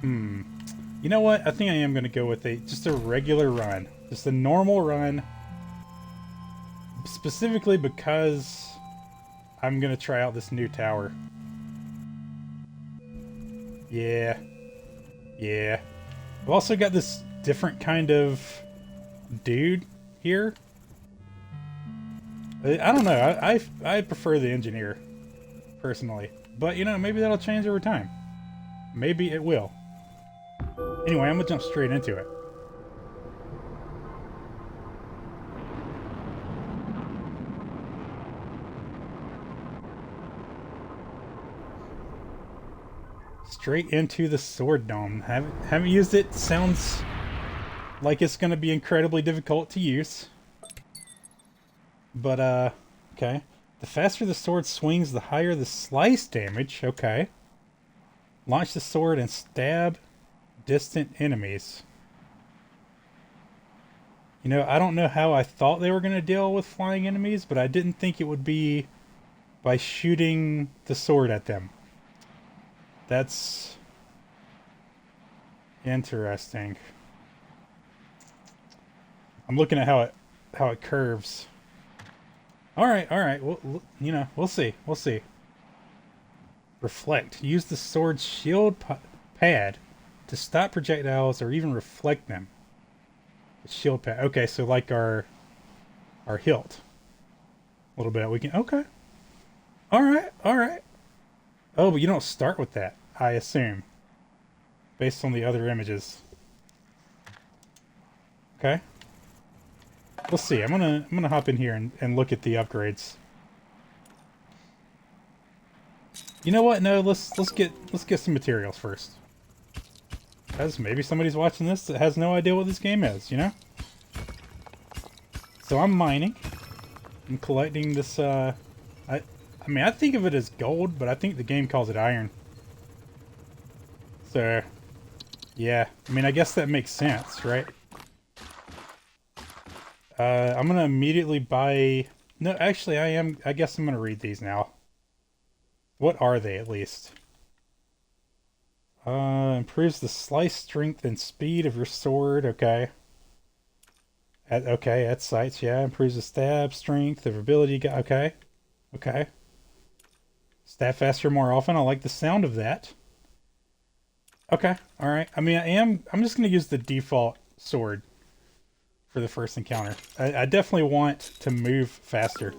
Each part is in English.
You know what? I think I am going to go with just a regular run. Just a normal run. Specifically because I'm going to try out this new tower. Yeah. Yeah. I've also got this different kind of dude here. I don't know. I prefer the engineer, personally. But, you know, maybe that'll change over time. Maybe it will. Anyway, I'm gonna jump straight into it. Straight into the sword dome. Haven't used it. Sounds like it's gonna be incredibly difficult to use. But, okay. The faster the sword swings, the higher the slice damage. Okay. Launch the sword and stab distant enemies. You know, I don't know how I thought they were going to deal with flying enemies, but I didn't think it would be by shooting the sword at them. That's interesting. I'm looking at how it curves. All right. Well, you know, we'll see. We'll see. Reflect. Use the sword's shield pad to stop projectiles or even reflect them. The shield pad. Okay, so like our hilt. A little bit. We can. Okay. All right. Oh, but you don't start with that, I assume, based on the other images. Okay. We'll see. I'm gonna hop in here and look at the upgrades. You know what? No, let's get some materials first. Because maybe somebody's watching this that has no idea what this game is, you know? So I'm mining. I'm collecting this, I mean, I think of it as gold, but I think the game calls it iron. So, yeah. I mean, I guess that makes sense, right? I'm gonna immediately buy... No, actually, I guess I'm gonna read these now. What are they, at least? Improves the slice strength and speed of your sword. Okay. At sights, yeah. Improves the stab strength of ability. Okay. Okay. Stab faster more often. I like the sound of that. Okay. Alright. I mean, I'm just going to use the default sword for the first encounter. I definitely want to move faster.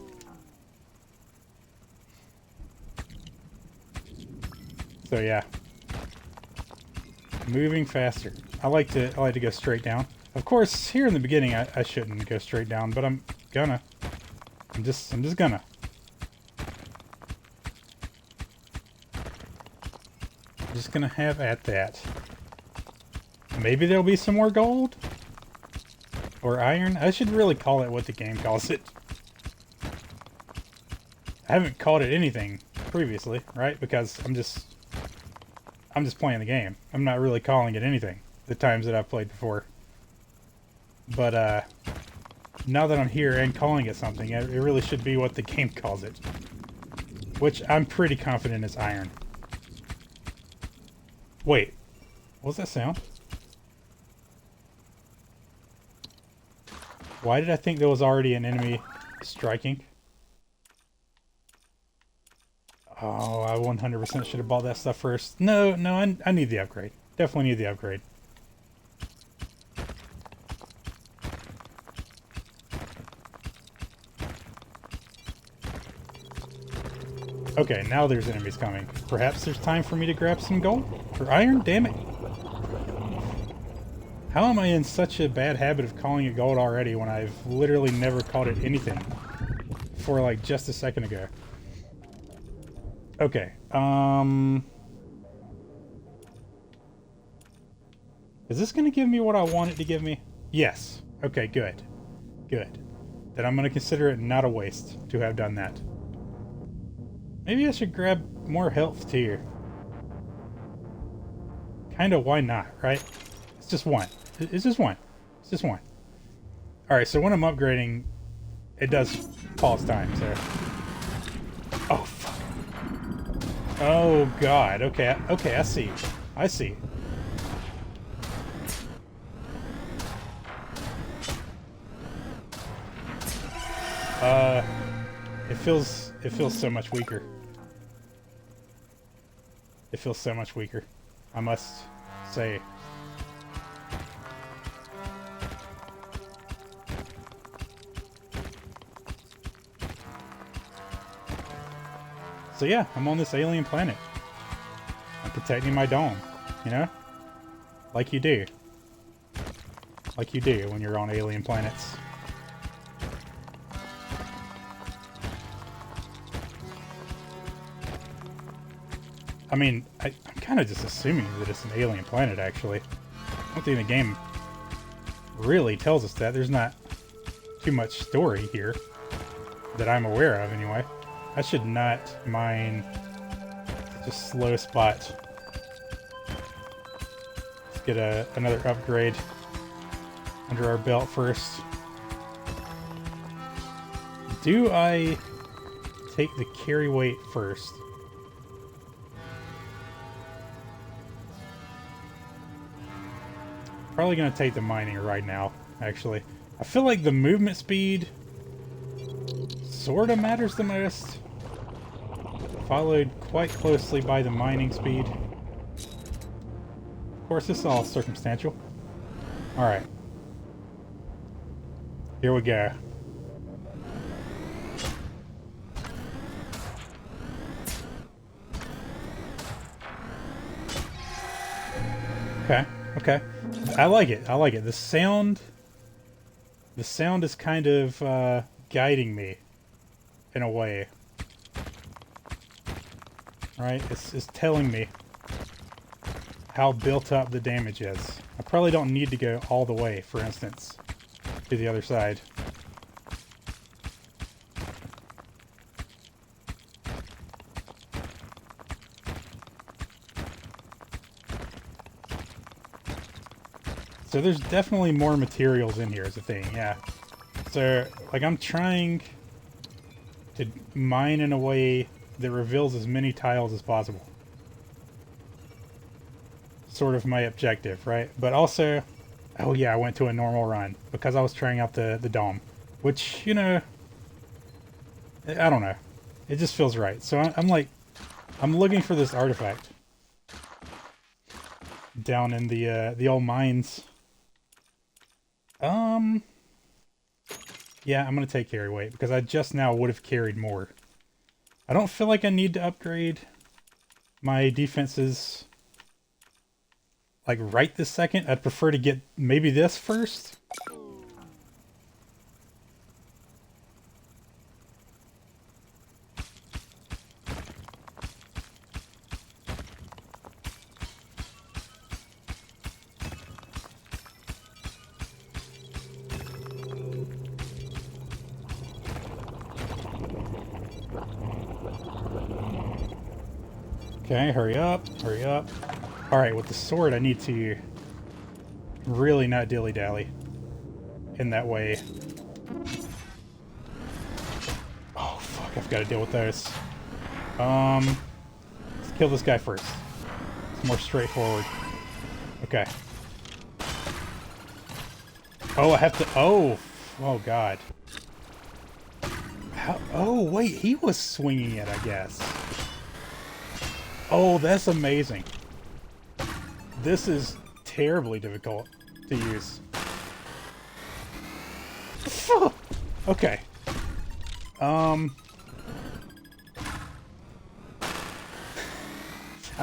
So yeah, moving faster. I like to go straight down. Of course, here in the beginning, I shouldn't go straight down, but I'm gonna. I'm just gonna. I'm just gonna have at that. Maybe there'll be some more gold or iron. I should really call it what the game calls it. I haven't called it anything previously, right? Because I'm just playing the game. I'm not really calling it anything the times that I've played before. But now that I'm here and calling it something, it really should be what the game calls it. Which I'm pretty confident is iron. Wait, what was that sound? Why did I think there was already an enemy striking? Oh, I 100% should have bought that stuff first. No, I need the upgrade. Definitely need the upgrade. Okay, now there's enemies coming. Perhaps there's time for me to grab some gold? Or iron? Damn it. How am I in such a bad habit of calling it gold already when I've literally never called it anything for like just a second ago? Okay, is this going to give me what I want it to give me? Yes. Okay, good. Good. Then I'm going to consider it not a waste to have done that. Maybe I should grab more health too. Kinda, why not, right? It's just one. It's just one. It's just one. Alright, so when I'm upgrading, it does pause time, so... Oh, fuck. Oh, God. Okay, okay, I see. I see. Uh, it feels so much weaker. It feels so much weaker, I must say. So yeah, I'm on this alien planet. I'm protecting my dome, you know? Like you do. Like you do when you're on alien planets. I mean, I'm kind of just assuming that it's an alien planet, actually. I don't think the game really tells us that. There's not too much story here that I'm aware of, anyway. I should not mine just slow spot. Let's get another upgrade under our belt first. Do I take the carry weight first? Probably gonna take the mining right now, actually. I feel like the movement speed sorta matters the most. Followed quite closely by the mining speed. Of course, this is all circumstantial. Alright. Here we go. Okay, okay. I like it. I like it. The sound is kind of guiding me in a way. Right? It's telling me how built up the damage is. I probably don't need to go all the way, for instance, to the other side. So there's definitely more materials in here is the thing, yeah. So, like, I'm trying to mine in a way that reveals as many tiles as possible. Sort of my objective, right? But also, oh yeah, I went to a normal run because I was trying out the dome. Which, you know, I don't know. It just feels right. So I'm like, I'm looking for this artifact down in the old mines. Yeah, I'm gonna take carry weight because I just now would have carried more. I don't feel like I need to upgrade my defenses like right this second. I'd prefer to get maybe this first. Okay, hurry up, hurry up. Alright, with the sword I need to really not dilly-dally in that way. Oh, fuck, I've got to deal with those. Let's kill this guy first. It's more straightforward. Okay. Oh, I have to... Oh! Oh, God. How... Oh, wait, he was swinging it, I guess. Oh, that's amazing. This is terribly difficult to use. Okay. I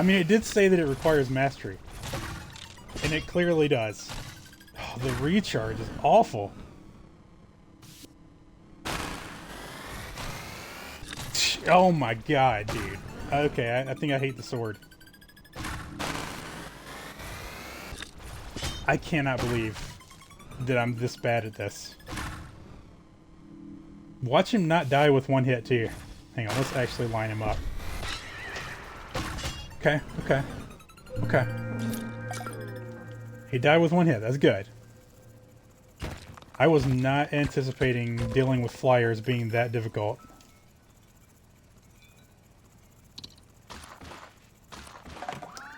mean, it did say that it requires mastery. And it clearly does. Oh, the recharge is awful. Oh my god, dude. Okay, I think I hate the sword. I cannot believe that I'm this bad at this. Watch him not die with one hit, too. Hang on, let's actually line him up. Okay, okay, okay. He died with one hit, that's good. I was not anticipating dealing with flyers being that difficult.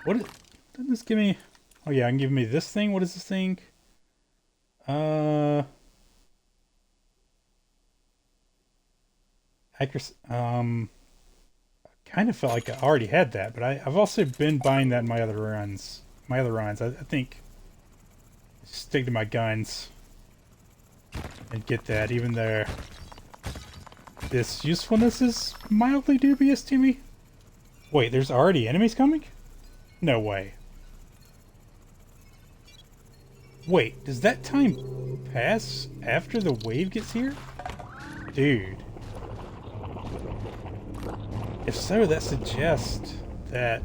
What is... Didn't this give me... Oh yeah, I can give me this thing? What is this thing? Accuracy, kind of felt like I already had that, but I've also been buying that in my other runs. I think stick to my guns and get that, even though this usefulness is mildly dubious to me. Wait, there's already enemies coming? No way. Wait, does that time pass after the wave gets here? Dude. If so, that suggests that,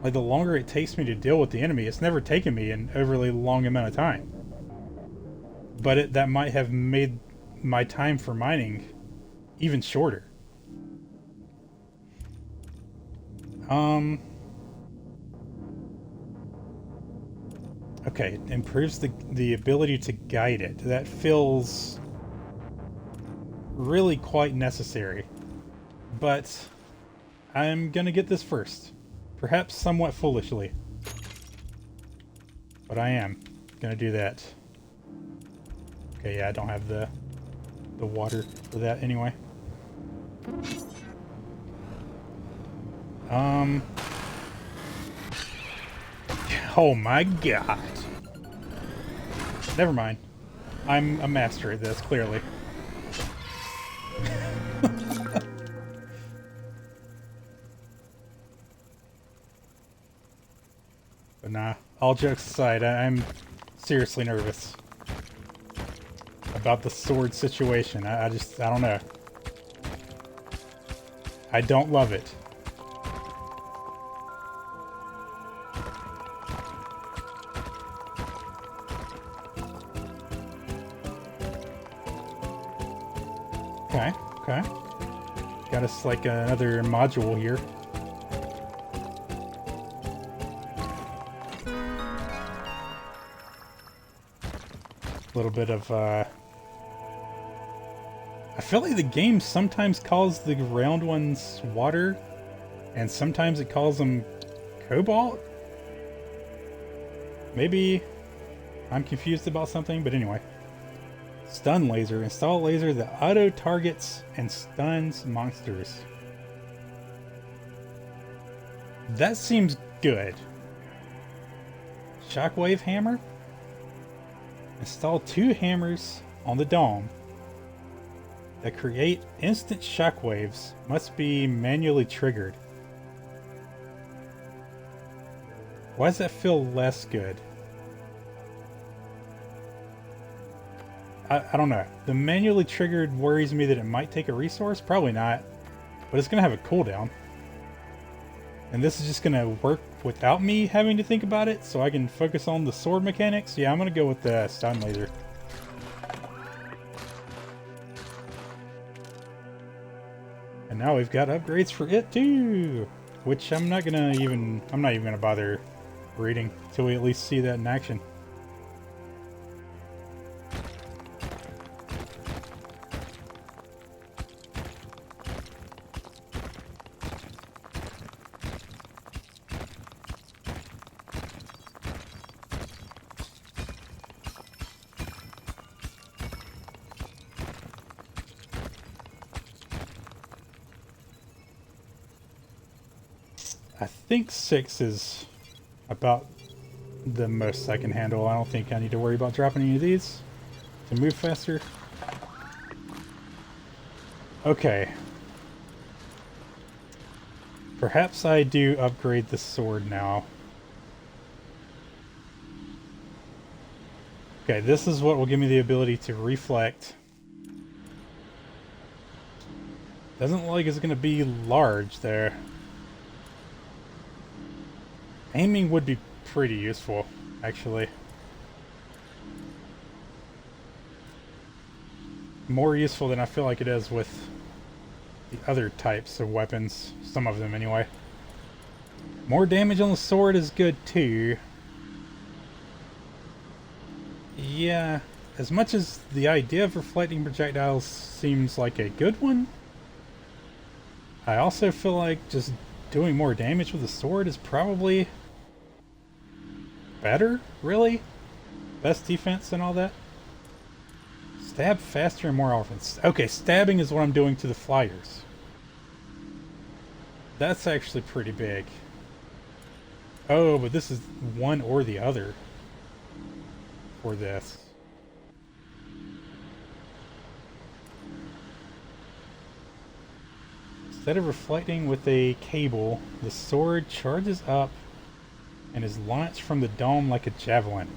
like, the longer it takes me to deal with the enemy, it's never taken me an overly long amount of time. But that might have made my time for mining even shorter. Okay, it improves the ability to guide it. That feels really quite necessary. But I'm gonna get this first. Perhaps somewhat foolishly. But I am gonna do that. Okay, yeah, I don't have the water for that anyway. Oh my god. Never mind. I'm a master at this, clearly. But nah, all jokes aside, I'm seriously nervous about the sword situation. I don't know. I don't love it. Okay, okay. Got us like another module here. A little bit of, I feel like the game sometimes calls the round ones water, and sometimes it calls them cobalt? Maybe I'm confused about something, but anyway. Stun laser. Install a laser that auto-targets and stuns monsters. That seems good. Shockwave hammer. Install 2 hammers on the dome that create instant shockwaves. Must be manually triggered. Why does that feel less good? I don't know. The manually triggered worries me that it might take a resource. Probably not. But it's going to have a cooldown. And this is just going to work without me having to think about it, so I can focus on the sword mechanics. Yeah, I'm going to go with the stun laser. And now we've got upgrades for it too, which I'm not even going to bother reading until we at least see that in action. I think 6 is about the most I can handle. I don't think I need to worry about dropping any of these to move faster. Okay. Perhaps I do upgrade the sword now. Okay, this is what will give me the ability to reflect. Doesn't look like it's going to be large there. Aiming would be pretty useful, actually. More useful than I feel like it is with the other types of weapons. Some of them, anyway. More damage on the sword is good, too. Yeah, as much as the idea of reflecting projectiles seems like a good one, I also feel like just doing more damage with the sword is probably better, really? Best defense and all that? Stab faster and more often. Okay, stabbing is what I'm doing to the flyers. That's actually pretty big. Oh, but this is one or the other for this. Instead of reflecting with a cable, the sword charges up and is launched from the dome like a javelin.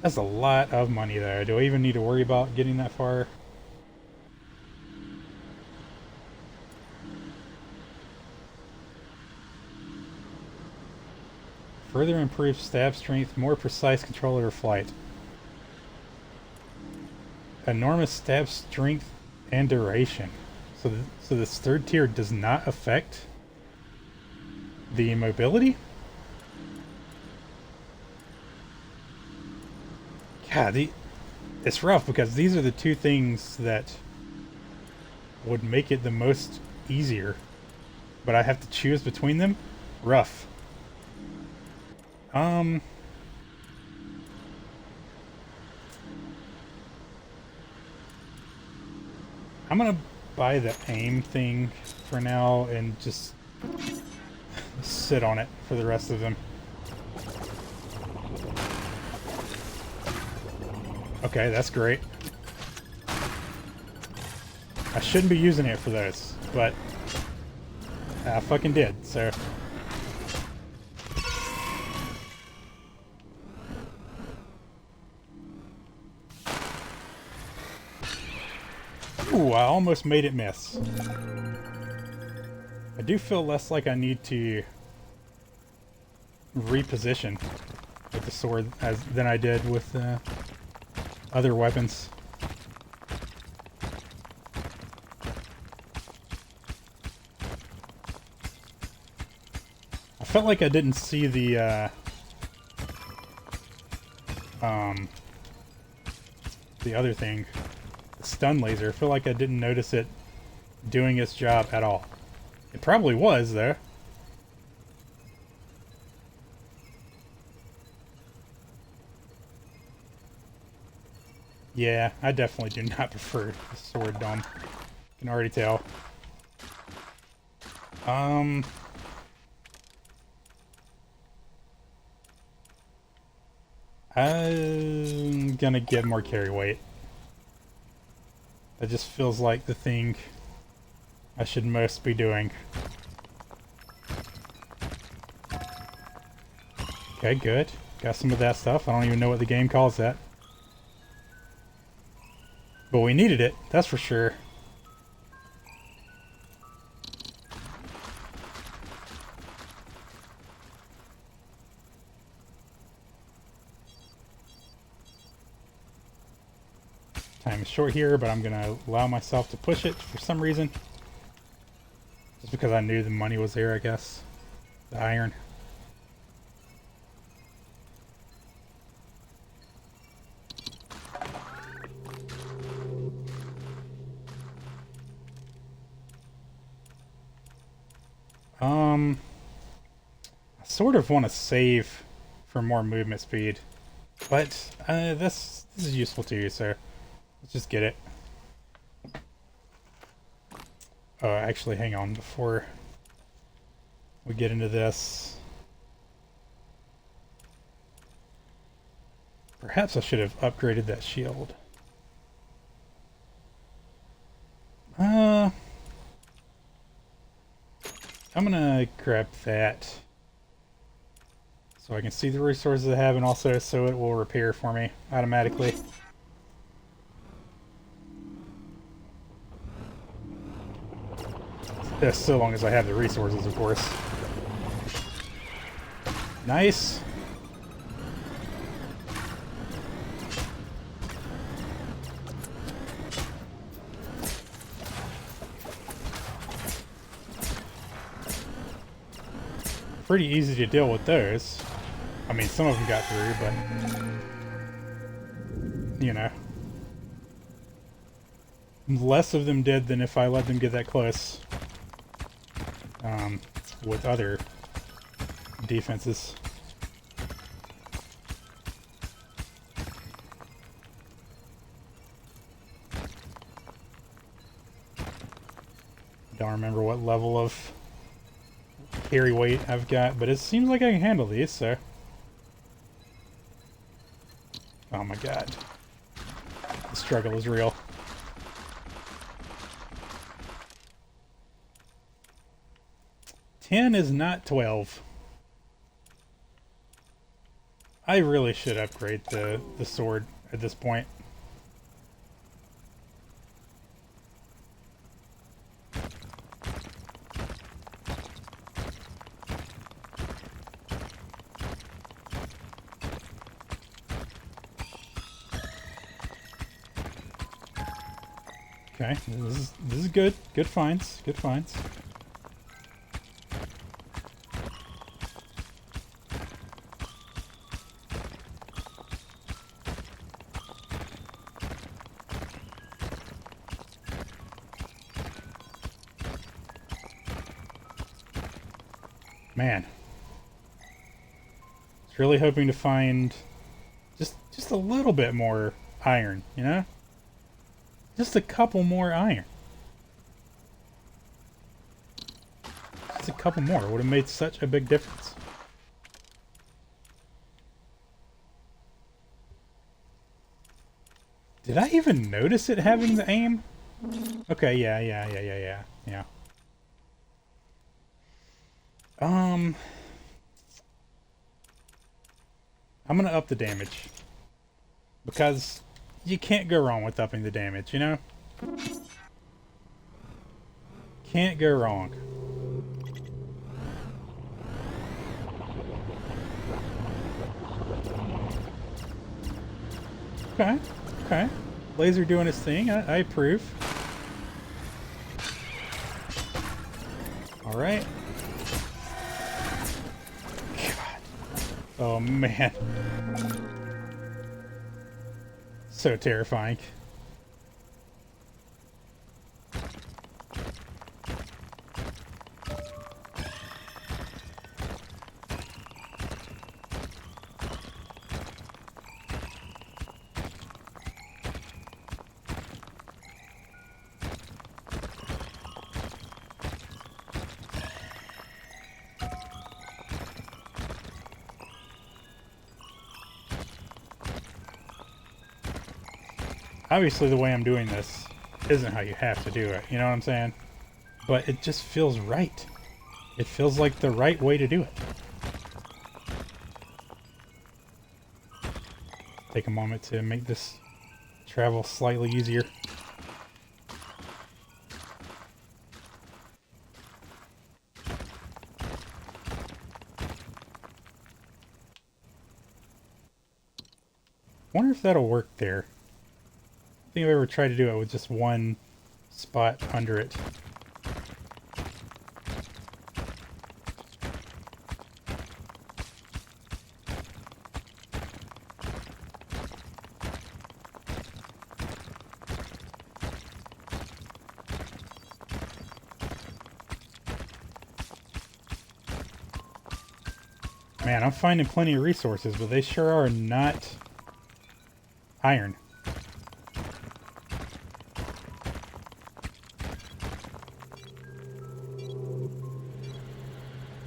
That's a lot of money though. Do I even need to worry about getting that far? Further improves stab strength, more precise control over flight. Enormous stab strength and duration. So this third tier does not affect the mobility? God, it's rough because these are the two things that would make it the most easier. But I have to choose between them? Rough. I'm gonna buy the aim thing for now and just sit on it for the rest of them. Okay, that's great. I shouldn't be using it for those, but I fucking did, so... Ooh, I almost made it miss. I do feel less like I need to reposition with the sword than I did with other weapons. I felt like I didn't see the other thing, the stun laser. I feel like I didn't notice it doing its job at all. It probably was, though. Yeah, I definitely do not prefer the sword dome. You can already tell. I'm gonna get more carry weight. That just feels like the thing I should most be doing. Okay, good. Got some of that stuff. I don't even know what the game calls that. But we needed it, that's for sure. Time is short here, but I'm gonna allow myself to push it for some reason. Just because I knew the money was there, I guess. The iron. I sort of want to save for more movement speed, but this is useful too, so let's just get it. Oh, actually, hang on before we get into this. Perhaps I should have upgraded that shield. I'm gonna grab that so I can see the resources I have, and also so it will repair for me automatically. So long as I have the resources, of course. Nice. Pretty easy to deal with those. I mean, some of them got through, but... you know. Less of them did than if I let them get that close. With other defenses. Don't remember what level of carry weight I've got, but it seems like I can handle these, so... Oh my god. The struggle is real. $10 is not 12. I really should upgrade the sword at this point. Okay, this is good. Good finds. Good finds. Man. I was really hoping to find just a little bit more iron, you know? Just a couple more iron. Just a couple more would have made such a big difference. Did I even notice it having the aim? Okay, yeah. I'm gonna up the damage. Because you can't go wrong with upping the damage, you know? Can't go wrong. Okay, okay. Laser doing his thing, I approve. Alright. God. Oh man. So terrifying. Obviously the way I'm doing this isn't how you have to do it, you know what I'm saying? But it just feels right. It feels like the right way to do it. Take a moment to make this travel slightly easier. Wonder if that'll work there. I think I've ever tried to do it with just one spot under it. Man, I'm finding plenty of resources, but they sure are not iron.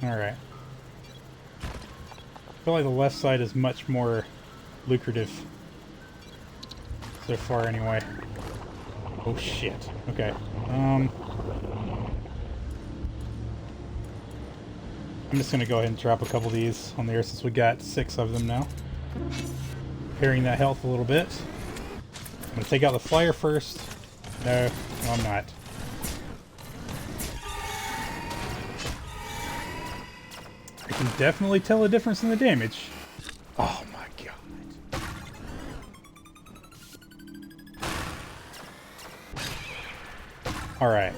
Alright. I feel like the left side is much more lucrative. So far, anyway. Oh, shit. Okay. I'm just gonna go ahead and drop a couple of these on there since we got 6 of them now. Repairing that health a little bit. I'm gonna take out the flyer first. No, I'm not. I can definitely tell a difference in the damage. Oh my god. Alright.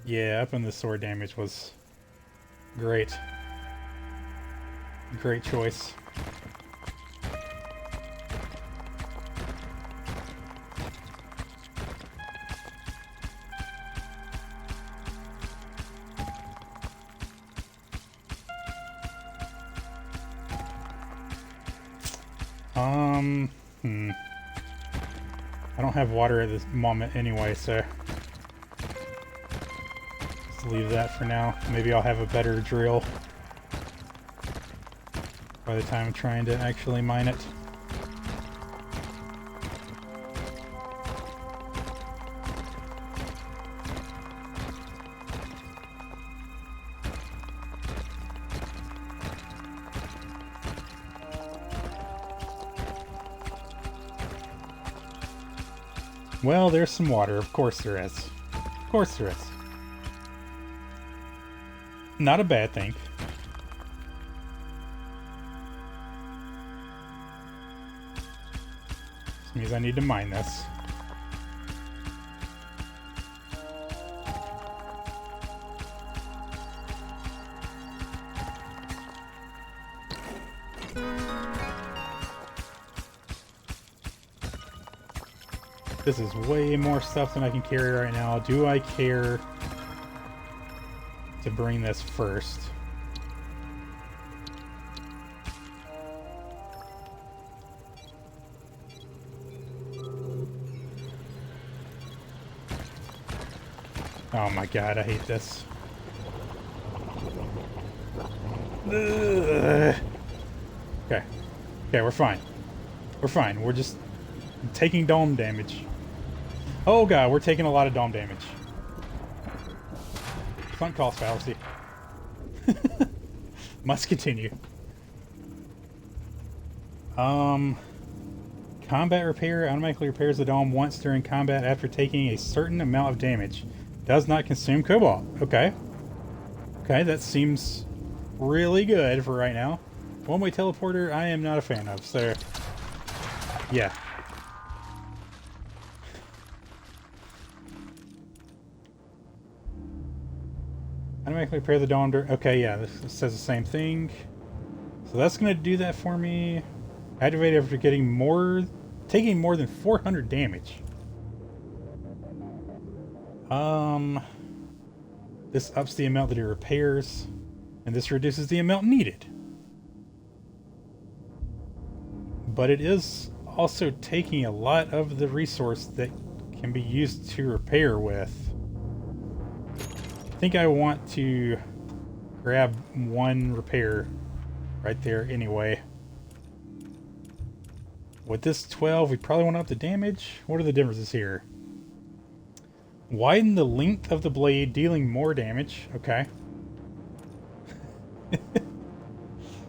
Yeah, upping the sword damage was great. Great choice. I don't have water at this moment anyway, so Let's leave that for now. Maybe I'll have a better drill by the time I'm trying to actually mine it. Well, there's some water. Of course there is. Of course there is. Not a bad thing. This means I need to mine this. This is way more stuff than I can carry right now. Do I care to bring this first? Oh my god, I hate this. Ugh. Okay. Okay, we're fine. We're fine. We're just taking dome damage. Oh god, we're taking a lot of dome damage. Sunk cost fallacy. Must continue. Combat repair automatically repairs the dome once during combat after taking a certain amount of damage. Does not consume cobalt. Okay. Okay, that seems really good for right now. One-way teleporter I am not a fan of, so yeah. Automatically repair the dome. Okay, yeah, this says the same thing. So that's gonna do that for me. Activate after taking more than 400 damage. This ups the amount that it repairs, and this reduces the amount needed. But it is also taking a lot of the resource that can be used to repair with. I think I want to grab one repair right there anyway. With this 12, we probably want to up the damage. What are the differences here? Widen the length of the blade, dealing more damage. Okay.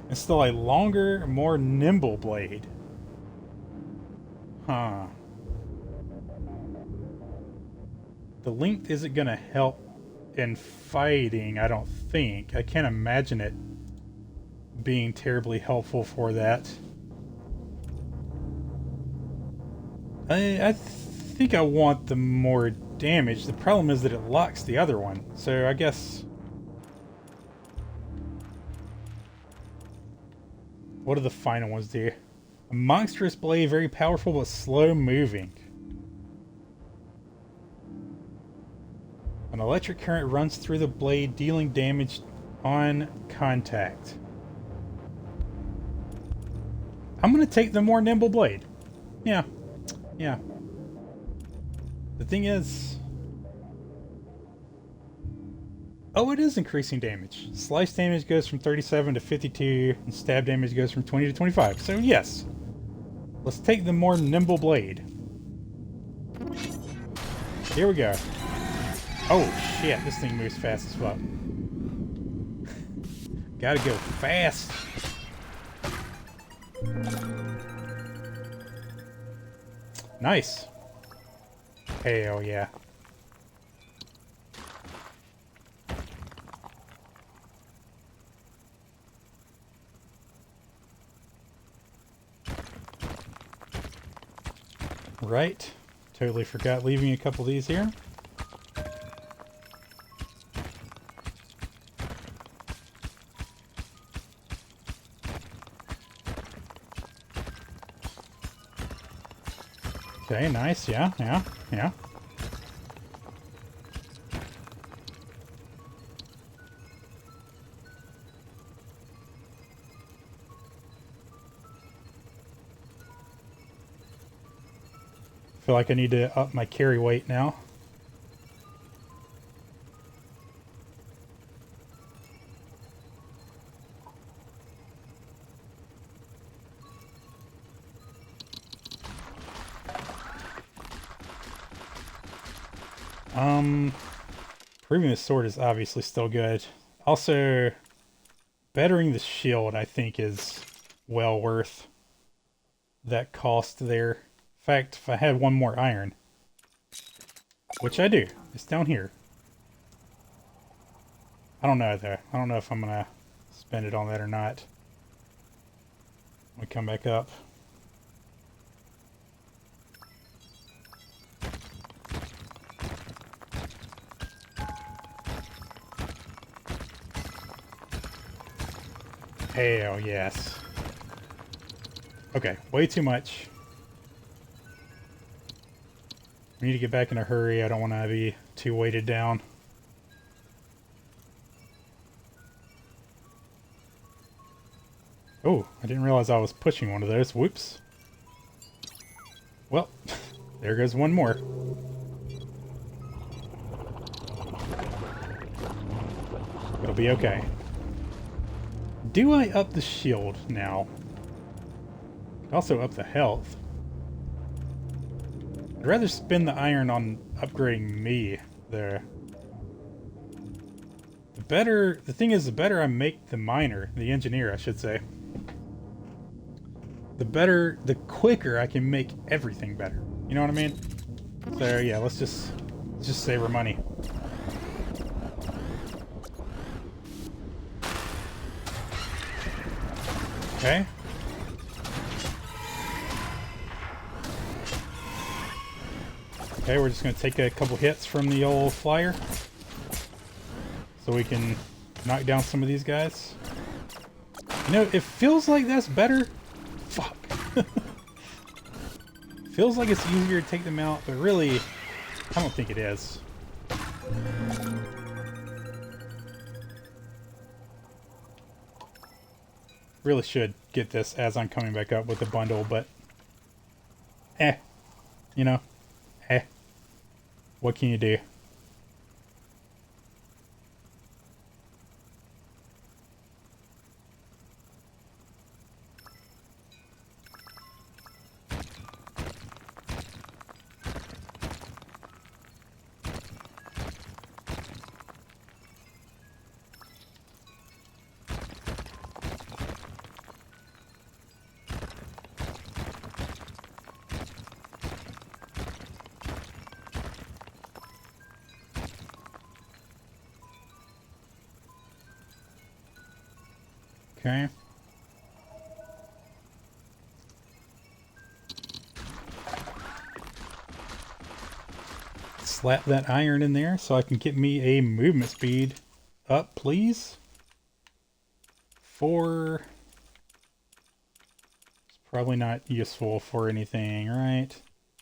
Install a longer, more nimble blade. Huh. The length isn't going to help in fighting, I don't think. I can't imagine it being terribly helpful for that. I think I want the more damage. The problem is that it locks the other one. So I guess... what do the final ones do? A monstrous blade, very powerful but slow moving. An electric current runs through the blade, dealing damage on contact. I'm going to take the more nimble blade. Yeah. Yeah. The thing is... oh, it is increasing damage. Slice damage goes from 37 to 52, and stab damage goes from 20 to 25. So yes. Let's take the more nimble blade. Here we go. Oh shit, this thing moves fast as fuck. Gotta go fast. Nice. Hell yeah. Right. Totally forgot leaving a couple of these here. Okay, nice. Yeah. Feel like I need to up my carry weight now. Improving the sword is obviously still good. Also, bettering the shield, I think, is well worth that cost there. In fact, if I had one more iron, which I do, it's down here. I don't know, though. I don't know if I'm gonna spend it on that or not. We come back up. Hell yes. Okay, way too much. We need to get back in a hurry. I don't want to be too weighted down. Oh, I didn't realize I was pushing one of those. Whoops. Well, there goes one more. It'll be okay. Do I up the shield now? Also up the health. I'd rather spend the iron on upgrading me there. The thing is, the better I make the miner, the engineer I should say, the quicker I can make everything better. You know what I mean? So yeah, let's just save our money. Okay. Okay, we're just going to take a couple hits from the old flyer so we can knock down some of these guys. You know, it feels like that's better. Fuck. Feels like it's easier to take them out, but really, I don't think it is. Really should get this as I'm coming back up with the bundle, but you know, what can you do? Okay. Slap that iron in there so I can get me a movement speed up, please. 4. It's probably not useful for anything, right?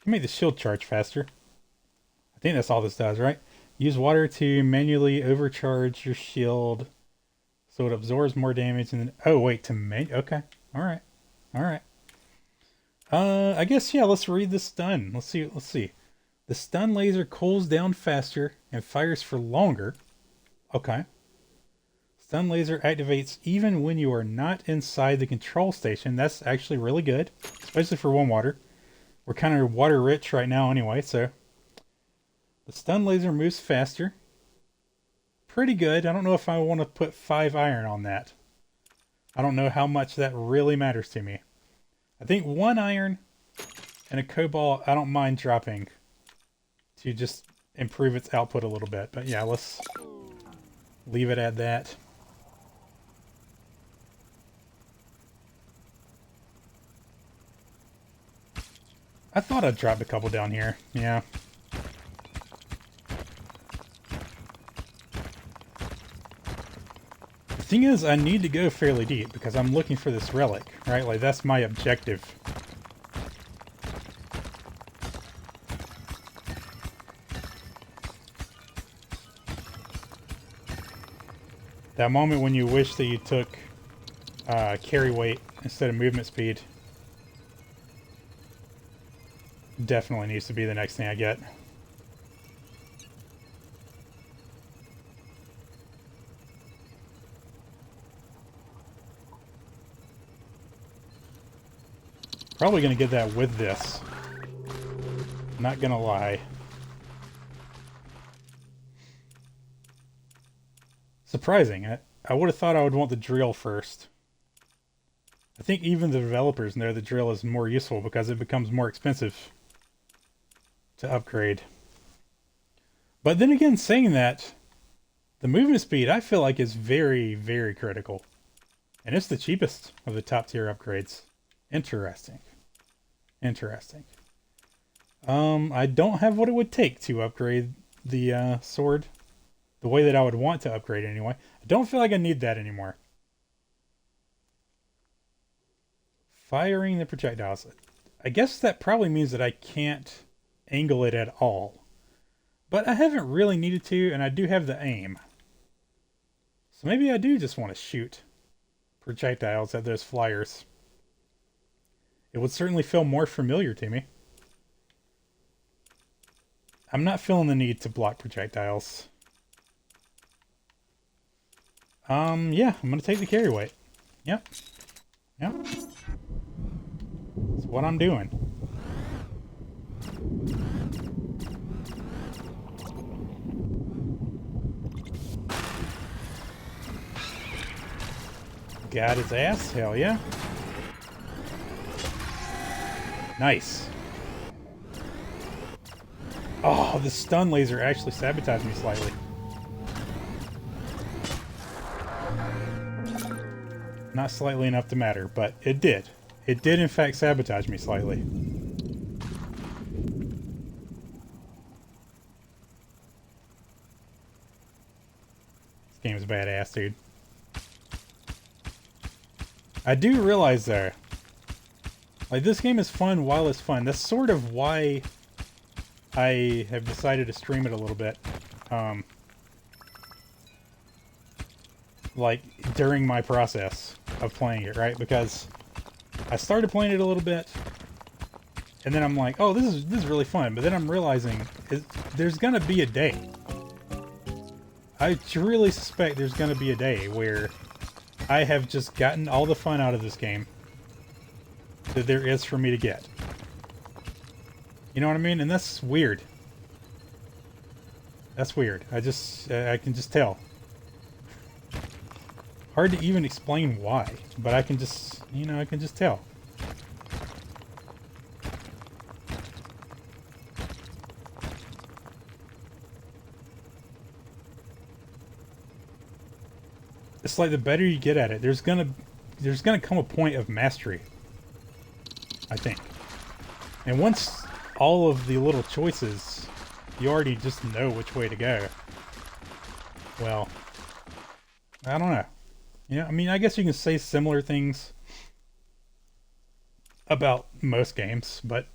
Can make the shield charge faster. I think that's all this does, right? Use water to manually overcharge your shield so it absorbs more damage and then... Oh, wait, okay. Alright. Alright. I guess, yeah, let's read the stun. Let's see. The stun laser cools down faster and fires for longer. Okay. Stun laser activates even when you are not inside the control station. That's actually really good, especially for one water. We're kind of water rich right now anyway, so... The stun laser moves faster. Pretty good. I don't know if I want to put 5 iron on that. I don't know how much that really matters to me. I think 1 iron and a cobalt I don't mind dropping to just improve its output a little bit. But yeah, let's leave it at that. I thought I'd dropped a couple down here. Yeah. The thing is, I need to go fairly deep because I'm looking for this relic, right? Like, that's my objective. That moment when you wish that you took carry weight instead of movement speed definitely needs to be the next thing I get. Probably gonna get that with this. Not gonna lie. Surprising. I would have thought I would want the drill first. I think even the developers know the drill is more useful because it becomes more expensive to upgrade. But then again, saying that, the movement speed I feel like is very, very critical. And it's the cheapest of the top tier upgrades. Interesting. Interesting. I don't have what it would take to upgrade the sword. The way that I would want to upgrade it anyway. I don't feel like I need that anymore. Firing the projectiles. I guess that probably means that I can't angle it at all. But I haven't really needed to, and I do have the aim. So maybe I do just want to shoot projectiles at those flyers. It would certainly feel more familiar to me. I'm not feeling the need to block projectiles. Yeah, I'm gonna take the carry weight. Yep. Yep. That's what I'm doing. Got his ass? Hell yeah. Nice. Oh, the stun laser actually sabotaged me slightly. Not slightly enough to matter, but it did. It did in fact sabotage me slightly. This game is badass, dude. I do realize though, like this game is fun while it's fun. That's sort of why I have decided to stream it a little bit. Like during my process of playing it, right? Because I started playing it a little bit, and then I'm like, oh, this is really fun. But then I'm realizing there's gonna be a day. I truly suspect there's gonna be a day where I have just gotten all the fun out of this game that there is for me to get. You know what I mean? And that's weird. That's weird. I can just tell. Hard to even explain why, but I can just, you know, I can just tell. It's like the better you get at it, there's gonna come a point of mastery, I think. And once all of the little choices, you already just know which way to go. Well, I don't know. Yeah, I mean, I guess you can say similar things about most games, but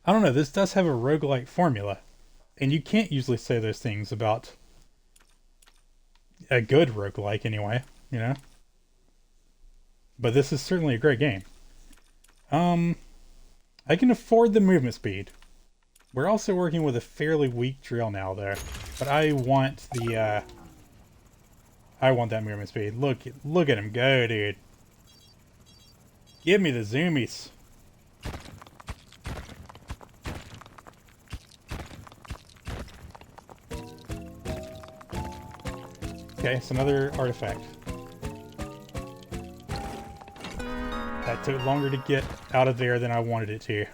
I don't know, this does have a roguelike formula. And you can't usually say those things about a good roguelike anyway, you know? But this is certainly a great game. I can afford the movement speed. We're also working with a fairly weak drill now though. But I want the I want that movement speed. Look at him go, dude. Give me the zoomies. Okay, it's another artifact. That took longer to get out of there than I wanted it to.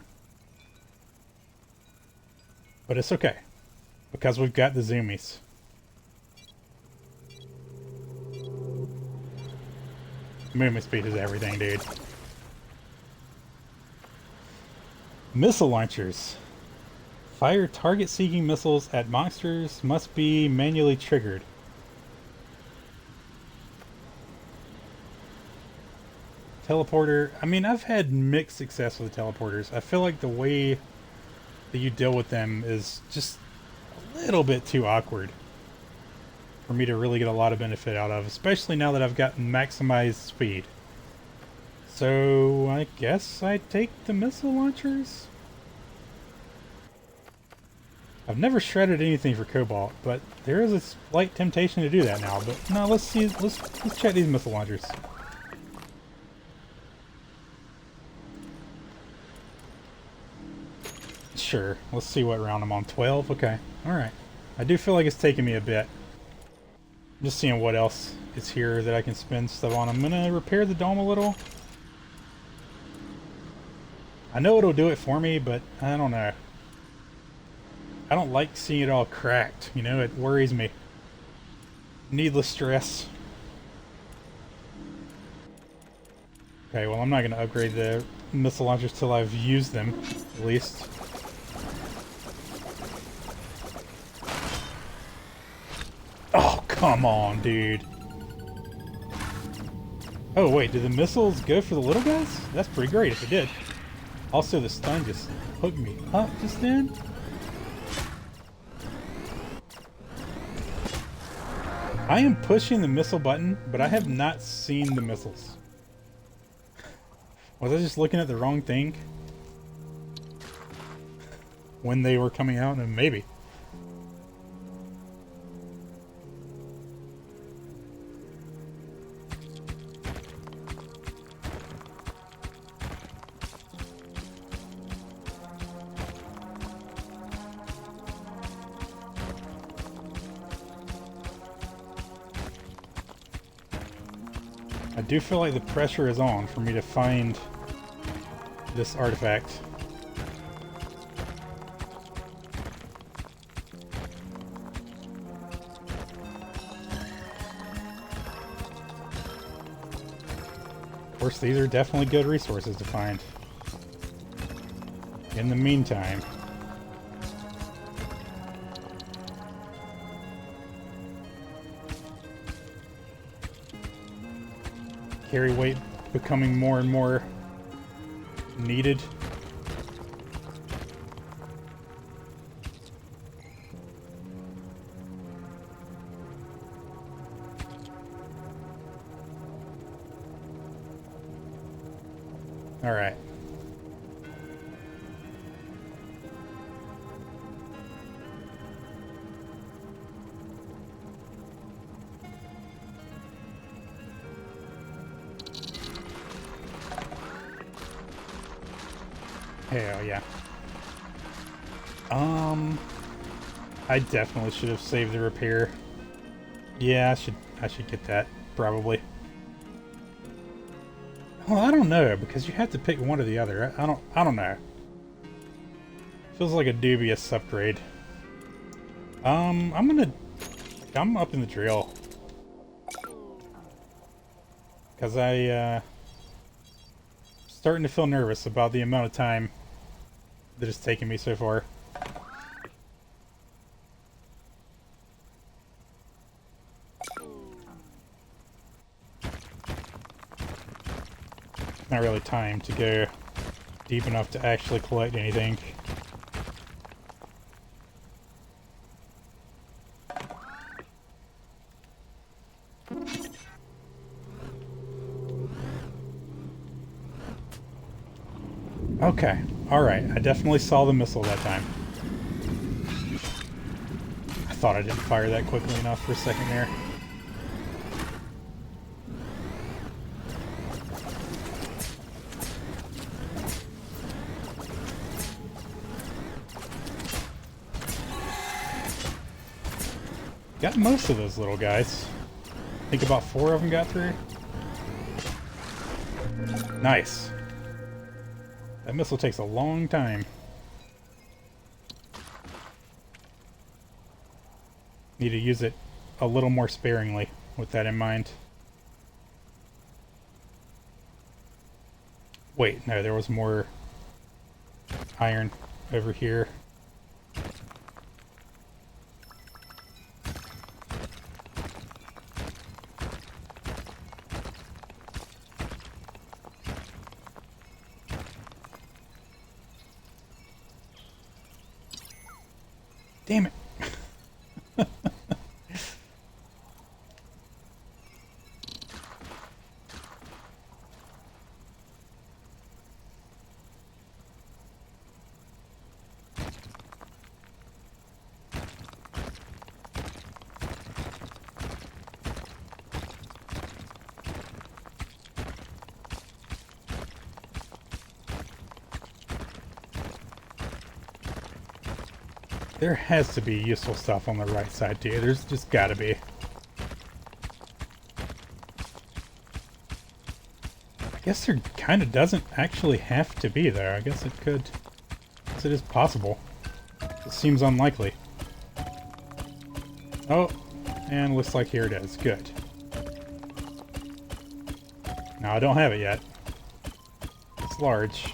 But it's okay, because we've got the zoomies. Movement speed is everything, dude. Missile launchers. Fire target-seeking missiles at monsters must be manually triggered. Teleporter. I mean, I've had mixed success with the teleporters. I feel like the way that you deal with them is just a little bit too awkward for me to really get a lot of benefit out of, especially now that I've got maximized speed. So I guess I take the missile launchers? I've never shredded anything for Cobalt, but there is a slight temptation to do that now. But no, let's check these missile launchers. Sure, let's see what round I'm on. 12? Okay, alright. I do feel like it's taking me a bit. Just seeing what else is here that I can spend stuff on. I'm gonna repair the dome a little. I know it'll do it for me, but I don't know. I don't like seeing it all cracked, you know, it worries me. Needless stress. Okay, well I'm not gonna upgrade the missile launchers till I've used them, at least. Oh, come on, dude. Oh wait, did the missiles go for the little guys? That's pretty great if it did. Also, the stun just hooked me up just then. I am pushing the missile button, but I have not seen the missiles. Was I just looking at the wrong thing? When they were coming out? And maybe. I do feel like the pressure is on for me to find this artifact. Of course, these are definitely good resources to find. In the meantime, carry weight becoming more and more needed. All right. Hell yeah. I definitely should have saved the repair. Yeah, I should get that probably. Well, I don't know because you have to pick one or the other. I don't know. Feels like a dubious upgrade. I'm up in the drill because starting to feel nervous about the amount of time that it's taken me so far. Not really time to go deep enough to actually collect anything. Okay, alright, I definitely saw the missile that time. I thought I didn't fire that quickly enough for a second there. Got most of those little guys. I think about 4 of them got through. Nice. That missile takes a long time. Need to use it a little more sparingly with that in mind. Wait, no, there was more iron over here. Damn it. There has to be useful stuff on the right side too. There's just gotta be. guess there kind of doesn't actually have to be there. I guess it could. I guess it is possible. It seems unlikely. Oh, and looks like here it is. Good. Now I don't have it yet. It's large.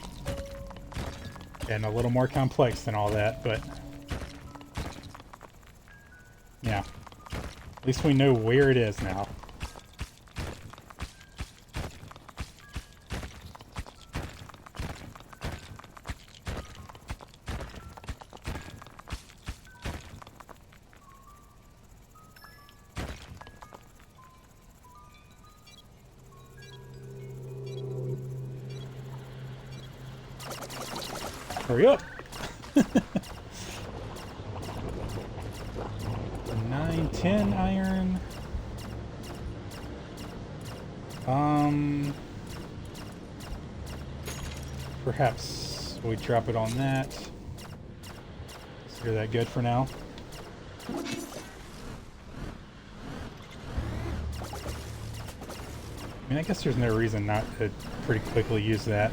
And a little more complex than all that, but... yeah. At least we know where it is now. Hurry up! 9-10 iron. Perhaps we drop it on that. Consider that good for now. I mean, I guess there's no reason not to pretty quickly use that.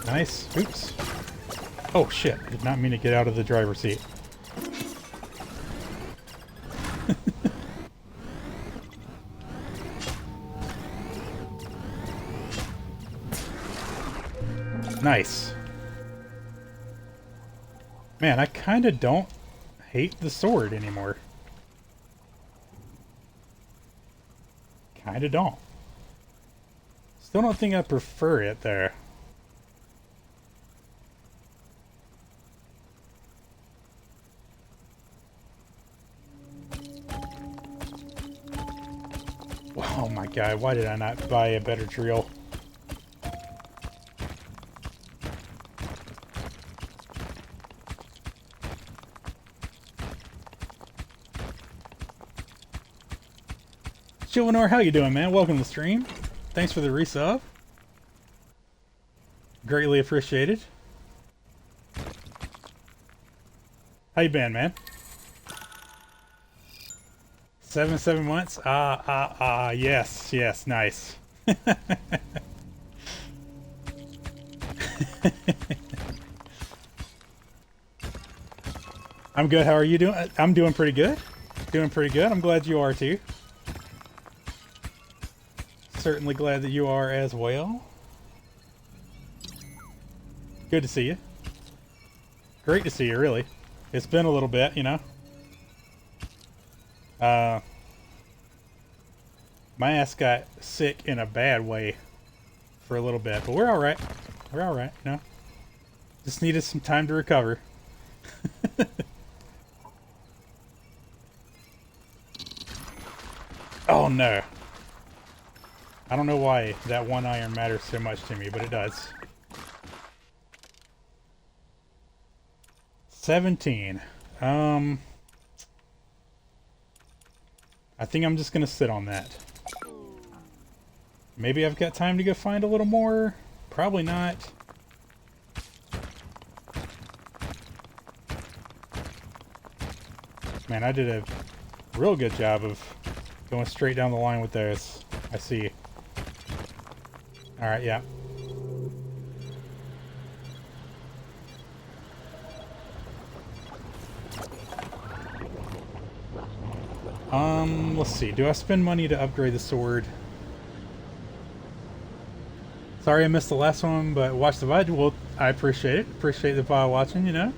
Nice. Oops. Oh shit, I did not mean to get out of the driver's seat. Nice. Man, I kinda don't hate the sword anymore. Kinda don't. Still don't think I prefer it there. Oh my god, why did I not buy a better drill? Chillinor, how you doing, man? Welcome to the stream. Thanks for the resub. Greatly appreciated. How you been, man? 7 months? Yes, yes, nice. I'm good, how are you doing? I'm doing pretty good. Doing pretty good, I'm glad you are too. Certainly glad that you are as well. Good to see you. Great to see you, really. It's been a little bit, you know. My ass got sick in a bad way for a little bit, but we're alright. We're alright, you know. Just needed some time to recover. Oh no. I don't know why that one iron matters so much to me, but it does. 17. I think I'm just gonna sit on that. Maybe I've got time to go find a little more. Probably not. Man, I did a real good job of going straight down the line with those. I see. Alright, yeah. Let's see. Do I spend money to upgrade the sword? Sorry I missed the last one, but watch the VOD. Well, I appreciate it. Appreciate the VOD watching, you know.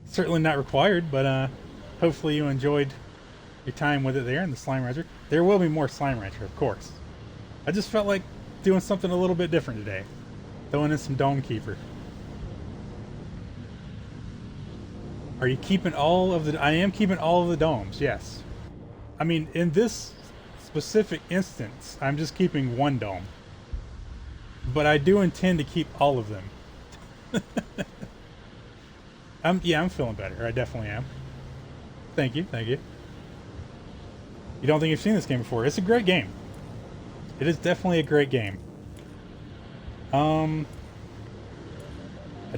Certainly not required, but hopefully you enjoyed your time with it there in the Slime Rancher. There will be more Slime Rancher, of course. I just felt like doing something a little bit different today. Throwing in some Dome Keeper. Are you keeping all of the... I am keeping all of the domes, yes. I mean, in this specific instance, I'm just keeping one dome. But I do intend to keep all of them. Yeah, I'm feeling better. I definitely am. Thank you, thank you. You don't think you've seen this game before? It's a great game. It is definitely a great game. I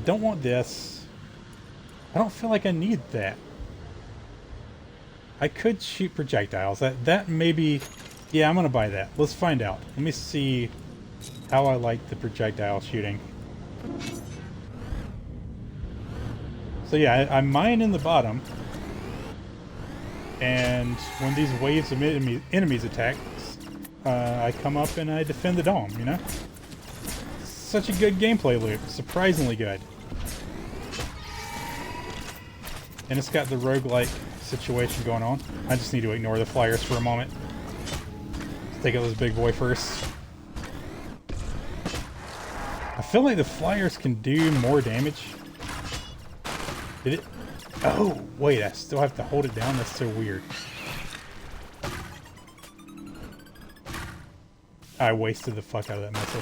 don't want this. I don't feel like I need that. I could shoot projectiles. That maybe... Yeah, I'm gonna buy that. Let's find out. Let me see how I like the projectile shooting. So yeah, I mine in the bottom. And when these waves of enemies attack, I come up and I defend the dome, you know? Such a good gameplay loop. Surprisingly good. And it's got the roguelike situation going on. I just need to ignore the flyers for a moment. Let's take out this big boy first. I feel like the flyers can do more damage. Did it? Oh, wait, I still have to hold it down? That's so weird. I wasted the fuck out of that missile.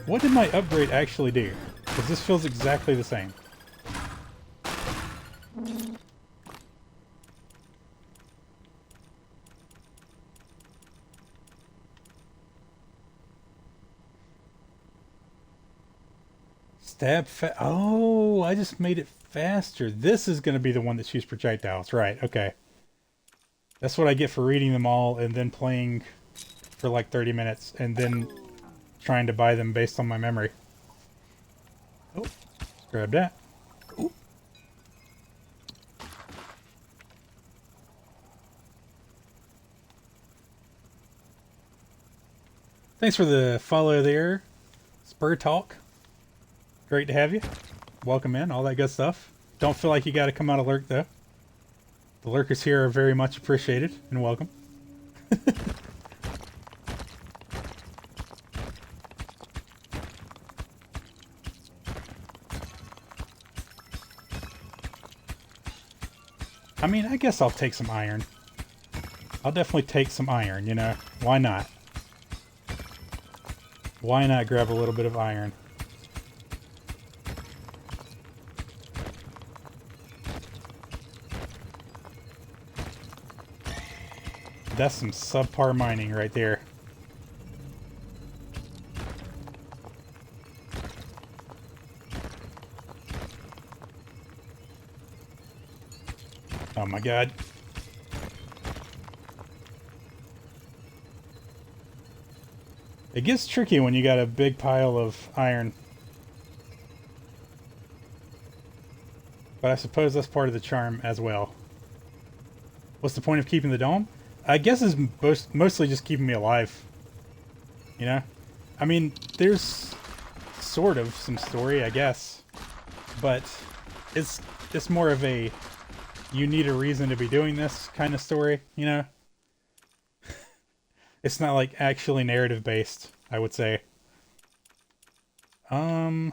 What did my upgrade actually do? Because this feels exactly the same. Stab oh, I just made it faster. This is going to be the one that shoots projectiles. Right, okay. That's what I get for reading them all and then playing for like 30 minutes and then trying to buy them based on my memory. Oh, grab that. Ooh. Thanks for the follow there, Spur Talk. Great to have you. Welcome in, all that good stuff. Don't feel like you got to come out of lurk though. The lurkers here are very much appreciated and welcome. I mean, I guess I'll take some iron. I'll definitely take some iron, you know? Why not? Why not grab a little bit of iron? That's some subpar mining right there. Oh my god. It gets tricky when you got a big pile of iron. But I suppose that's part of the charm as well. What's the point of keeping the dome? I guess it's mostly just keeping me alive. You know? I mean, there's sort of some story, I guess. But it's more of a you need a reason to be doing this kind of story, you know? It's not like actually narrative based, I would say. You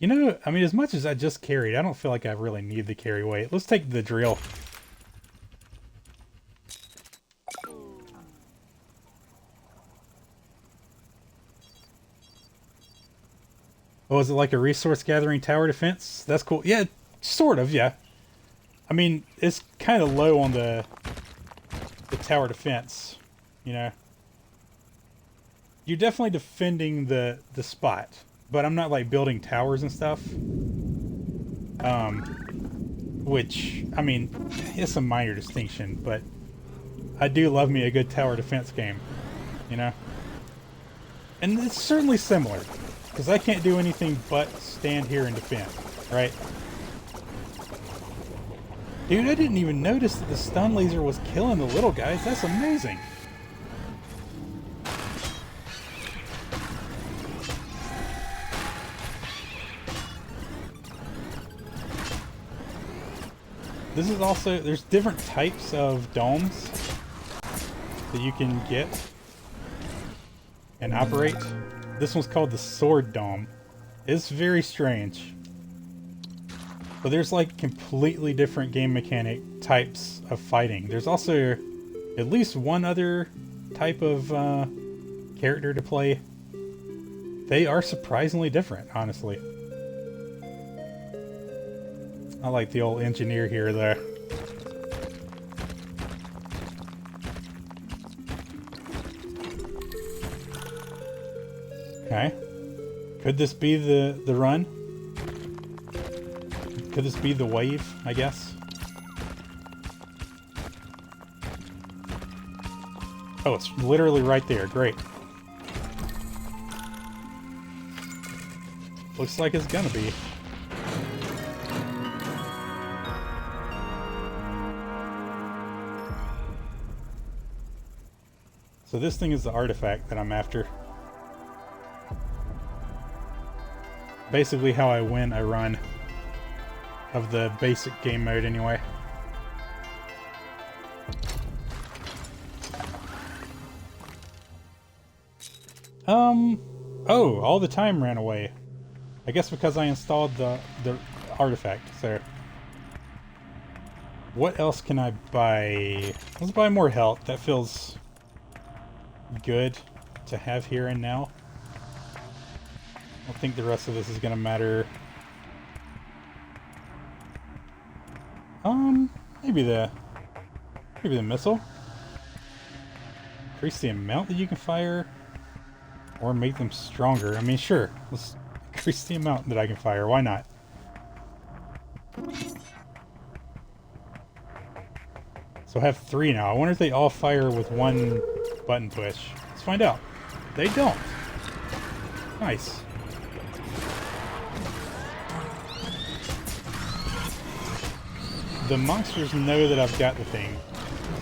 know, I mean, as much as I just carried, I don't feel like I really need the carry weight. Let's take the drill. Oh, is it like a resource gathering tower defense? That's cool. Yeah, sort of, yeah. I mean, it's kind of low on the tower defense, you know. You're definitely defending the spot, but I'm not like building towers and stuff. Which, I mean, it's a minor distinction, but I do love me a good tower defense game, you know. And it's certainly similar, because I can't do anything but stand here and defend, right? Dude, I didn't even notice that the stun laser was killing the little guys. That's amazing. This is also, there's different types of domes that you can get and operate. This one's called the Sword Dome. It's very strange. But there's like completely different game mechanic types of fighting. There's also at least one other type of character to play. They are surprisingly different, honestly. I like the old engineer here, though. Okay. Could this be the run? Could this be the wave, I guess? Oh, it's literally right there. Great. Looks like it's gonna be. So this thing is the artifact that I'm after. Basically how I win a run of the basic game mode anyway. Oh, all the time ran away. I guess because I installed the artifact, so. What else can I buy? Let's buy more health. That feels good to have here and now. I don't think the rest of this is gonna matter. Maybe the missile. Increase the amount that you can fire, or make them stronger. I mean, sure. Let's increase the amount that I can fire. Why not? So I have 3 now. I wonder if they all fire with one button push. Let's find out. They don't. Nice. The monsters know that I've got the thing.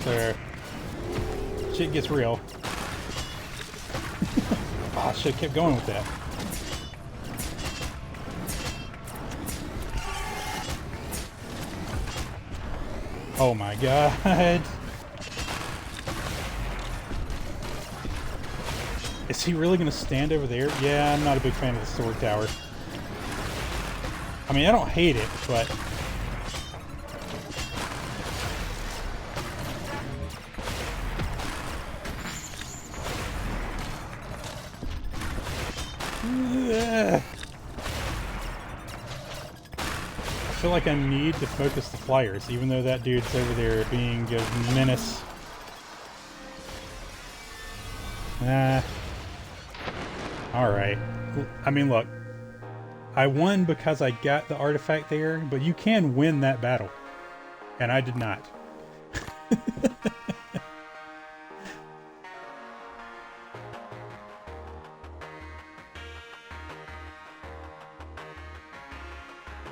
So shit gets real. Oh, I should have kept going with that. Oh my god. Is he really gonna stand over there? Yeah, I'm not a big fan of the sword tower. I mean, I don't hate it, but... I feel like I need to focus the flyers, even though that dude's over there being a menace. Alright. I mean, look. I won because I got the artifact there, but you can win that battle. And I did not.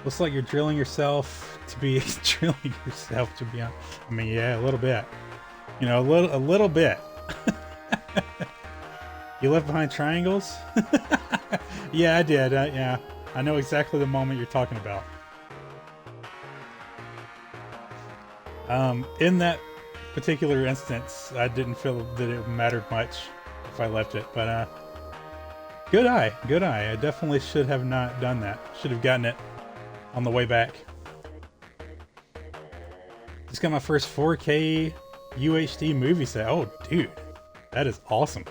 Looks like you're drilling yourself to be drilling yourself to be on. I mean, yeah, a little bit. You know, a little bit. You left behind triangles? Yeah, I did. Yeah, I know exactly the moment you're talking about. In that particular instance, I didn't feel that it mattered much if I left it, but good eye, good eye. I definitely should have not done that. Should have gotten it on the way back. Just got my first 4K UHD movie set. Oh, dude, that is awesome.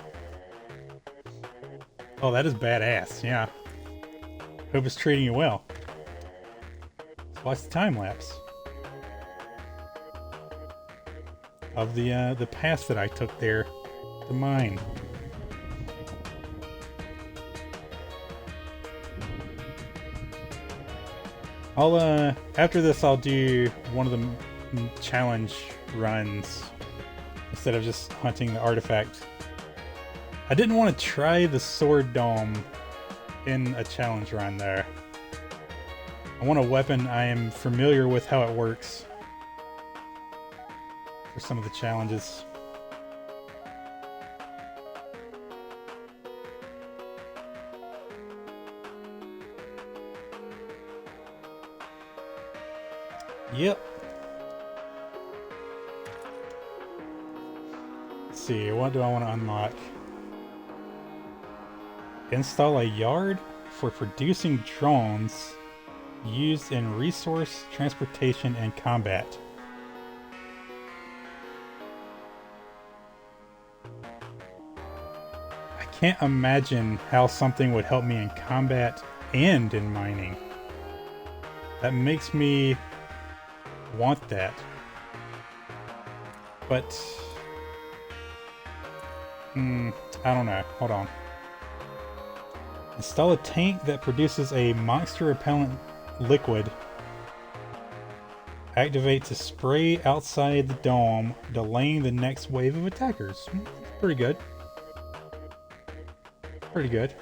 Oh, that is badass. Yeah. Hope it's treating you well. Let's watch the time lapse of the path that I took there to mine. I'll after this I'll do one of the challenge runs instead of just hunting the artifact. I didn't want to try the sword dome in a challenge run there. I want a weapon I am familiar with how it works for some of the challenges. Yep. Let's see, what do I want to unlock? Install a yard for producing drones used in resource, transportation, and combat. I can't imagine how something would help me in combat and in mining. That makes me want that. But I don't know. Hold on. Install a tank that produces a monster repellent liquid Activate to spray outside the dome, delaying the next wave of attackers. Pretty good. Pretty good.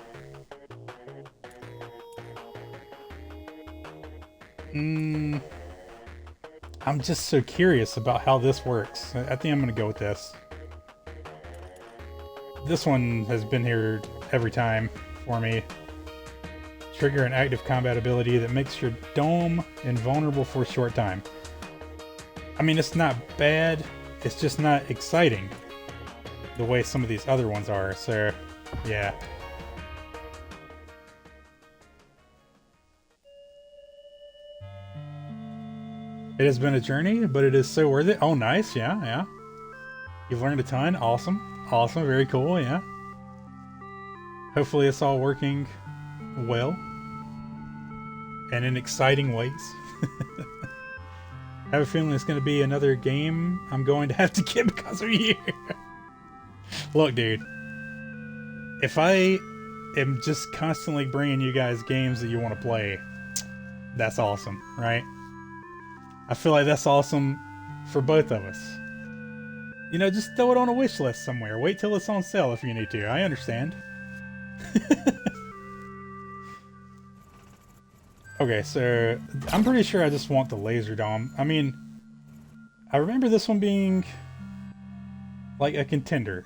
I'm just so curious about how this works. I think I'm going to go with this. This one has been here every time for me. Trigger an active combat ability that makes your dome invulnerable for a short time. I mean, it's not bad. It's just not exciting the way some of these other ones are. So, yeah. It has been a journey, but it is so worth it. Oh, nice. Yeah, yeah. You've learned a ton. Awesome. Awesome. Very cool. Yeah. Hopefully it's all working well and in exciting ways. I have a feeling it's going to be another game I'm going to have to get because of you. Look, dude. If I am just constantly bringing you guys games that you want to play, that's awesome, right? I feel like that's awesome for both of us. You know, just throw it on a wish list somewhere. Wait till it's on sale if you need to. I understand. Okay, so I'm pretty sure I just want the laser dome. I mean, I remember this one being like a contender.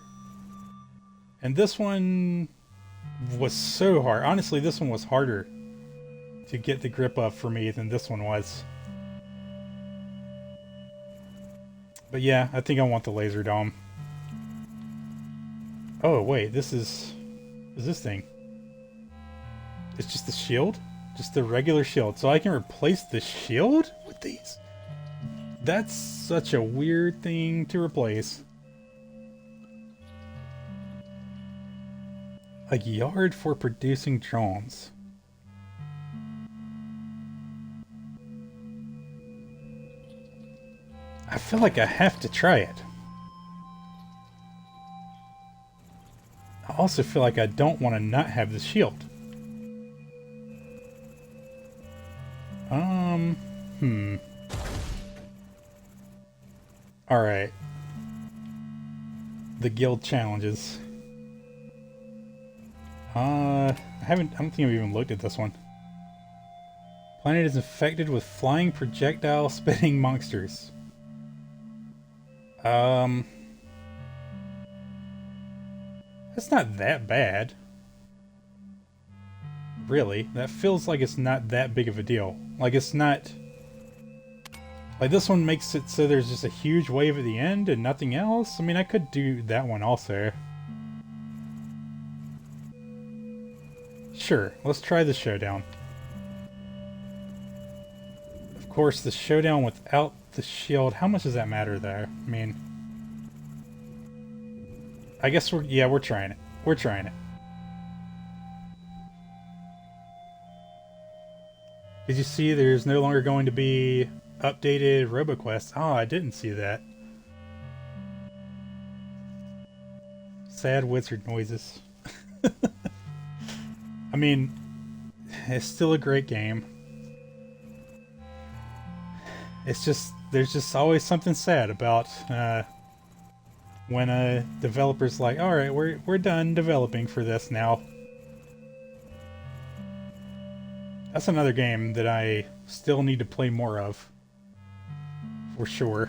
And this one was so hard. Honestly, this one was harder to get the grip of for me than this one was. But yeah, I think I want the laser dome. Oh, wait, this is... What is this thing? It's just the shield? Just the regular shield. So I can replace the shield with these? That's such a weird thing to replace. A yard for producing drones. I feel like I have to try it. I also feel like I don't want to not have the shield. Alright. The guild challenges. I don't think I've even looked at this one. Planet is infected with flying projectile spitting monsters. That's not that bad. Really, that feels like it's not that big of a deal. Like it's not... Like this one makes it so there's just a huge wave at the end and nothing else. I mean, I could do that one also. Sure, let's try the showdown. Of course, the showdown without the shield, how much does that matter there? I mean... I guess we're trying it. We're trying it. Did you see there's no longer going to be updated RoboQuest? Oh, I didn't see that. Sad Wizrrd noises. I mean, it's still a great game. It's just, there's just always something sad about when a developer's like, alright, we're done developing for this now. That's another game that I still need to play more of. For sure.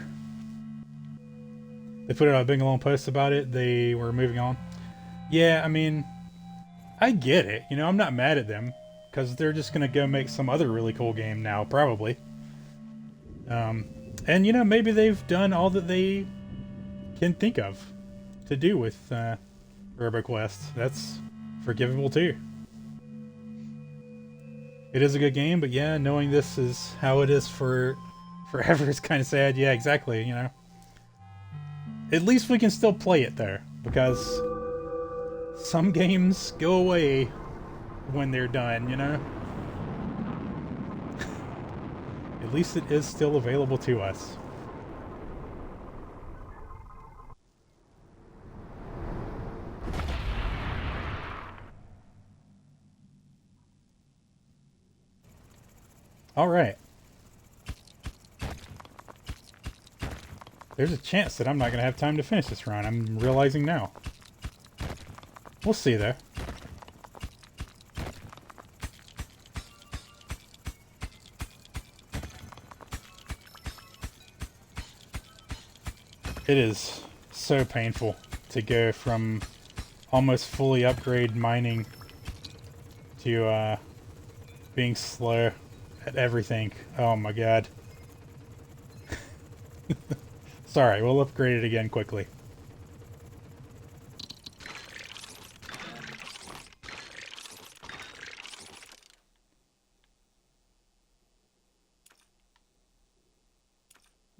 They put out a big long post about it, they were moving on. Yeah, I mean, I get it. You know, I'm not mad at them. Because they're just going to go make some other really cool game now, probably. And, you know, maybe they've done all that they can think of to do with RoboQuest. That's forgivable too. It is a good game, but yeah, knowing this is how it is for forever is kind of sad. Yeah, exactly, you know. At least we can still play it though, because some games go away when they're done, you know. At least it is still available to us. All right. There's a chance that I'm not going to have time to finish this run. I'm realizing now. We'll see, though. It is so painful to go from almost fully upgrade mining to being slow at everything. Oh my god. Sorry, we'll upgrade it again quickly.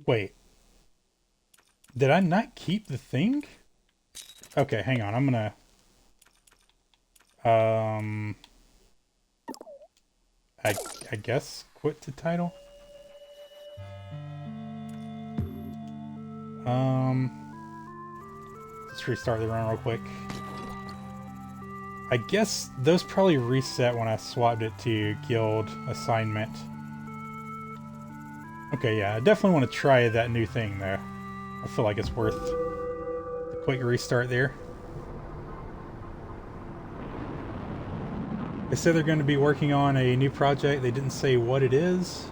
Wait. Did I not keep the thing? Okay, hang on. I'm gonna... I guess quit the title? Let's restart the run real quick. I guess those probably reset when I swapped it to guild assignment. Okay, yeah, I definitely want to try that new thing there. I feel like it's worth the quick restart there. They said they're going to be working on a new project. They didn't say what it is.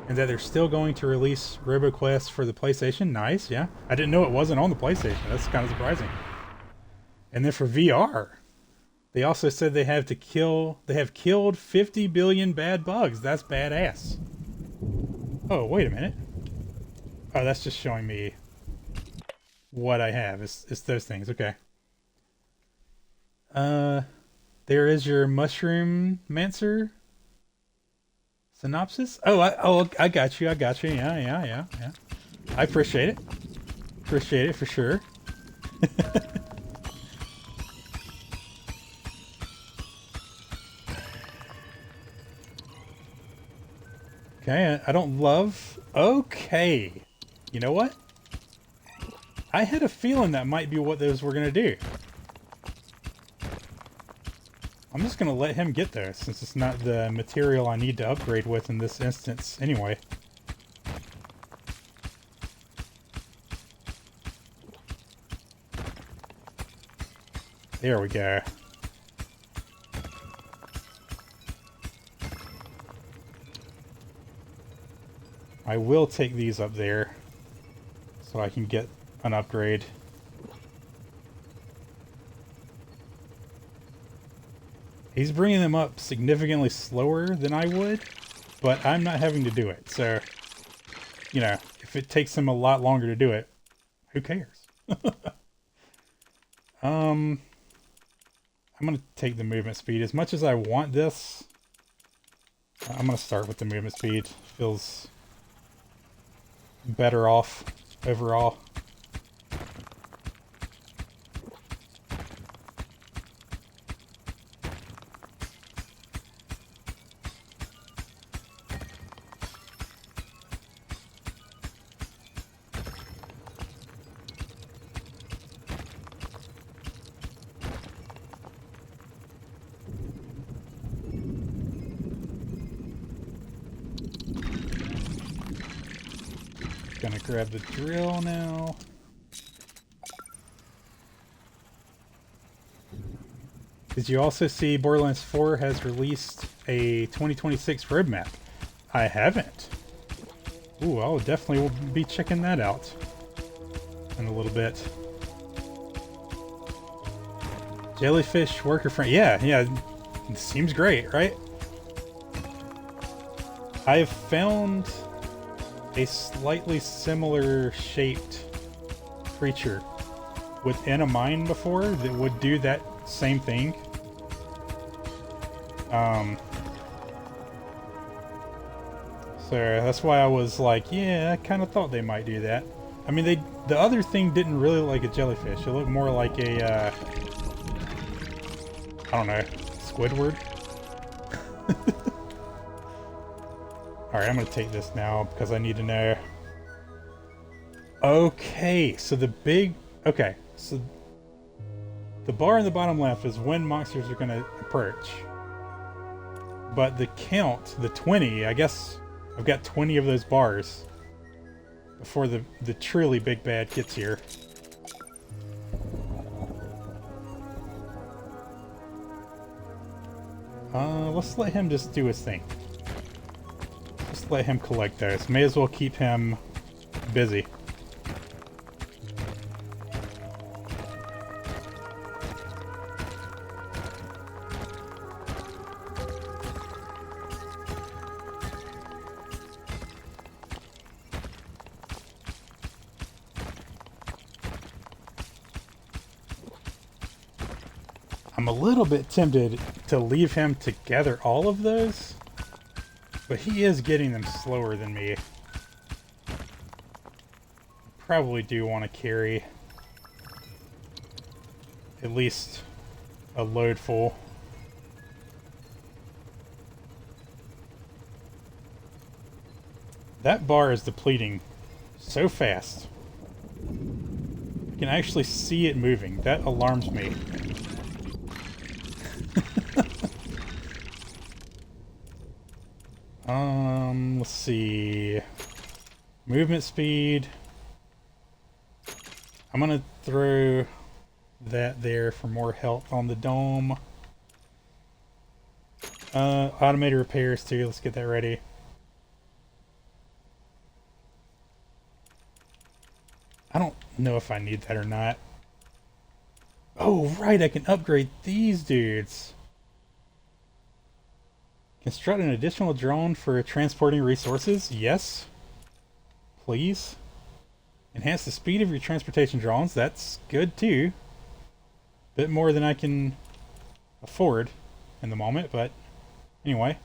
And that they're still going to release RoboQuest for the PlayStation. Nice, yeah. I didn't know it wasn't on the PlayStation. That's kind of surprising. And then for VR, they also said they have killed 50 billion bad bugs. That's badass. Oh, wait a minute. Oh, that's just showing me what I have. It's those things. Okay. There is your Mushroom Mancer synopsis. Oh, I got you. Yeah. I appreciate it. Appreciate it for sure. Okay, I don't love... Okay. You know what? I had a feeling that might be what those were going to do. I'm just going to let him get there, since it's not the material I need to upgrade with in this instance anyway. There we go. I will take these up there, so I can get an upgrade. He's bringing them up significantly slower than I would, but I'm not having to do it. So, you know, if it takes him a lot longer to do it, who cares? I'm going to take the movement speed. As much as I want this, I'm going to start with the movement speed. Feels better off overall. Gonna grab the drill now. Did you also see Borderlands 4 has released a 2026 roadmap? I haven't. Ooh, I'll definitely will be checking that out in a little bit. Jellyfish worker friend. Yeah, it seems great, right? I've found a slightly similar shaped creature within a mine before that would do that same thing. So that's why I was like, yeah, I kind of thought they might do that. I mean, the other thing didn't really look like a jellyfish. It looked more like a, I don't know, Squidward. Alright, I'm going to take this now because I need to know. Okay, so okay, so the bar in the bottom left is when monsters are going to approach. But the count, the 20, I guess I've got 20 of those bars. before the truly big bad gets here. Let's let him just do his thing. Just let him collect those. May as well keep him busy. I'm a little bit tempted to leave him to gather all of those, but he is getting them slower than me. Probably do want to carry at least a load full. That bar is depleting so fast. I can actually see it moving. That alarms me. Let's see. Movement speed. I'm gonna throw that there for more health on the dome. Automated repairs too. Let's get that ready. I don't know if I need that or not. Oh, right, I can upgrade these dudes. Construct an additional drone for transporting resources. Yes. Please. Enhance the speed of your transportation drones. That's good too. Bit more than I can afford in the moment, but anyway.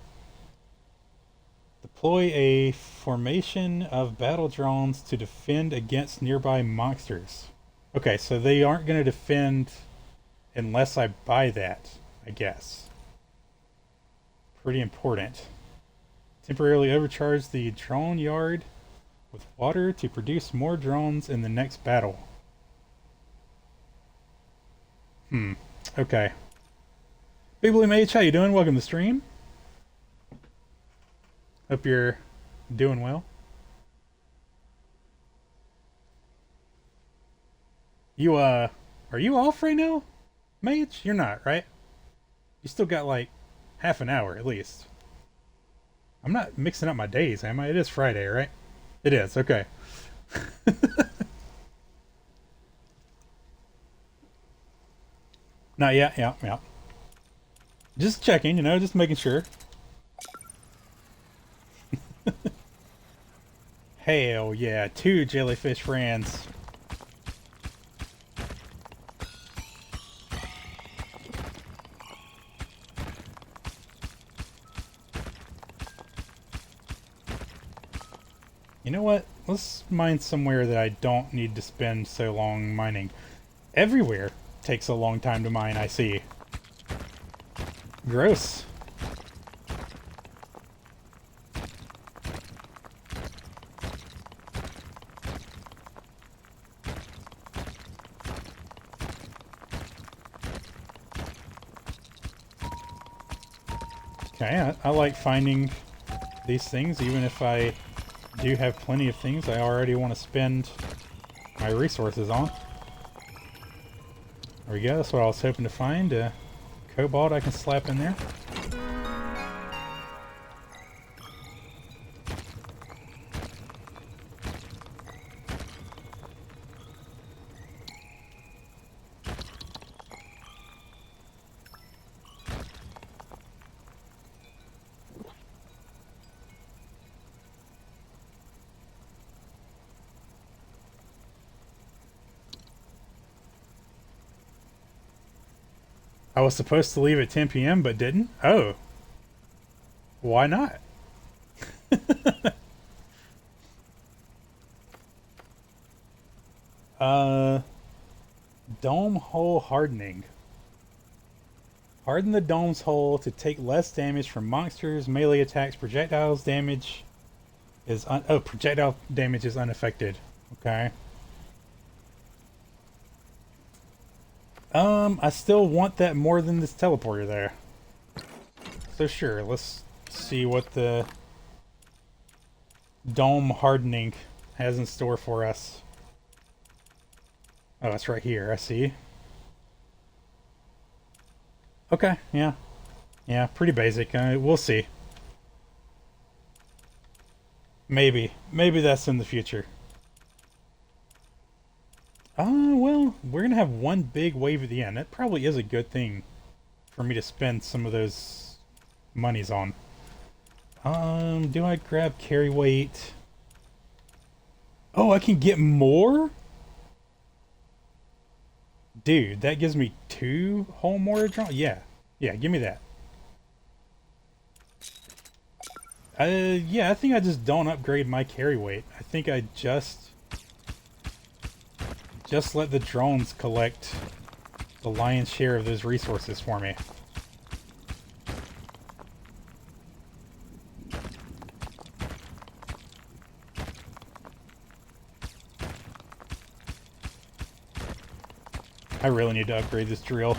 Deploy a formation of battle drones to defend against nearby monsters. Okay, so they aren't going to defend unless I buy that, I guess. Pretty important. Temporarily overcharge the drone yard with water to produce more drones in the next battle. Okay. Big Blue Mage, how you doing? Welcome to the stream. Hope you're doing well. You, are you off right now, Mage? You're not, right? You still got like half an hour at least. I'm not mixing up my days, am I? It is Friday, right? It is, okay. Not yet, yeah. Just checking, you know, just making sure. Hell yeah, 2 jellyfish friends. You know what? Let's mine somewhere that I don't need to spend so long mining. Everywhere takes a long time to mine, I see. Gross. Okay, I like finding these things, even if I do have plenty of things I already want to spend my resources on. There we go, that's what I was hoping to find. Cobalt I can slap in there. I was supposed to leave at 10 p.m. but didn't? Oh. Why not? Dome hole hardening. Harden the dome's hole to take less damage from monsters, melee attacks, projectile damage is unaffected. Okay. I still want that more than this teleporter there. So sure, let's see what the dome hardening has in store for us. Oh, it's right here. I see. Okay, yeah. Yeah, pretty basic. We'll see. Maybe. Maybe that's in the future. Well, we're gonna have one big wave at the end. That probably is a good thing for me to spend some of those monies on. Do I grab carry weight? Oh, I can get more? Dude, that gives me 2 whole mortar drone? Yeah. Yeah, give me that. Yeah, I think I just don't upgrade my carry weight. I think I just let the drones collect the lion's share of those resources for me. I really need to upgrade this drill.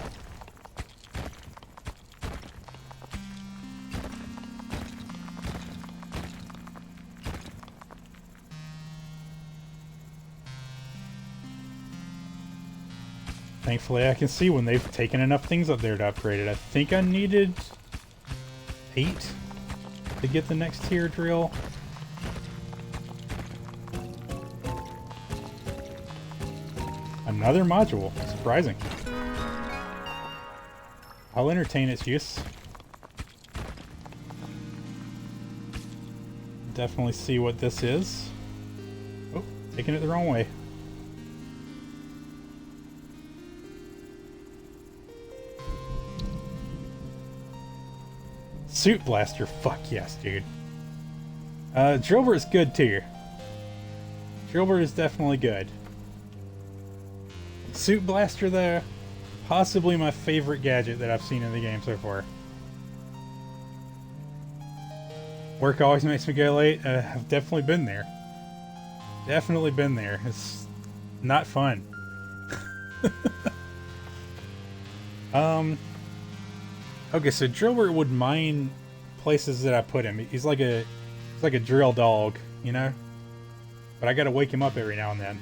Thankfully, I can see when they've taken enough things up there to upgrade it. I think I needed 8 to get the next tier drill. Another module. Surprising. I'll entertain its use. Definitely see what this is. Oh, taking it the wrong way. Suit blaster, fuck yes, dude. Drillbur is good too. Drillbur is definitely good. Suit blaster though, possibly my favorite gadget that I've seen in the game so far. Work always makes me go late. I've definitely been there. Definitely been there. It's not fun. Okay, so Drillbur would mine places that I put him. He's like a drill dog, you know? But I gotta wake him up every now and then.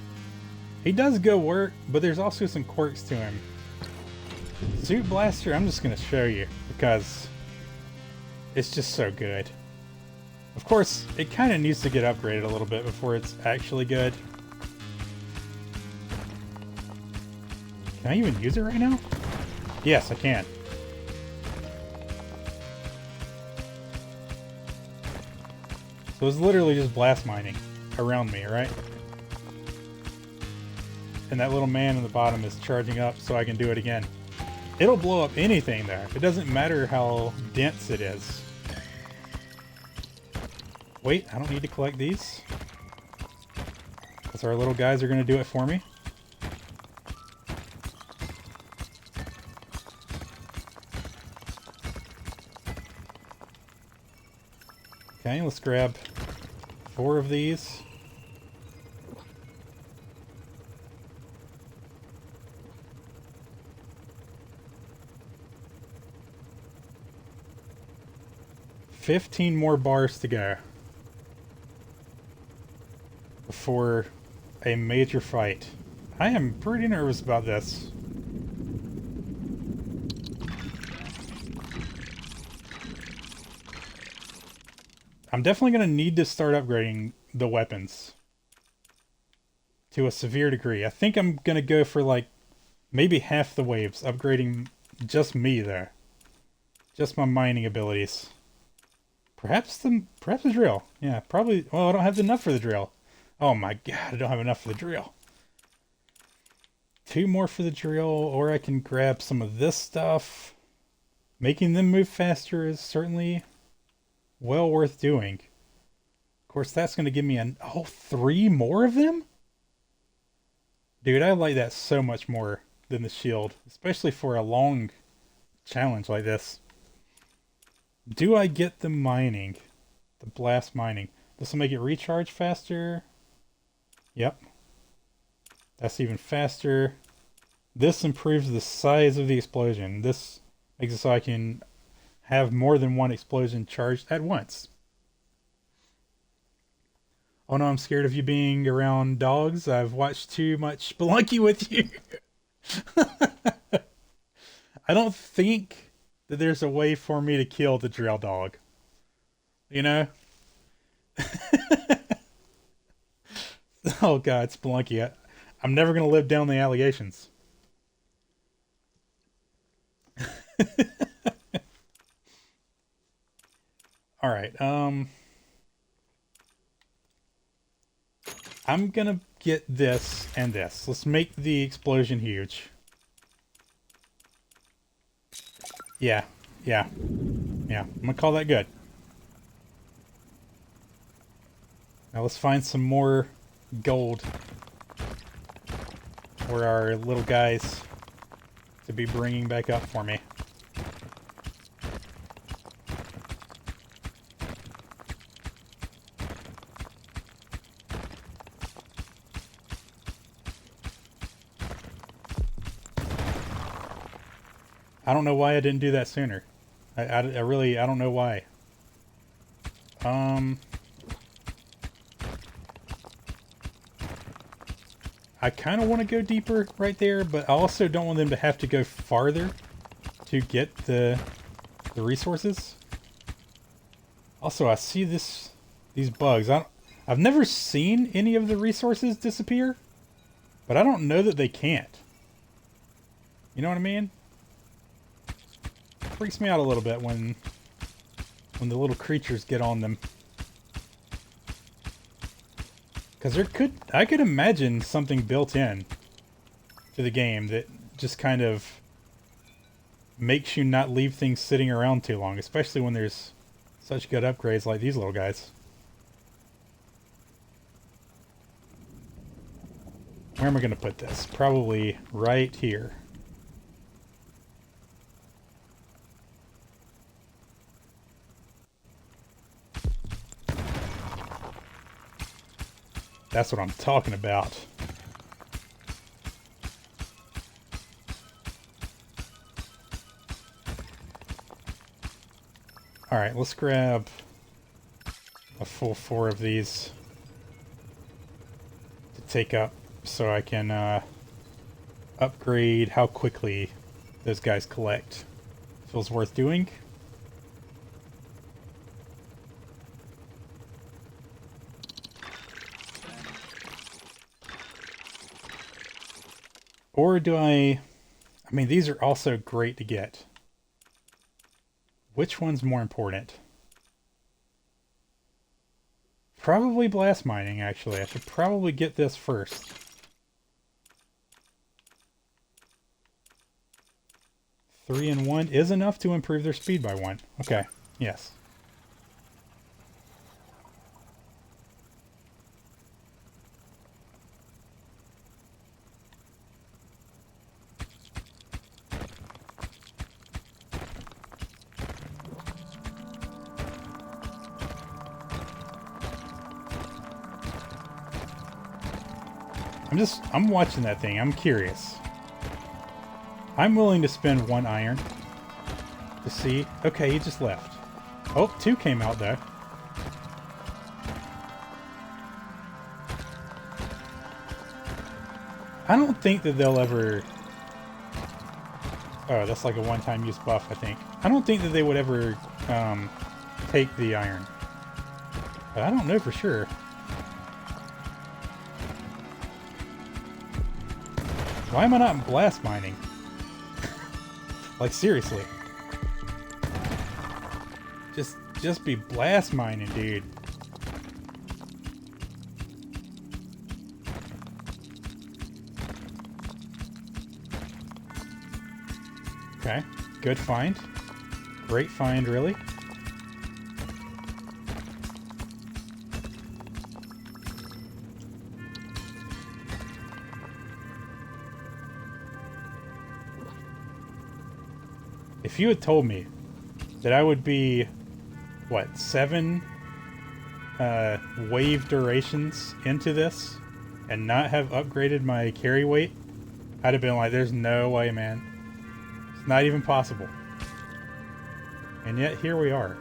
He does go work, but there's also some quirks to him. Suit Blaster, I'm just gonna show you, because it's just so good. Of course, it kind of needs to get upgraded a little bit before it's actually good. Can I even use it right now? Yes, I can. So it's literally just blast mining around me, right? And that little man in the bottom is charging up so I can do it again. It'll blow up anything there. It doesn't matter how dense it is. Wait, I don't need to collect these. Because our little guys are going to do it for me. Okay, let's grab 4 of these. $15 more bars to go before a major fight. I am pretty nervous about this. I'm definitely going to need to start upgrading the weapons to a severe degree. I think I'm going to go for like maybe half the waves, upgrading just me there. Just my mining abilities. Perhaps the drill. Yeah, probably. Well, I don't have enough for the drill. Oh my god, I don't have enough for the drill. 2 more for the drill, or I can grab some of this stuff. Making them move faster is certainly well worth doing. Of course, that's going to give me 3 more of them? Dude, I like that so much more than the shield, especially for a long challenge like this. Do I get the mining? The blast mining. This will make it recharge faster. Yep. That's even faster. This improves the size of the explosion. This makes it so I can have more than one explosion charged at once. Oh no, I'm scared of you being around dogs. I've watched too much Spelunky with you. I don't think that there's a way for me to kill the drill dog. You know? Oh god, Spelunky. I'm never gonna live down the allegations. Alright, I'm gonna get this and this. Let's make the explosion huge. Yeah, yeah, yeah. I'm gonna call that good. Now let's find some more gold for our little guys to be bringing back up for me. I don't know why I didn't do that sooner. I really, I don't know why. I kind of want to go deeper right there, but I also don't want them to have to go farther to get the resources. Also, I see these bugs. I've never seen any of the resources disappear, but I don't know that they can't. You know what I mean? Freaks me out a little bit when the little creatures get on them. Because I could imagine something built in to the game that just kind of makes you not leave things sitting around too long, especially when there's such good upgrades like these little guys. Where am I going to put this? Probably right here. That's what I'm talking about. Alright, let's grab a full 4 of these to take up so I can upgrade how quickly those guys collect. Feels worth doing. Or do I mean, these are also great to get. Which one's more important? Probably blast mining, actually. I should probably get this first. Three and 1 is enough to improve their speed by 1. Okay, yes. I'm watching that thing. I'm curious. I'm willing to spend 1 iron to see. Okay, he just left. Oh, 2 came out though. I don't think that they'll ever... Oh, that's like a one-time use buff, I think. I don't think that they would ever take the iron. But I don't know for sure. Why am I not blast mining? Like, seriously. Just be blast mining, dude. Okay, good find. Great find, really. If you had told me that I would be, what, 7 wave durations into this and not have upgraded my carry weight, I'd have been like, there's no way, man. It's not even possible. And yet, here we are.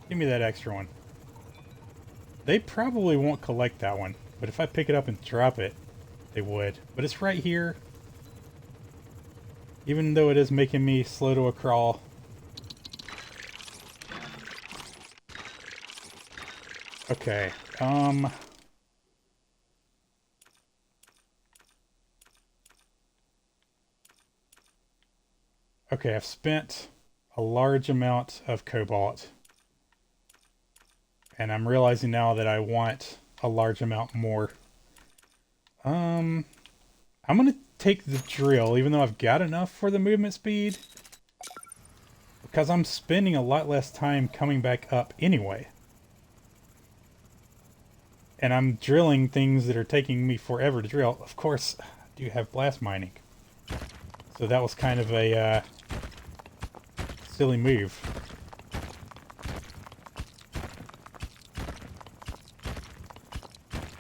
Give me that extra one. They probably won't collect that one, but if I pick it up and drop it, they would. But it's right here. Even though it is making me slow to a crawl. Okay, okay, I've spent a large amount of cobalt. And I'm realizing now that I want a large amount more. I'm gonna take the drill, even though I've got enough for the movement speed. Because I'm spending a lot less time coming back up anyway. And I'm drilling things that are taking me forever to drill. Of course, I do have blast mining. So that was kind of a silly move.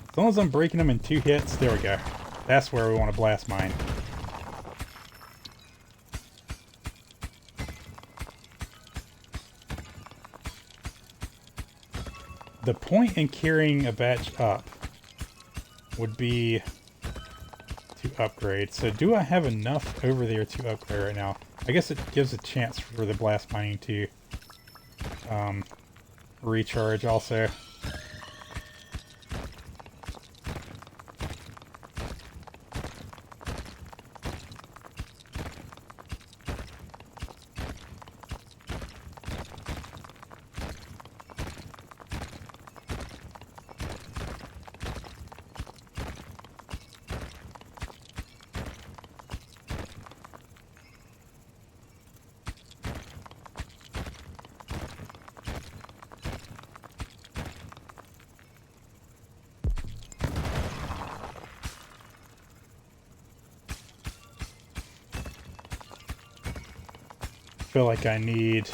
As long as I'm breaking them in 2 hits, there we go. That's where we want to blast mine. The point in carrying a batch up would be to upgrade. So do I have enough over there to upgrade right now? I guess it gives a chance for the blast mining to recharge also. I feel like I need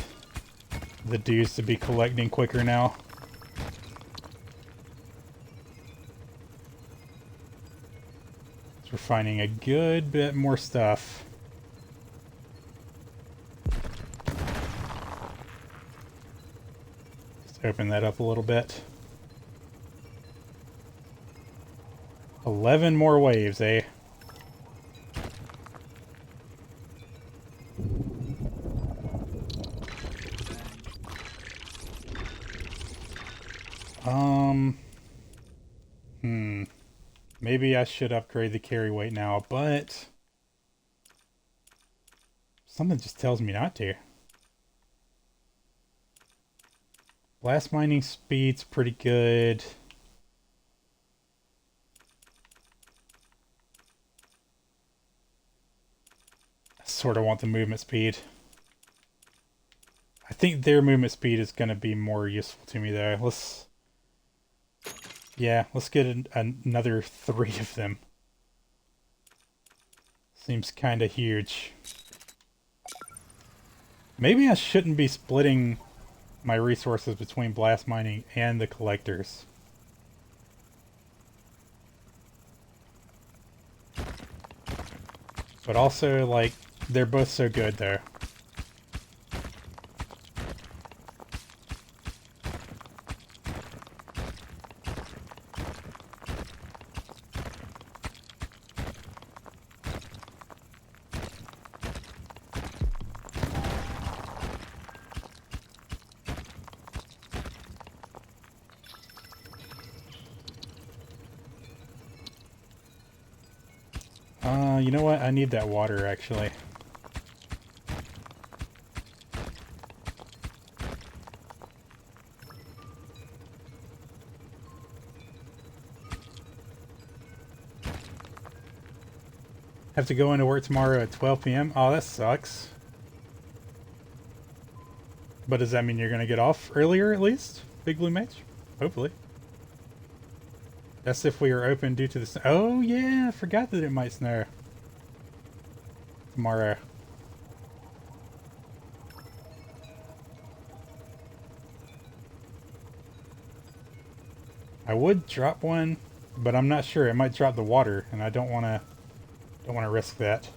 the dudes to be collecting quicker now. So we're finding a good bit more stuff. Just open that up a little bit. 11 more waves, eh? Maybe I should upgrade the carry weight now, but something just tells me not to. Blast mining speed's pretty good. I sort of want the movement speed. I think their movement speed is going to be more useful to me though. Let's get another 3 of them. Seems kind of huge. Maybe I shouldn't be splitting my resources between blast mining and the collectors. But also, like, they're both so good though. You know what? I need that water, actually. Have to go into work tomorrow at 12 p.m.? Oh, that sucks. But does that mean you're going to get off earlier, at least? Big Blue Mage? Hopefully. That's if we are open due to the snow. Oh, yeah, I forgot that it might snow tomorrow. I would drop one, but I'm not sure. It might drop the water, and I don't want to risk that.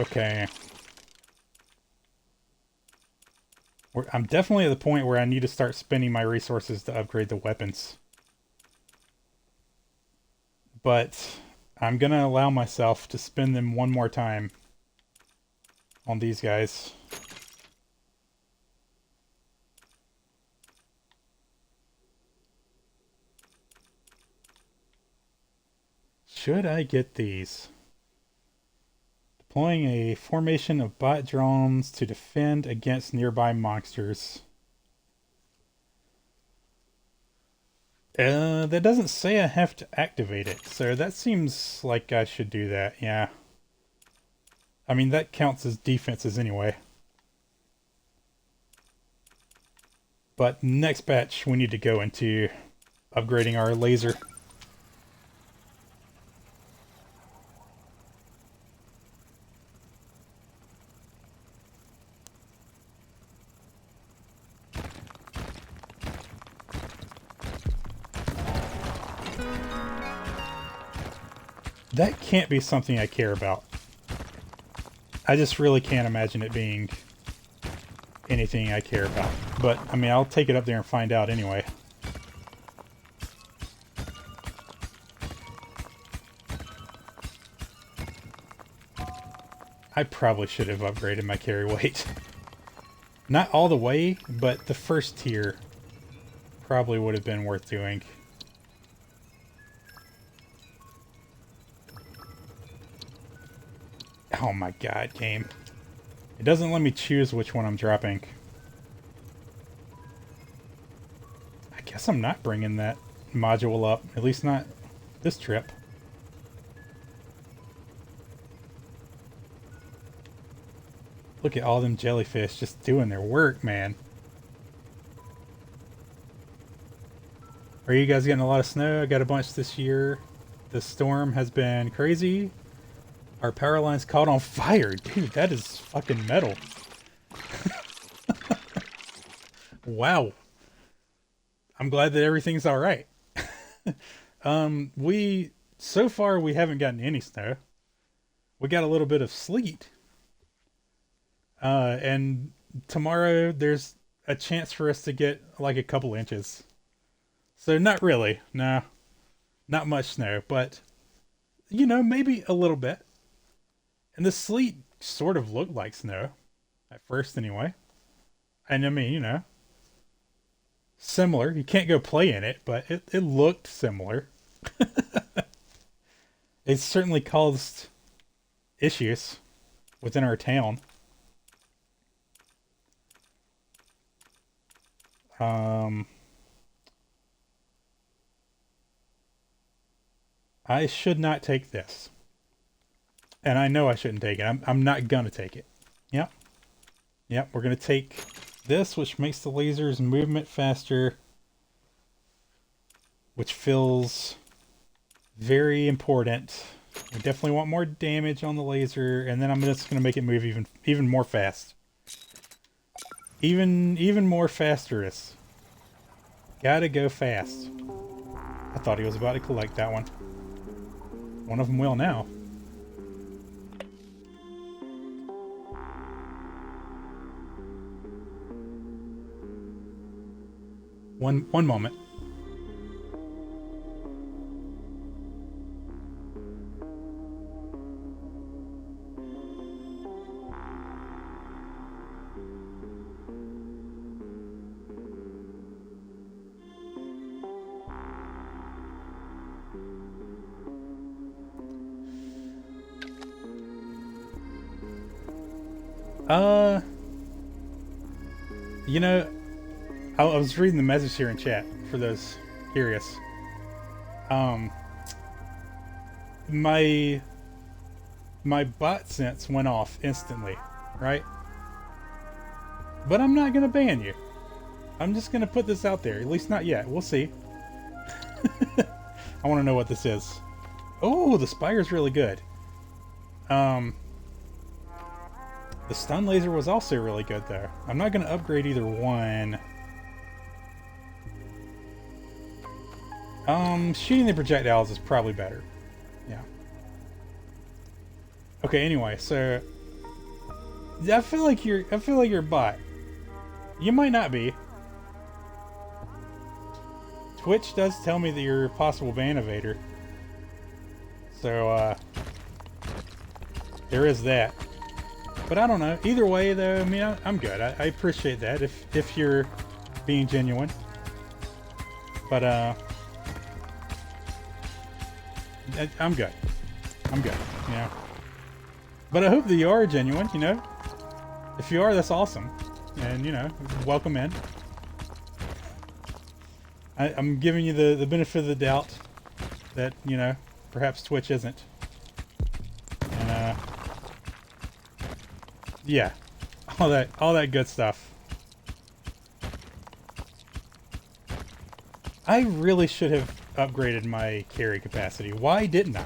Okay. I'm definitely at the point where I need to start spending my resources to upgrade the weapons. But I'm gonna allow myself to spend them one more time on these guys. Should I get these? Deploying a formation of bot drones to defend against nearby monsters. That doesn't say I have to activate it, so that seems like I should do that, yeah. I mean, that counts as defenses anyway. But next batch, we need to go into upgrading our laser. That can't be something I care about. I just really can't imagine it being anything I care about. But, I mean, I'll take it up there and find out anyway. I probably should have upgraded my carry weight. Not all the way, but the first tier probably would have been worth doing. Oh my god, game. It doesn't let me choose which one I'm dropping. I guess I'm not bringing that module up, at least not this trip. Look at all them jellyfish just doing their work, man. Are you guys getting a lot of snow? I got a bunch this year. The storm has been crazy. Our power line's caught on fire. Dude, that is fucking metal. Wow. I'm glad that everything's alright. So far we haven't gotten any snow. We got a little bit of sleet. And tomorrow there's a chance for us to get like a couple inches. So not really, no. Not much snow, but you know, maybe a little bit. And the sleet sort of looked like snow. At first, anyway. And I mean, you know. Similar. You can't go play in it, but it looked similar. It certainly caused issues within our town. I should not take this. And I know I shouldn't take it. I'm not gonna take it. Yep. Yep, we're gonna take this, which makes the laser's movement faster. Which feels very important. We definitely want more damage on the laser, and then I'm just gonna make it move even more fast. Even more fasterous. Gotta go fast. I thought he was about to collect that one. One of them will now. One moment. You know, I was reading the message here in chat for those curious. My bot sense went off instantly, right? But I'm not gonna ban you. I'm just gonna put this out there. At least not yet. We'll see. I want to know what this is. Oh, the spire's really good. The stun laser was also really good though. I'm not gonna upgrade either one. Shooting the projectiles is probably better. Yeah. Okay, anyway, so I feel like you're a bot. You might not be. Twitch does tell me that you're a possible ban evader. So, there is that. But I don't know. Either way, though, I mean, I'm good. I appreciate that if you're being genuine. But, I'm good. I'm good, you know. But I hope that you are genuine, you know. If you are, that's awesome. And, you know, welcome in. I'm giving you the benefit of the doubt that, you know, perhaps Twitch isn't. And, yeah. All that good stuff. I really should have upgraded my carry capacity. Why didn't I?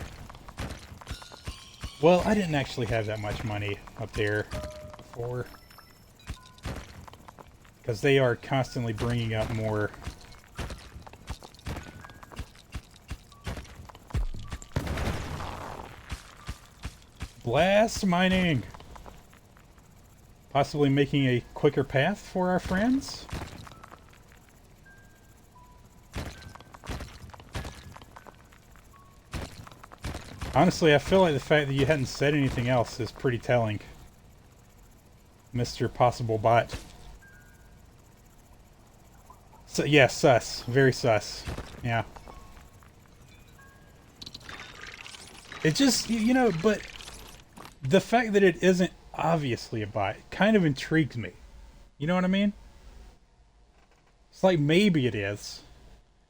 Well, I didn't actually have that much money up there before. Because they are constantly bringing up more. Blast mining! Possibly making a quicker path for our friends? Honestly, I feel like the fact that you hadn't said anything else is pretty telling. Mr. Possible Bot. So, yeah, sus. Very sus. Yeah. It just, you know, but the fact that it isn't obviously a bot kind of intrigues me. You know what I mean? It's like maybe it is.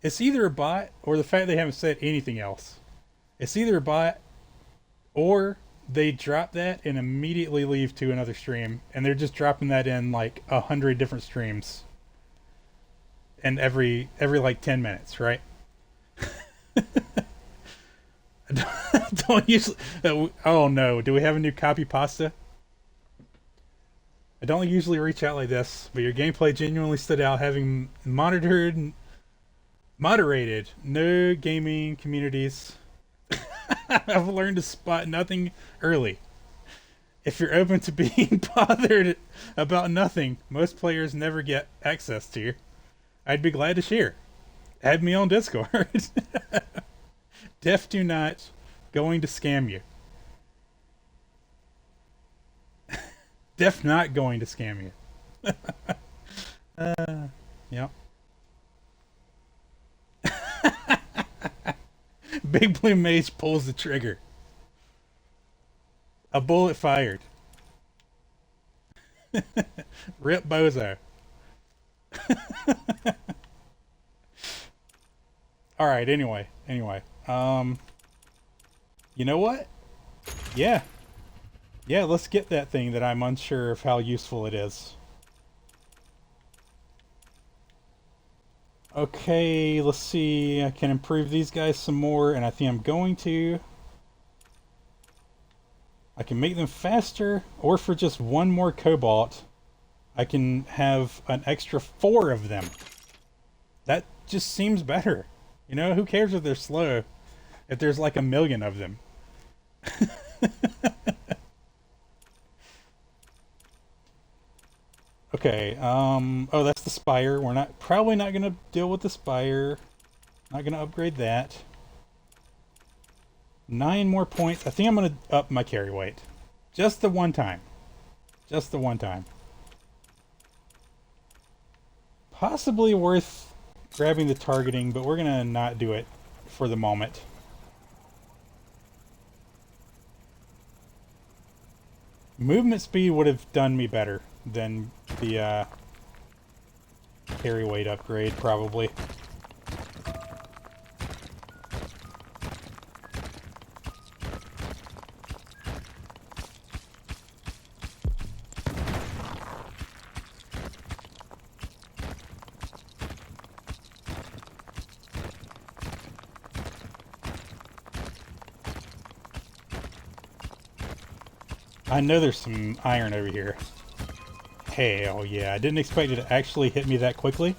It's either a bot or the fact they haven't said anything else. It's either a bot or they drop that and immediately leave to another stream, and they're just dropping that in like 100 different streams. And every like 10 minutes, right? Don't usually. Oh no! Do we have a new copy pasta? I don't usually reach out like this, but your gameplay genuinely stood out. Having moderated no gaming communities, I've learned to spot nothing early. If you're open to being bothered about nothing, most players never get access to. I'd be glad to share. Add me on Discord. Def do not going to scam you. Def not going to scam you. Yep. Big Blue Mage pulls the trigger. A bullet fired. Rip Bozo. Alright, anyway. You know what? Yeah. Yeah, let's get that thing that I'm unsure of how useful it is. Okay, let's see. I can improve these guys some more, and I think I'm going to. I can make them faster, or for just one more cobalt, I can have an extra 4 of them. That just seems better. You know, who cares if they're slow, if there's like 1 million of them. Okay, oh, that's the spire. We're probably not gonna deal with the spire. Not gonna upgrade that. 9 more points. I think I'm gonna up my carry weight. Just the one time. Just the one time. Possibly worth grabbing the targeting, but we're gonna not do it for the moment. Movement speed would have done me better than the carry weight upgrade, probably. I know there's some iron over here. Hell yeah, I didn't expect it to actually hit me that quickly.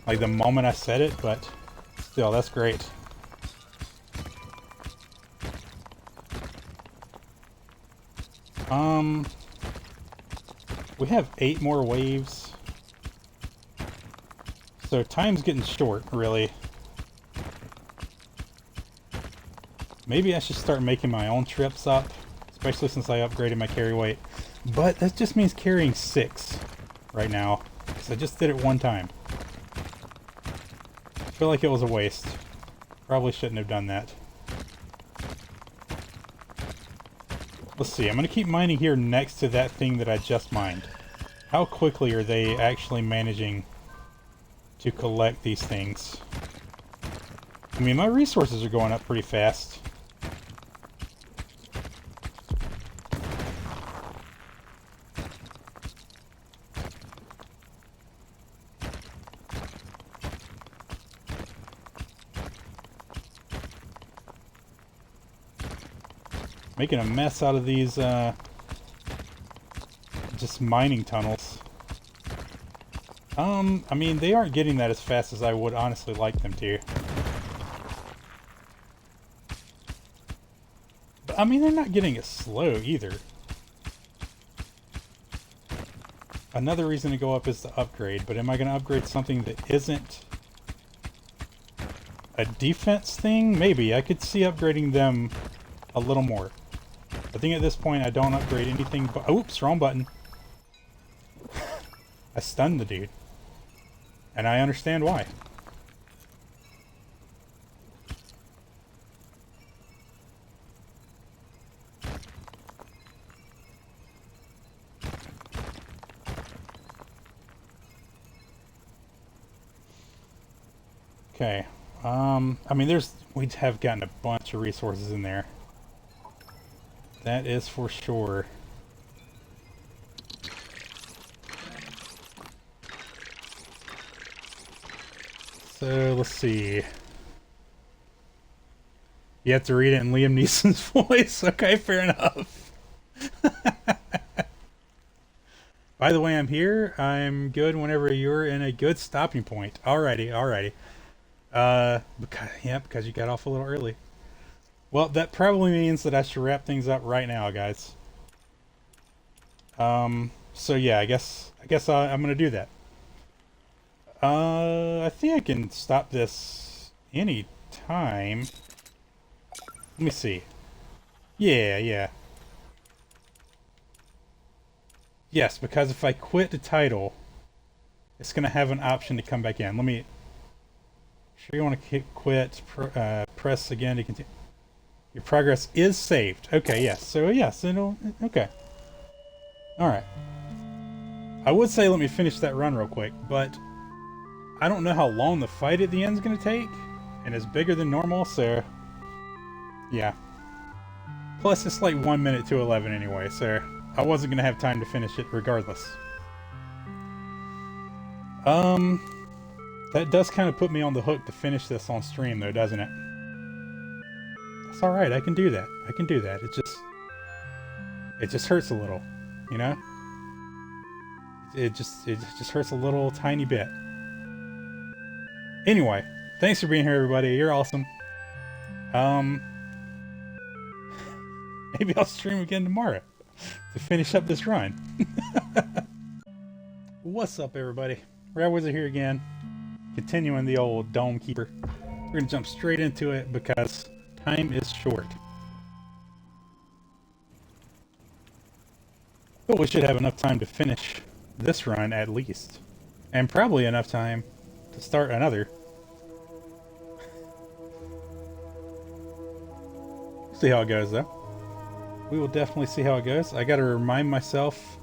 Like the moment I said it, but still, that's great. Um, we have 8 more waves. So time's getting short, really. Maybe I should start making my own trips up, especially since I upgraded my carry weight. But that just means carrying 6 right now, because I just did it one time. I feel like it was a waste. Probably shouldn't have done that. Let's see, I'm going to keep mining here next to that thing that I just mined. How quickly are they actually managing to collect these things? I mean, my resources are going up pretty fast. Making a mess out of these, just mining tunnels. I mean, they aren't getting that as fast as I would honestly like them to. But, I mean, they're not getting it slow either. Another reason to go up is to upgrade, but am I going to upgrade something that isn't a defense thing? Maybe. I could see upgrading them a little more. I think at this point I don't upgrade anything but... Oops, wrong button. I stunned the dude. And I understand why. Okay. I mean, we have gotten a bunch of resources in there. That is for sure. So, let's see. You have to read it in Liam Neeson's voice? Okay, fair enough. By the way, I'm here. I'm good whenever you're in a good stopping point. Alrighty, alrighty. Because you got off a little early. Well, that probably means that I should wrap things up right now, guys. So yeah, I guess I'm gonna do that. I think I can stop this any time. Let me see. Yeah. Yes, because if I quit the title, it's gonna have an option to come back in. Let me... Sure you want to quit, press again to continue. Your progress is saved. Okay, yes. So yes, it'll... Okay. Alright. I would say let me finish that run real quick, but I don't know how long the fight at the end is going to take, and it's bigger than normal, so yeah. Plus, it's like 1 minute to 11 anyway, so I wasn't going to have time to finish it regardless. That does kind of put me on the hook to finish this on stream, though, doesn't it? That's alright, I can do that. I can do that. It just hurts a little, you know? It just hurts a little tiny bit. Anyway, thanks for being here, everybody. You're awesome. Maybe I'll stream again tomorrow to finish up this run. What's up, everybody? Wizrrd here again, continuing the old Dome Keeper. We're gonna jump straight into it because time is short. But we should have enough time to finish this run at least. And probably enough time to start another. See how it goes, though. We will definitely see how it goes. I gotta remind myself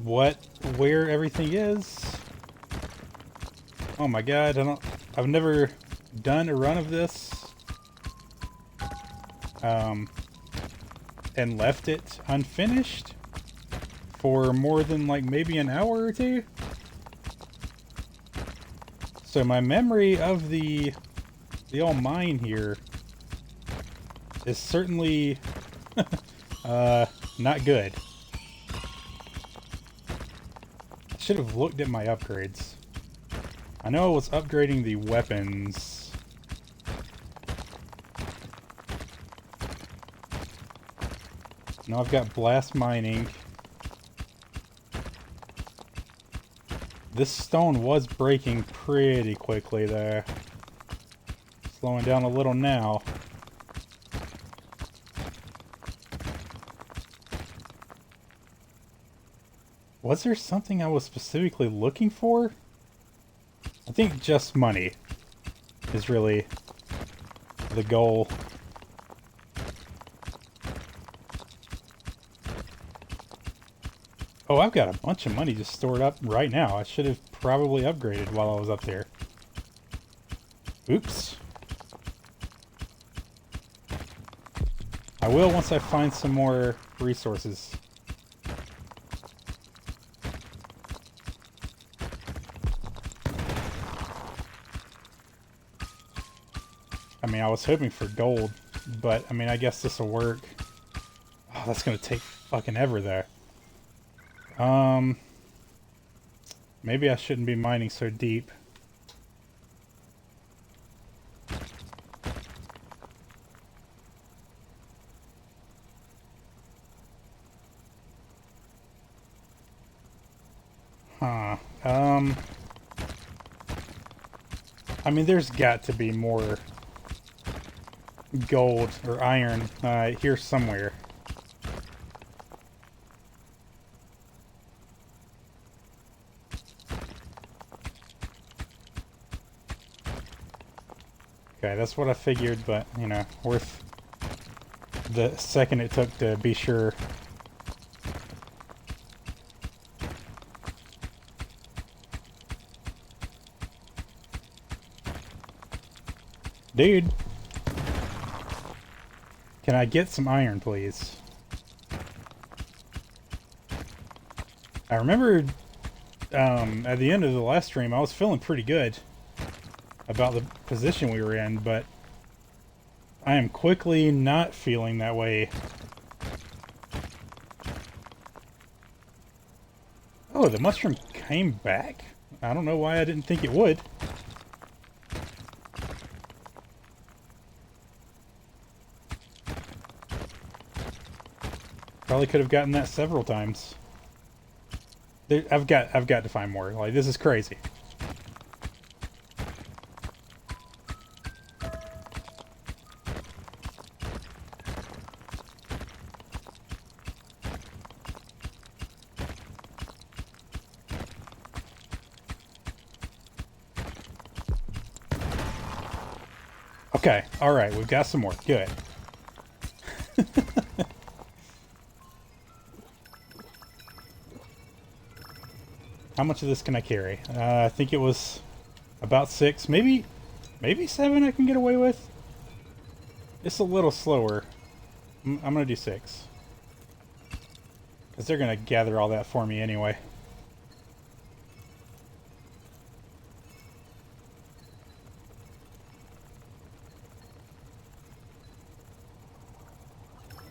where everything is. Oh my god, I've never done a run of this. And left it unfinished for more than like maybe an hour or two. So my memory of the old mine here is certainly not good. I should have looked at my upgrades. I know I was upgrading the weapons. Now I've got blast mining. This stone was breaking pretty quickly there. Slowing down a little now. Was there something I was specifically looking for? I think just money is really the goal. Oh, I've got a bunch of money just stored up right now. I should have probably upgraded while I was up there. Oops. I will once I find some more resources. I mean, I was hoping for gold, but I mean, I guess this will work. Oh, that's gonna take fucking ever there. Maybe I shouldn't be mining so deep. Huh. I mean, there's got to be more gold or iron here somewhere. Okay, that's what I figured, but, you know, worth the second it took to be sure. Dude! Can I get some iron, please? I remember at the end of the last stream, I was feeling pretty good about the position we were in, but I am quickly not feeling that way. Oh, the mushroom came back? I don't know why I didn't think it would. Probably could have gotten that several times. I've got to find more. Like, this is crazy. Okay, alright, we've got some more. Good. How much of this can I carry? I think it was about 6, maybe 7 I can get away with. It's a little slower. I'm gonna do 6. Because they're gonna gather all that for me anyway.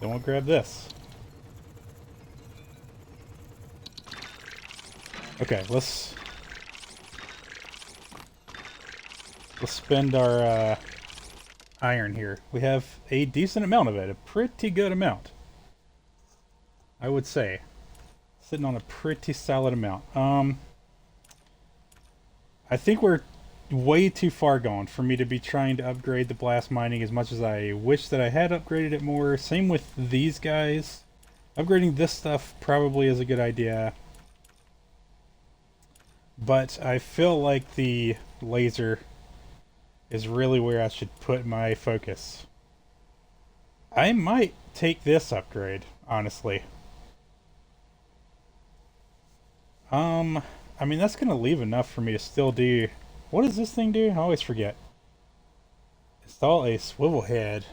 Then we'll grab this. Okay, let's spend our iron here. We have a decent amount of it, a pretty good amount, I would say. Sitting on a pretty solid amount. I think we're way too far gone for me to be trying to upgrade the blast mining as much as I wish that I had upgraded it more. Same with these guys. Upgrading this stuff probably is a good idea. But I feel like the laser is really where I should put my focus. I might take this upgrade, honestly. I mean, that's gonna leave enough for me to still do... What does this thing do? I always forget. Install a swivel head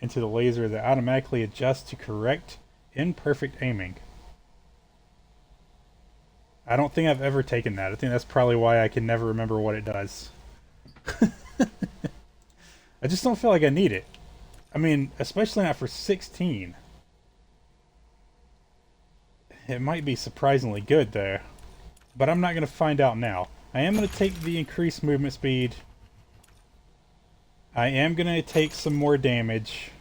into the laser that automatically adjusts to correct imperfect aiming. I don't think I've ever taken that. I think that's probably why I can never remember what it does. I just don't feel like I need it. I mean, especially not for 16. It might be surprisingly good there. But I'm not going to find out now. I am going to take the increased movement speed. I am going to take some more damage.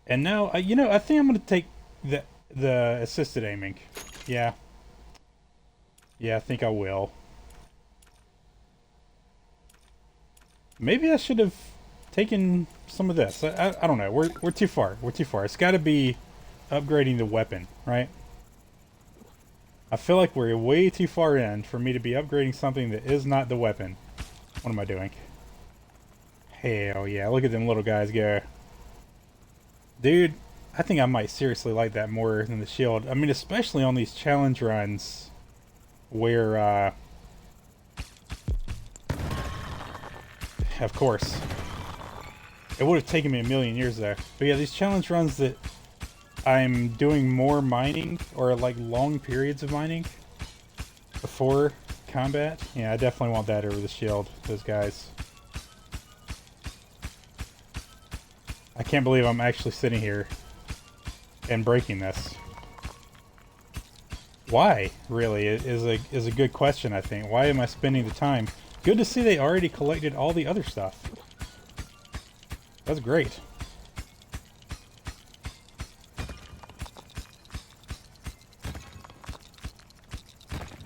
And now, you know, I think I'm gonna take the assisted aiming. Yeah, yeah, I think I will. Maybe I should have taken some of this. I don't know. We're too far. We're too far. It's got to be upgrading the weapon, right? I feel like we're way too far in for me to be upgrading something that is not the weapon. What am I doing? Hell yeah, look at them little guys go. Dude, I think I might seriously like that more than the shield. I mean, especially on these challenge runs where, of course, it would have taken me a million years though. But yeah, these challenge runs that I'm doing more mining, or like long periods of mining before combat. Yeah, I definitely want that over the shield, those guys. I can't believe I'm actually sitting here and breaking this. Why, really, is a good question, I think. Why am I spending the time? Good to see they already collected all the other stuff. That's great.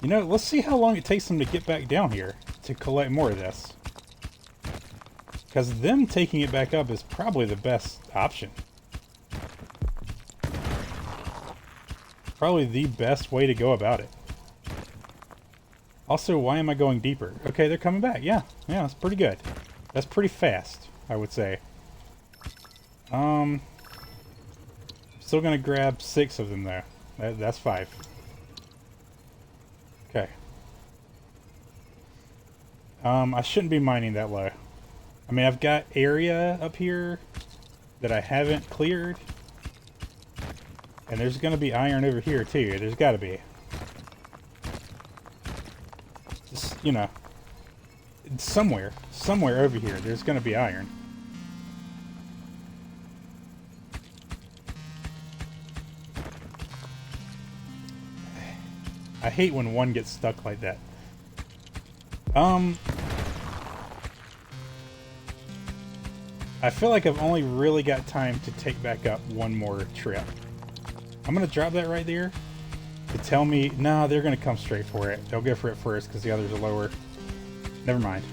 You know, let's see how long it takes them to get back down here to collect more of this. Because them taking it back up is probably the best option. Probably the best way to go about it. Also, why am I going deeper? Okay, they're coming back. Yeah, that's pretty good. That's pretty fast, I would say. Still gonna grab 6 of them though. That's 5. Okay. I shouldn't be mining that low. I mean, I've got area up here that I haven't cleared. And there's gonna be iron over here too. There's gotta be. Just, you know, somewhere over here, there's gonna be iron. I hate when one gets stuck like that. I feel like I've only really got time to take back up one more trip. I'm gonna drop that right there to tell me, nah, they're gonna come straight for it. They'll go for it first because the others are lower. Never mind.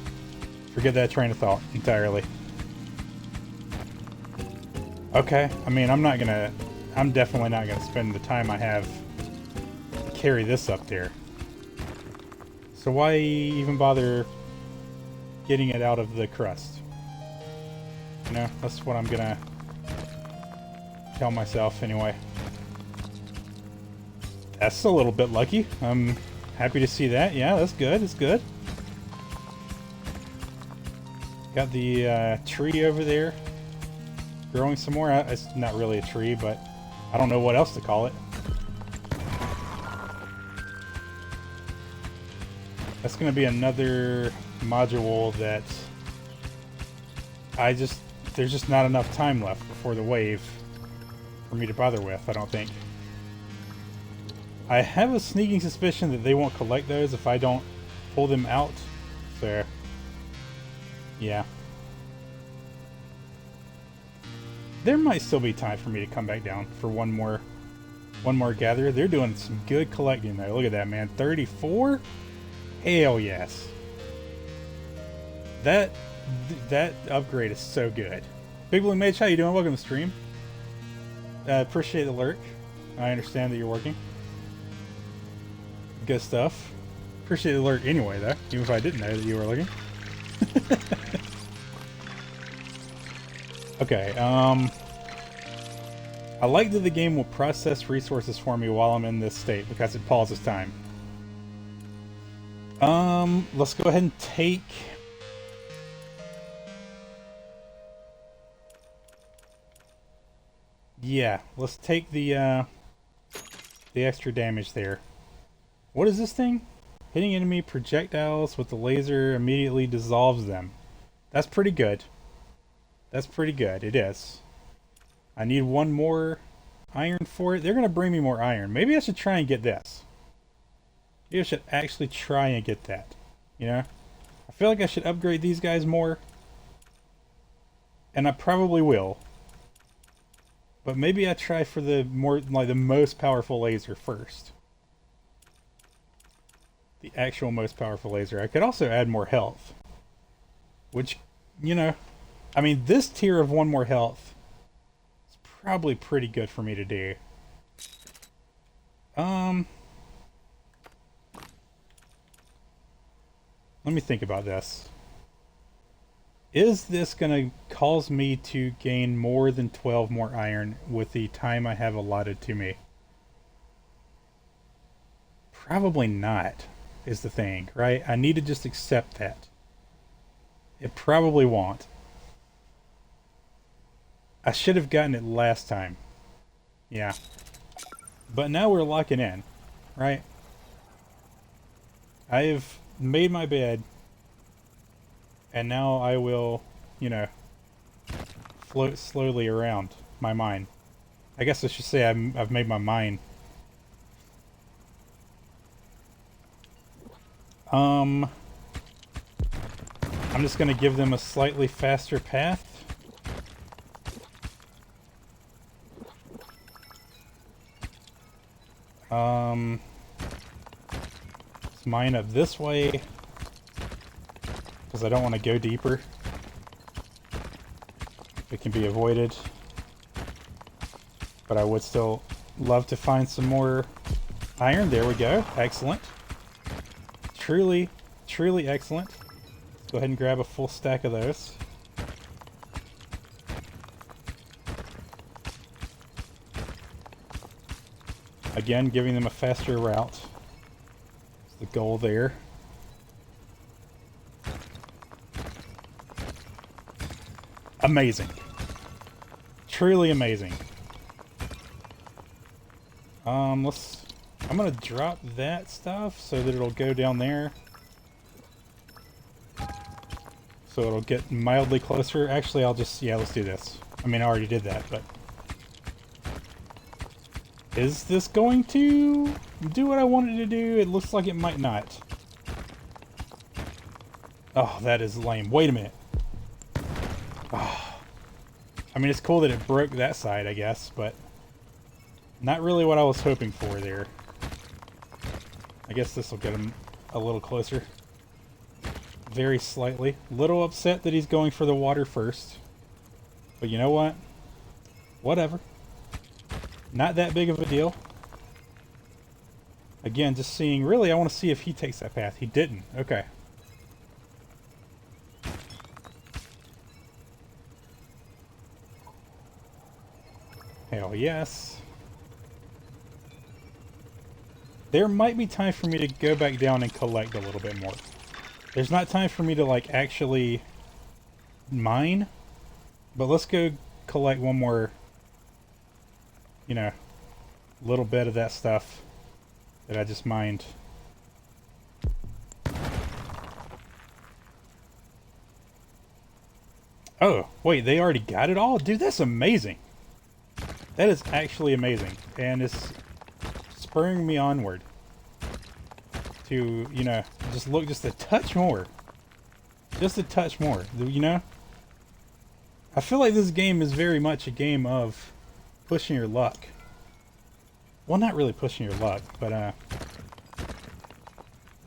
Forget that train of thought entirely. Okay, I mean, I'm definitely not gonna spend the time I have to carry this up there. So why even bother getting it out of the crust? You know, that's what I'm gonna tell myself anyway. That's a little bit lucky. I'm happy to see that. Yeah, that's good. It's good. Got the tree over there growing some more. It's not really a tree, but I don't know what else to call it. That's going to be another module that there's just not enough time left before the wave for me to bother with, I don't think. I have a sneaking suspicion that they won't collect those if I don't pull them out. So, yeah. There might still be time for me to come back down for one more gather. They're doing some good collecting though. Look at that, man. 34? Hell yes. That upgrade is so good. Big Blue Mage, how you doing? Welcome to the stream. Appreciate the lurk. I understand that you're working. Good stuff. Appreciate the alert anyway, though, even if I didn't know that you were looking. Okay, I like that the game will process resources for me while I'm in this state, because it pauses time. Let's go ahead and take... Yeah, let's take the extra damage there. What is this thing? Hitting enemy projectiles with the laser immediately dissolves them. That's pretty good. That's pretty good. It is. I need one more iron for it. They're going to bring me more iron. Maybe I should try and get this. Maybe I should actually try and get that. You know? I feel like I should upgrade these guys more. And I probably will. But maybe I try for the the most powerful laser first. The actual most powerful laser. I could also add more health. Which, you know, I mean, this tier of one more health is probably pretty good for me to do. Let me think about this. Is this going to cause me to gain more than 12 more iron with the time I have allotted to me? Probably not, is the thing, right? I need to just accept that. It probably won't. I should have gotten it last time. Yeah. But now we're locking in, right? I have made my bed, and now I will, you know, float slowly around my mind. I guess I should say I've made my mind. I'm just gonna give them a slightly faster path. Let's mine up this way, because I don't want to go deeper. It can be avoided. But I would still love to find some more iron. There we go. Excellent. Truly, truly excellent. Let's go ahead and grab a full stack of those. Again, giving them a faster route. That's the goal there. Amazing. Truly amazing. I'm gonna drop that stuff so that it'll go down there. So it'll get mildly closer. Actually, I'll just, yeah, let's do this. I mean, I already did that, but... Is this going to do what I wanted to do? It looks like it might not. Oh, that is lame. Wait a minute. Oh. I mean, it's cool that it broke that side, I guess, but... Not really what I was hoping for there. I guess this will get him a little closer. Very slightly. Little upset that he's going for the water first. But you know what? Whatever. Not that big of a deal. Again, just seeing... Really, I want to see if he takes that path. He didn't. Okay. Hell yes. There might be time for me to go back down and collect a little bit more. There's not time for me to, like, actually mine. But let's go collect one more, you know, little bit of that stuff that I just mined. Oh, wait, they already got it all? Dude, that's amazing. That is actually amazing. And it's spurring me onward to, you know, just look just a touch more. Just a touch more, you know? I feel like this game is very much a game of pushing your luck. Well, not really pushing your luck, but,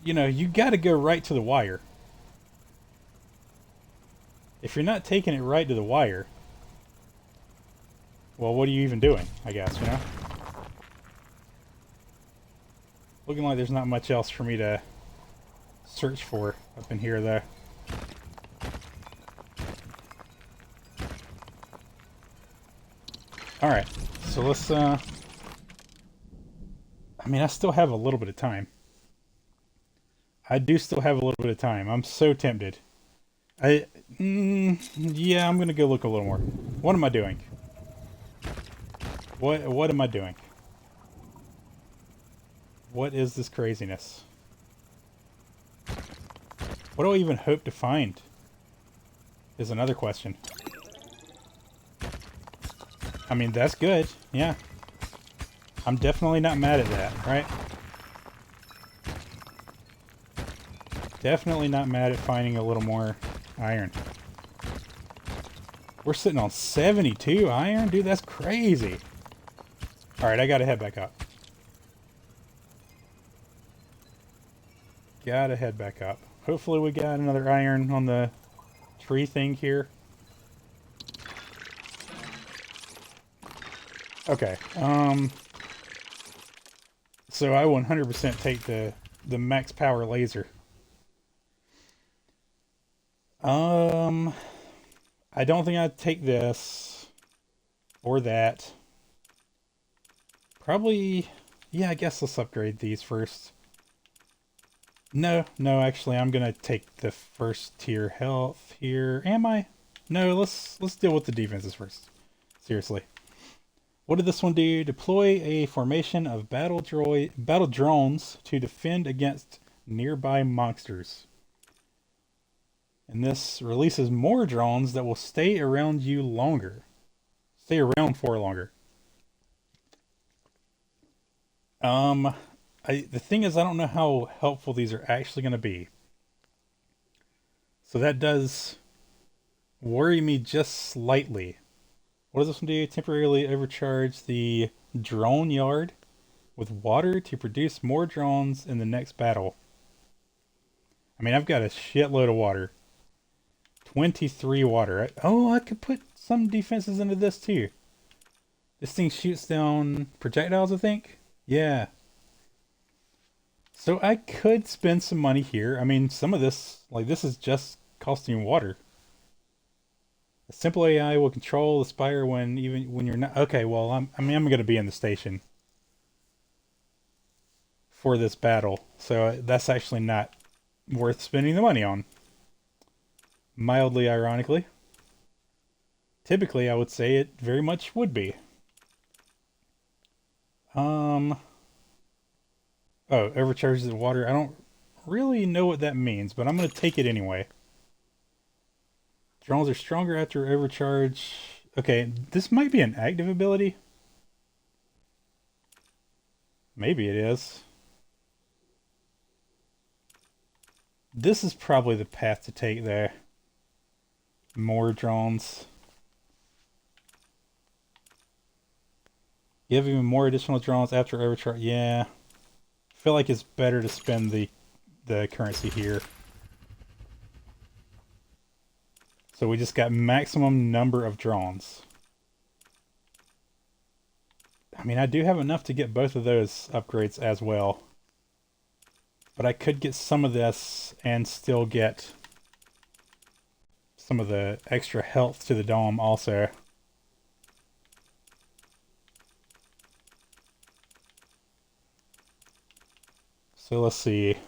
you know, you gotta go right to the wire. If you're not taking it right to the wire, well, what are you even doing, I guess, you know? Looking like there's not much else for me to search for up in here, though. Alright, so let's, I mean, I still have a little bit of time. I do still have a little bit of time. I'm so tempted. Yeah, I'm gonna go look a little more. What am I doing? What am I doing? What is this craziness? What do I even hope to find? Is another question. I mean, that's good. Yeah. I'm definitely not mad at that, right? Definitely not mad at finding a little more iron. We're sitting on 72 iron? Dude, that's crazy. Alright, I gotta head back up. Gotta head back up. Hopefully we got another iron on the tree thing here. Okay, so I 100% take the max power laser. I don't think I'd take this or that. Probably, yeah, I guess let's upgrade these first. No, actually I'm gonna take the first tier health here. Am I? No, let's deal with the defenses first. Seriously. What did this one do? Deploy a formation of battle drones to defend against nearby monsters. And this releases more drones that will stay around you longer. Stay around for longer. The thing is, I don't know how helpful these are actually going to be. So that does worry me just slightly. What does this one do? Temporarily overcharge the drone yard with water to produce more drones in the next battle. I mean, I've got a shitload of water. 23 water. Oh, I could put some defenses into this too. This thing shoots down projectiles, I think. Yeah. So I could spend some money here. I mean, some of this, like this is just costing water. A simple AI will control the spire even when you're not. Okay, well, I'm going to be in the station for this battle, so that's actually not worth spending the money on. Mildly ironically. Typically, I would say it very much would be. Oh, overcharges the water. I don't really know what that means, but I'm going to take it anyway. Drones are stronger after overcharge. Okay, this might be an active ability. Maybe it is. This is probably the path to take there. More drones. Give even more additional drones after overcharge. Yeah. I feel like it's better to spend the currency here. So we just got maximum number of drones. I mean, I do have enough to get both of those upgrades as well. But I could get some of this and still get some of the extra health to the dome also. So let's see.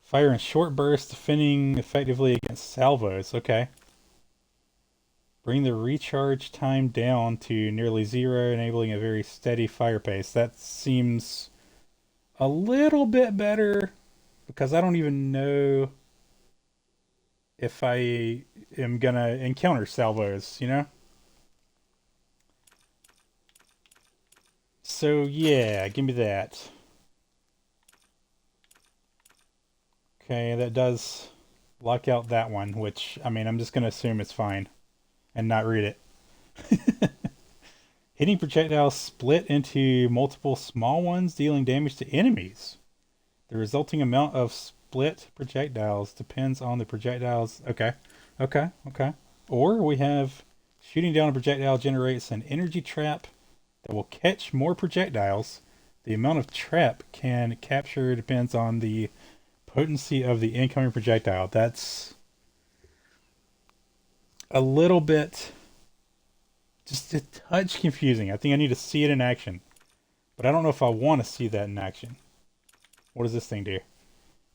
Fire in short bursts, defending effectively against salvos. Okay. Bring the recharge time down to nearly zero, enabling a very steady fire pace. That seems a little bit better because I don't even know if I am gonna encounter salvos, you know? So yeah, give me that. Okay, that does lock out that one, which, I mean, I'm just gonna assume it's fine and not read it. Hitting projectiles split into multiple small ones, dealing damage to enemies. The resulting amount of split projectiles depends on the projectiles. Okay. Or we have shooting down a projectile generates an energy trap that will catch more projectiles. The amount of trap can capture depends on the potency of the incoming projectile. That's a little bit, just a touch confusing. I think I need to see it in action. But I don't know if I want to see that in action. What does this thing do?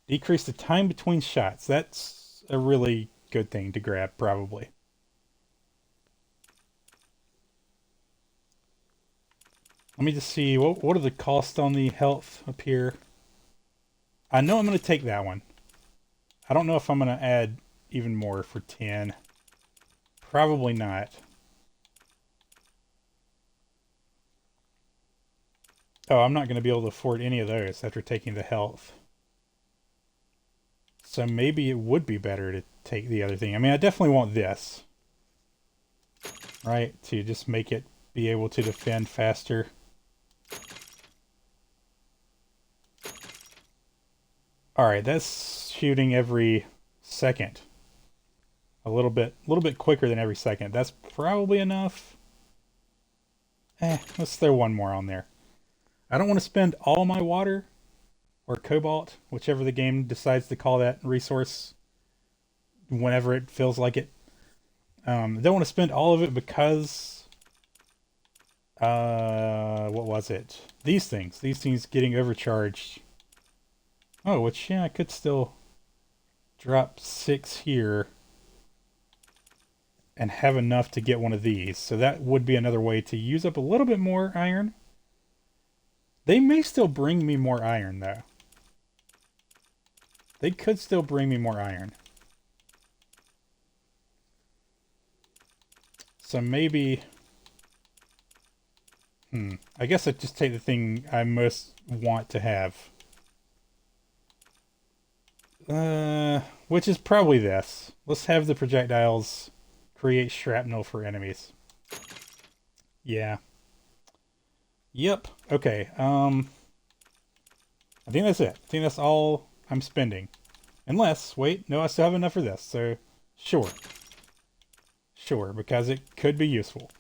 Decrease the time between shots. That's a really good thing to grab, probably. Let me just see, what are the costs on the health up here? I know I'm going to take that one. I don't know if I'm going to add even more for 10. Probably not. Oh, I'm not going to be able to afford any of those after taking the health. So maybe it would be better to take the other thing. I mean, I definitely want this. right? To just make it be able to defend faster. Alright, that's shooting every second. A little bit quicker than every second. That's probably enough. Let's throw one more on there. I don't want to spend all my water or cobalt, whichever the game decides to call that resource whenever it feels like it. I don't want to spend all of it because what was it? These things getting overcharged. Oh, which yeah, I could still drop 6 here and have enough to get one of these. So that would be another way to use up a little bit more iron. They may still bring me more iron, though. They could still bring me more iron. So maybe... I guess I'd just take the thing I most want to have. Which is probably this. Let's have the projectiles create shrapnel for enemies. Yeah. Yep. Okay. I think that's it. I think that's all I'm spending. Unless, wait, no, I still have enough for this, so sure. Sure, because it could be useful.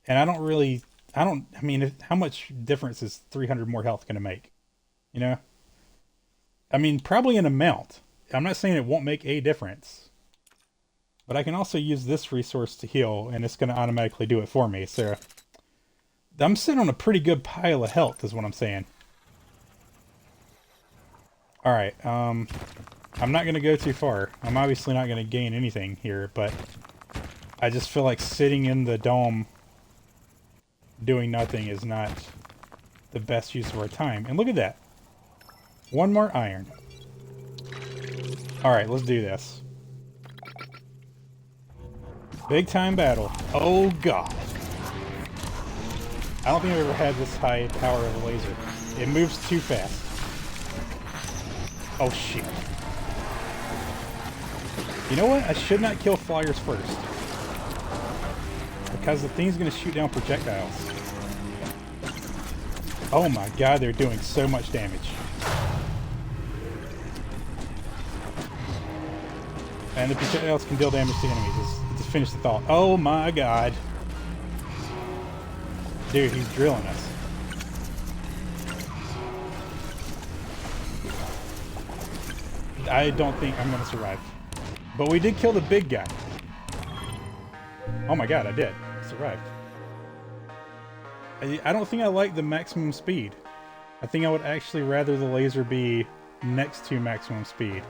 And I mean, how much difference is 300 more health going to make? You know? I mean, probably an amount. I'm not saying it won't make a difference. But I can also use this resource to heal, and it's going to automatically do it for me, so... I'm sitting on a pretty good pile of health, is what I'm saying. Alright, I'm not going to go too far. I'm obviously not going to gain anything here, but... I just feel like sitting in the dome doing nothing is not the best use of our time. And look at that. One more iron. Alright, let's do this. Big time battle. Oh god. I don't think I've ever had this high power of a laser. It moves too fast. Oh shit. You know what? I should not kill flyers first. Because the thing's gonna shoot down projectiles. Oh my god, they're doing so much damage. And the projectiles can deal damage to enemies. Let's finish the thought. Oh my god. Dude, he's drilling us. I don't think I'm going to survive. But we did kill the big guy. Oh my god, I did. I survived. I don't think I like the maximum speed. I think I would actually rather the laser be next to maximum speed.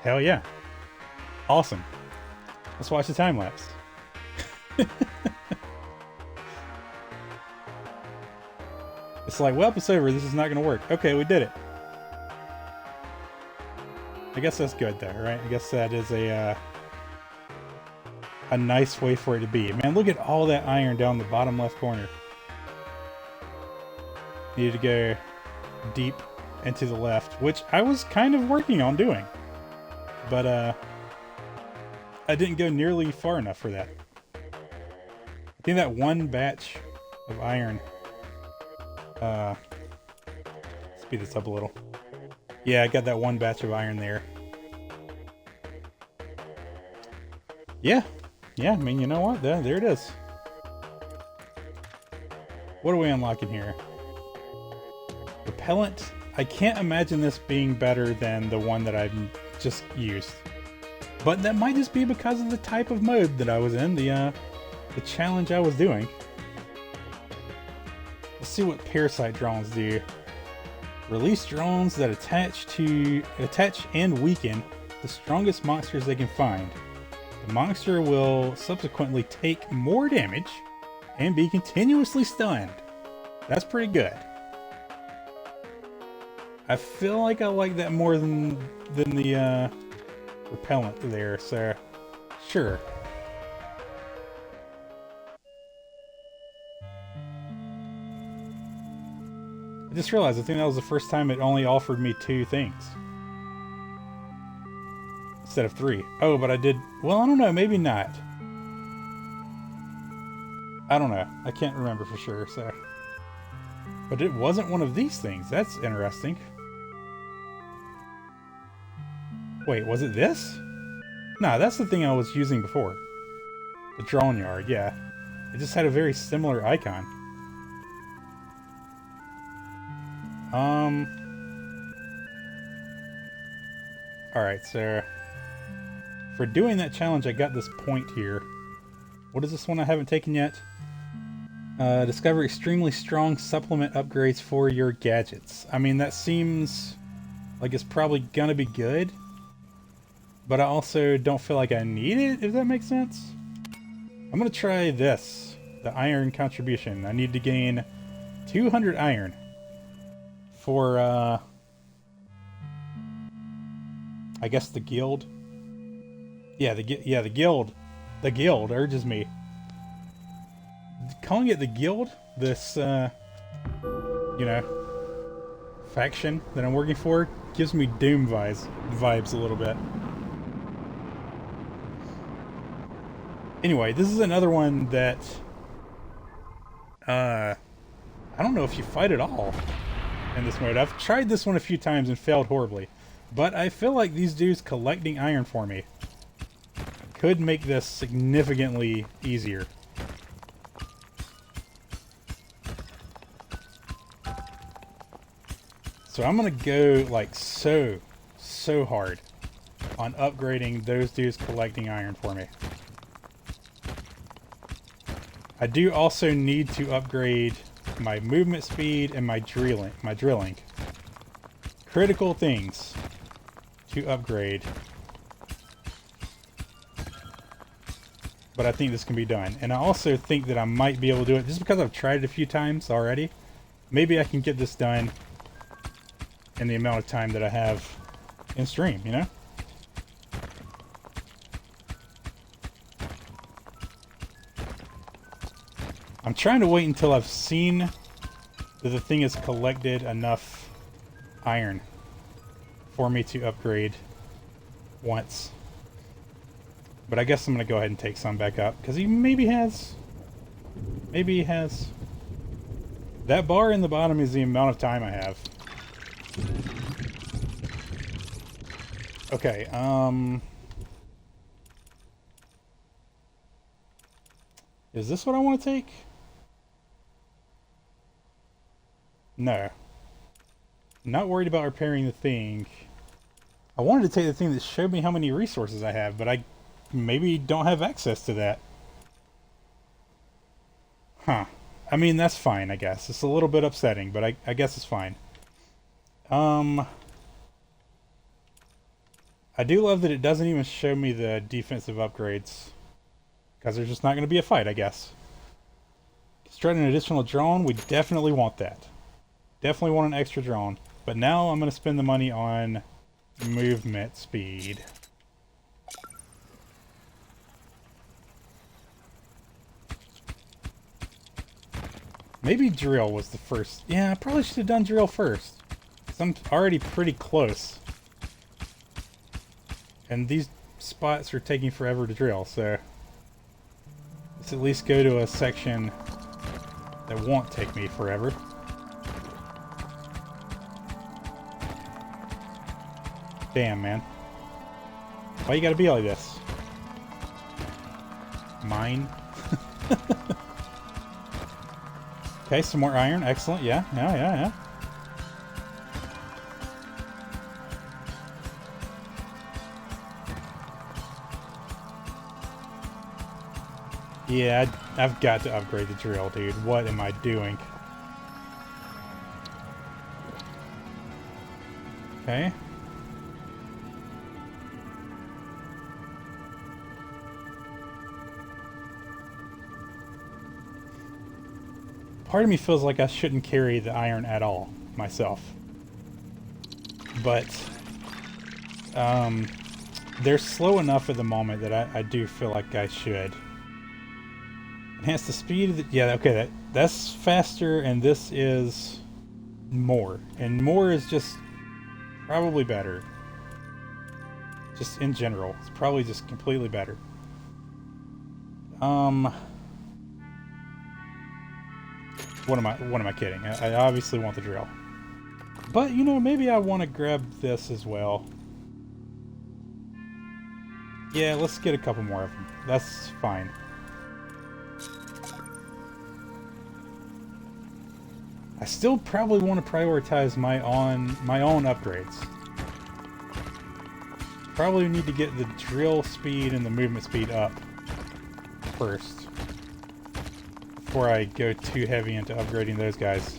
Hell yeah. Awesome. Let's watch the time lapse. It's like, well, it's over. This is not going to work. Okay, we did it. I guess that's good though, right? I guess that is a nice way for it to be. Man, look at all that iron down the bottom left corner. Needed to go deep into the left, which I was kind of working on doing. But I didn't go nearly far enough for that. I think that one batch of iron... speed this up a little. Yeah, I got that one batch of iron there. Yeah. Yeah, I mean, you know what? There it is. What are we unlocking here? Repellent. I can't imagine this being better than the one that I've just used. But that might just be because of the type of mode that I was in, the challenge I was doing. Let's see what parasite drones do. Release drones that attach and weaken the strongest monsters they can find. The monster will subsequently take more damage and be continuously stunned. That's pretty good. I feel like I like that more than the repellent there, so sure. I just realized I think that was the first time it only offered me 2 things. instead of 3. Oh, but I did... Well, I don't know. Maybe not. I don't know. I can't remember for sure, so... But it wasn't one of these things. That's interesting. Wait, was it this? Nah, that's the thing I was using before. The Drawn Yard, yeah. It just had a very similar icon. Alright, so... For doing that challenge, I got this point here. What is this one I haven't taken yet? Discover extremely strong supplement upgrades for your gadgets. I mean, that seems like it's probably gonna be good. But I also don't feel like I need it, if that makes sense. I'm gonna try this. The iron contribution. I need to gain 200 iron. For, I guess the guild. Yeah, the guild. The guild urges me. Calling it the guild, this, you know, faction that I'm working for, gives me Doom vibes a little bit. Anyway, this is another one that, I don't know if you fight at all in this mode. I've tried this one a few times and failed horribly. But I feel like these dudes collecting iron for me could make this significantly easier. So I'm gonna go like so hard on upgrading those dudes collecting iron for me. I do also need to upgrade my movement speed and my drilling. Critical things to upgrade. But I think this can be done. And I also think that I might be able to do it just because I've tried it a few times already. Maybe I can get this done in the amount of time that I have in stream, you know? I'm trying to wait until I've seen that the thing has collected enough iron for me to upgrade once. But I guess I'm going to go ahead and take some back up, because he maybe has... Maybe he has... That bar in the bottom is the amount of time I have. Okay, is this what I want to take? No. Not worried about repairing the thing. I wanted to take the thing that showed me how many resources I have, but I maybe don't have access to that. Huh. I mean, that's fine, I guess. It's a little bit upsetting, but I guess it's fine. I do love that it doesn't even show me the defensive upgrades. Because there's just not going to be a fight, I guess. Construct an additional drone. We definitely want that. Definitely want an extra drone. But now I'm going to spend the money on movement speed. Maybe drill was the first. Yeah, I probably should have done drill first. 'Cause I'm already pretty close. And these spots are taking forever to drill, so... Let's at least go to a section that won't take me forever. Damn, man. Why you gotta be like this? Mine? Okay, some more iron. Excellent. Yeah. Yeah, I've got to upgrade the drill, dude. What am I doing? Okay. Part of me feels like I shouldn't carry the iron at all, myself. But, they're slow enough at the moment that I do feel like I should. Enhance the speed of the... Yeah, okay, that's faster, and this is more. And more is just probably better. Just in general. It's probably just completely better. What am I kidding? I obviously want the drill. But, you know, maybe I want to grab this as well. Yeah, let's get a couple more of them. That's fine. I still probably want to prioritize my own upgrades. Probably need to get the drill speed and the movement speed up first before I go too heavy into upgrading those guys.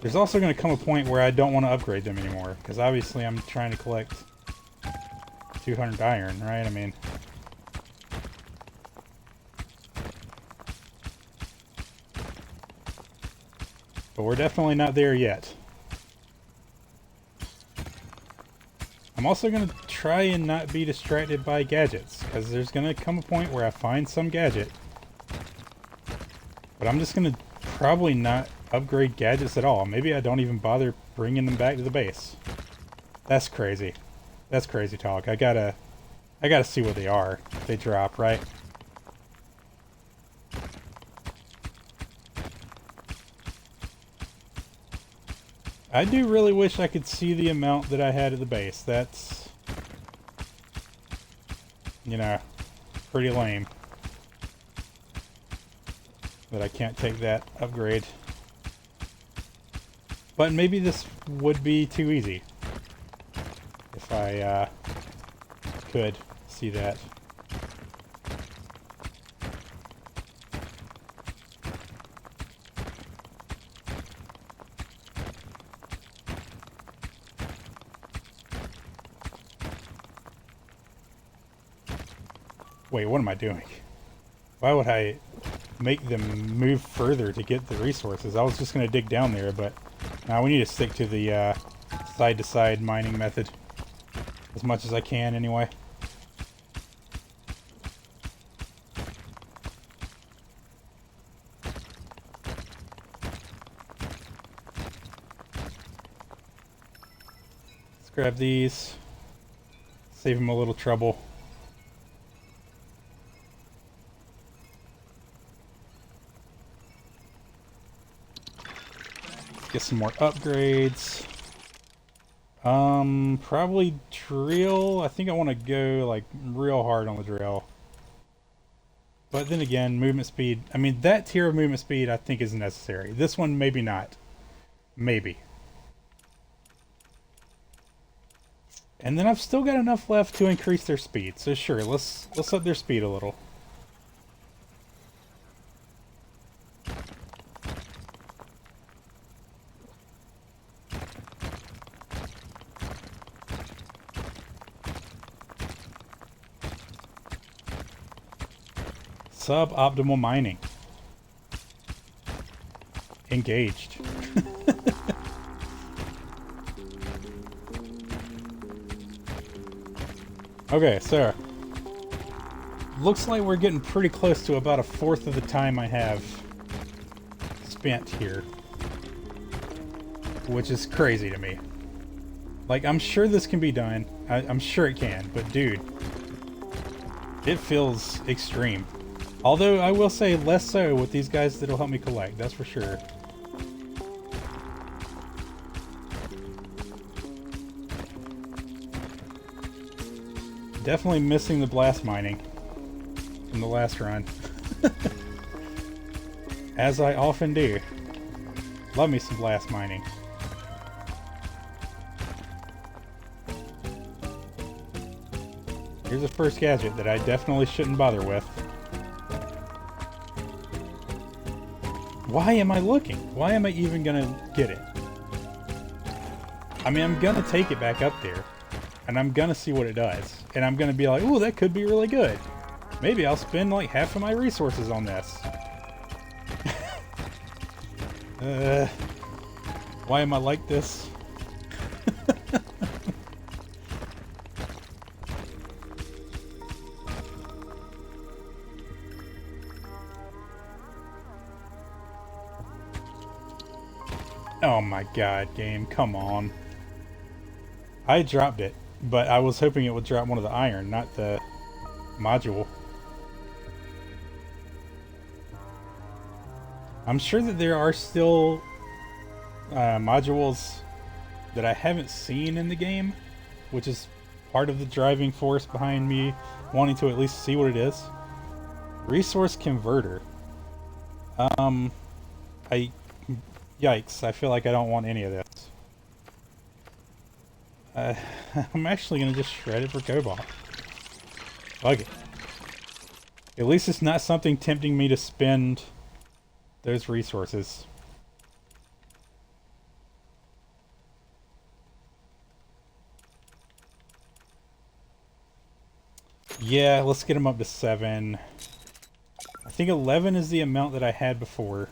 There's also going to come a point where I don't want to upgrade them anymore, because obviously I'm trying to collect 200 iron, right? I mean... But we're definitely not there yet. I'm also going to try and not be distracted by gadgets, because there's going to come a point where I find some gadget. But I'm just going to probably not upgrade gadgets at all. Maybe I don't even bother bringing them back to the base. That's crazy. That's crazy talk. I gotta see what they are. If they drop, right? I do really wish I could see the amount that I had at the base. That's, you know, pretty lame. That I can't take that upgrade. But maybe this would be too easy. If I could see that. Wait, what am I doing? Why would I make them move further to get the resources? I was just going to dig down there, but now we need to stick to the side-to-side mining method. As much as I can, anyway. Let's grab these. Save them a little trouble. Get some more upgrades. Probably drill. I think I want to go like real hard on the drill. But then again, movement speed. I mean, that tier of movement speed I think is necessary. This one, maybe not. Maybe. And then I've still got enough left to increase their speed. So sure, let's up their speed a little. Suboptimal mining. Engaged. Okay, so looks like we're getting pretty close to about a fourth of the time I have spent here, which is crazy to me. Like, I'm sure this can be done. I'm sure it can, but dude, it feels extreme. Although, I will say less so with these guys that'll help me collect, that's for sure. Definitely missing the blast mining from the last run. As I often do. Love me some blast mining. Here's the first gadget that I definitely shouldn't bother with. Why am I looking? Why am I even gonna get it? I mean, I'm gonna take it back up there, and I'm gonna see what it does. And I'm gonna be like, ooh, that could be really good. Maybe I'll spend like half of my resources on this. Why am I like this? Oh my god, game, come on. I dropped it, but I was hoping it would drop one of the iron, not the module. I'm sure that there are still modules that I haven't seen in the game, which is part of the driving force behind me wanting to at least see what it is. Resource converter. Um, I... Yikes, I feel like I don't want any of this. I'm actually going to just shred it for cobalt. Fuck it. At least it's not something tempting me to spend those resources. Yeah, let's get them up to 7. I think 11 is the amount that I had before.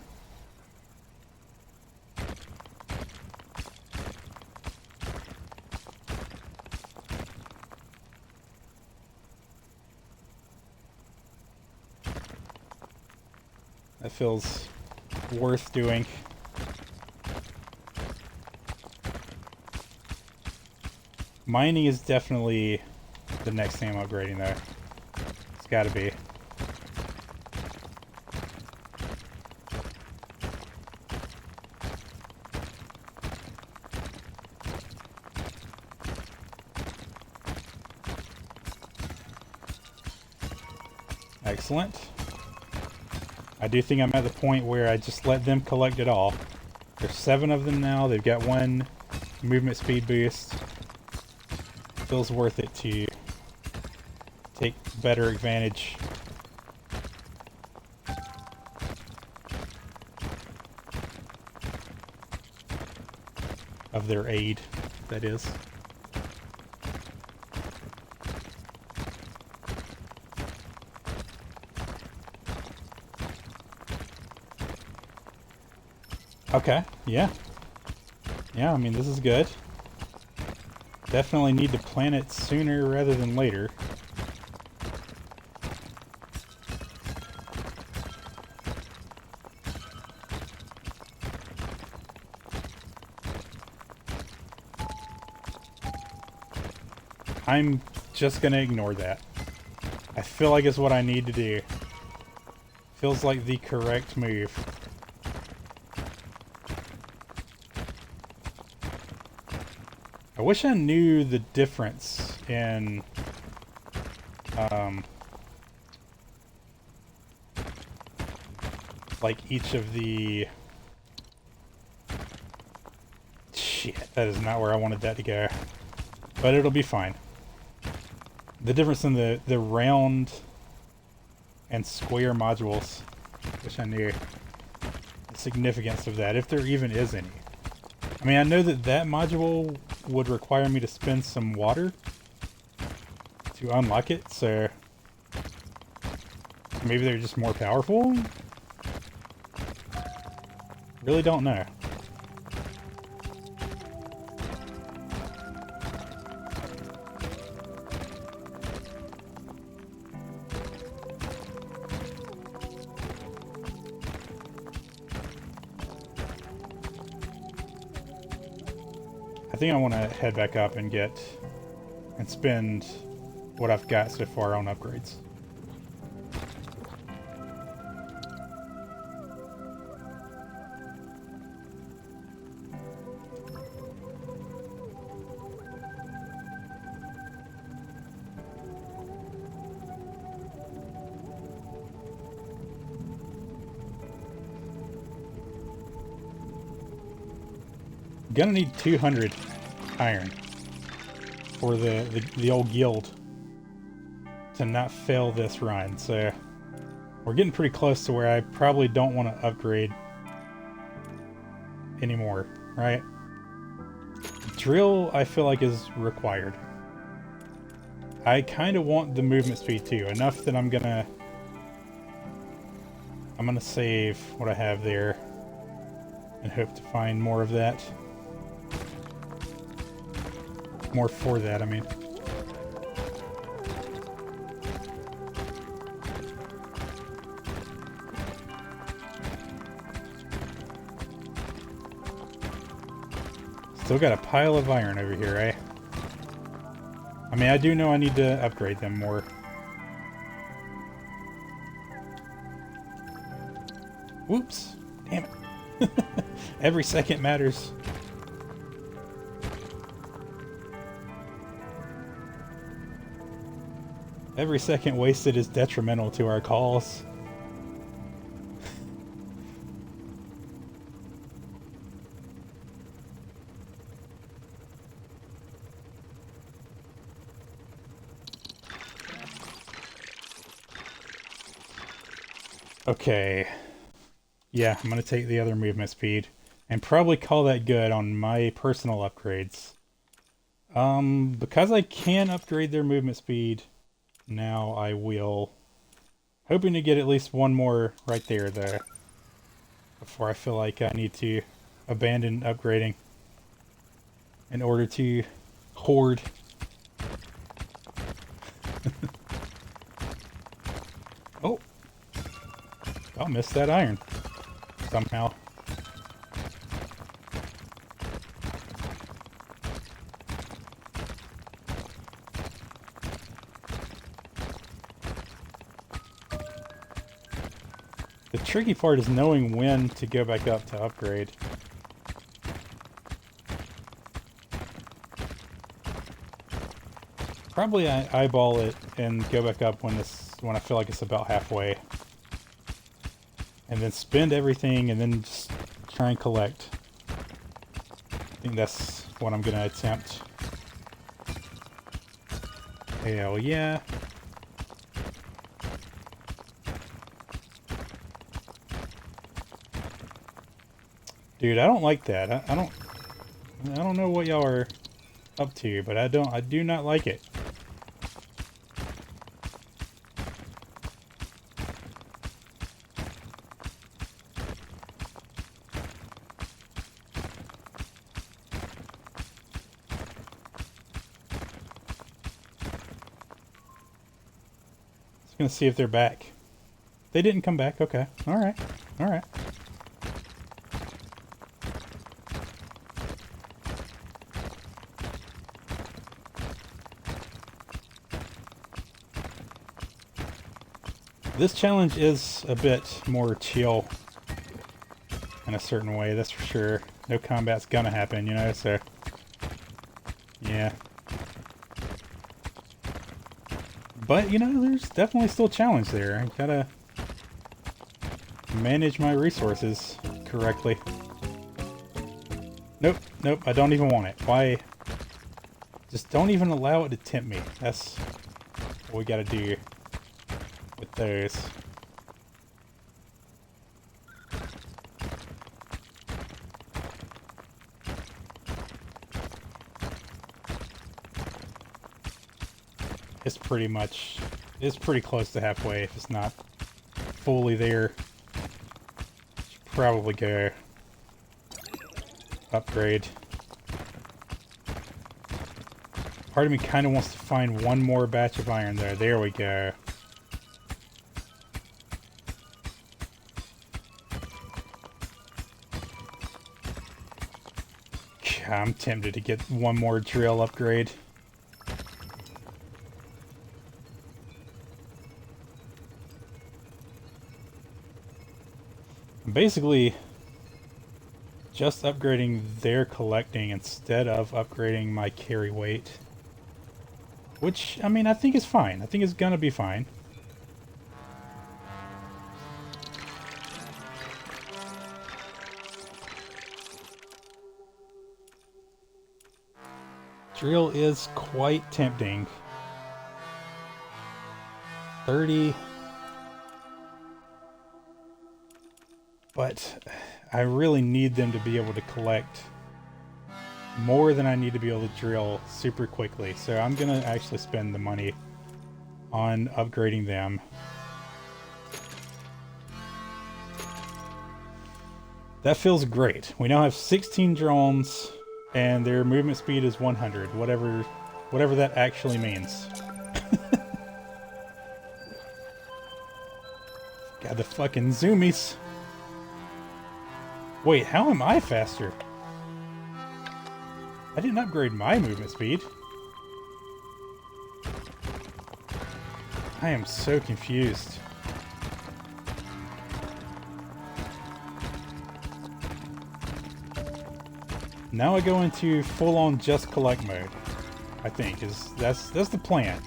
That feels worth doing. Mining is definitely the next thing I'm upgrading though. It's gotta be. Excellent. I do think I'm at the point where I just let them collect it all. There's 7 of them now. They've got 1 movement speed boost. Feels worth it to take better advantage of their aid, that is. Okay, yeah. Yeah, I mean, this is good. Definitely need to plant it sooner rather than later. I'm just gonna ignore that. I feel like it's what I need to do. Feels like the correct move. I wish I knew the difference in like each of the... Shit, that is not where I wanted that to go. But it'll be fine. The difference in the round and square modules. Wish I knew the significance of that, if there even is any. I mean, I know that that module would require me to spend some water to unlock it, so maybe they're just more powerful? Really don't know. I think I want to head back up and spend what I've got so far on upgrades. Gonna need 200 iron for the old guild to not fail this run, so we're getting pretty close to where I probably don't want to upgrade anymore, right? Drill, I feel like, is required. I kind of want the movement speed too, enough that I'm gonna save what I have there and hope to find more of that. More for that, I mean. Still got a pile of iron over here, eh? mean, I do know I need to upgrade them more. Whoops. Damn it. Every second matters. Every second wasted is detrimental to our cause. Okay. Yeah, I'm gonna take the other movement speed and probably call that good on my personal upgrades. Because I can upgrade their movement speed, now I will. Hoping to get at least one more right there, though, before I feel like I need to abandon upgrading in order to hoard. Oh! I'll miss that iron. Somehow. The tricky part is knowing when to go back up to upgrade. Probably I eyeball it and go back up when I feel like it's about halfway. And then spend everything and then just try and collect. I think that's what I'm gonna attempt. Hell yeah. Dude, I don't like that. I don't know what y'all are up to, but I do not like it. Just gonna see if they're back. They didn't come back. Okay. Alright. Alright. This challenge is a bit more chill in a certain way, that's for sure. No combat's gonna happen, you know, so yeah. But, you know, there's definitely still a challenge there. I gotta manage my resources correctly. Nope, nope, I don't even want it. Why? Just don't even allow it to tempt me. That's what we gotta do with those. It's pretty close to halfway if it's not fully there. Should probably go upgrade. Part of me kind of wants to find one more batch of iron there. There we go. I'm tempted to get one more drill upgrade. I'm basically just upgrading their collecting instead of upgrading my carry weight. Which, I mean, I think is fine. I think it's gonna be fine. Drill is quite tempting. 30. But I really need them to be able to collect more than I need to be able to drill super quickly. So I'm going to actually spend the money on upgrading them. That feels great. We now have 16 drones and their movement speed is 100, whatever that actually means. Got the fucking zoomies. Wait, how am I faster? I didn't upgrade my movement speed. I am so confused. Now I go into full-on just collect mode. I think that's the plan.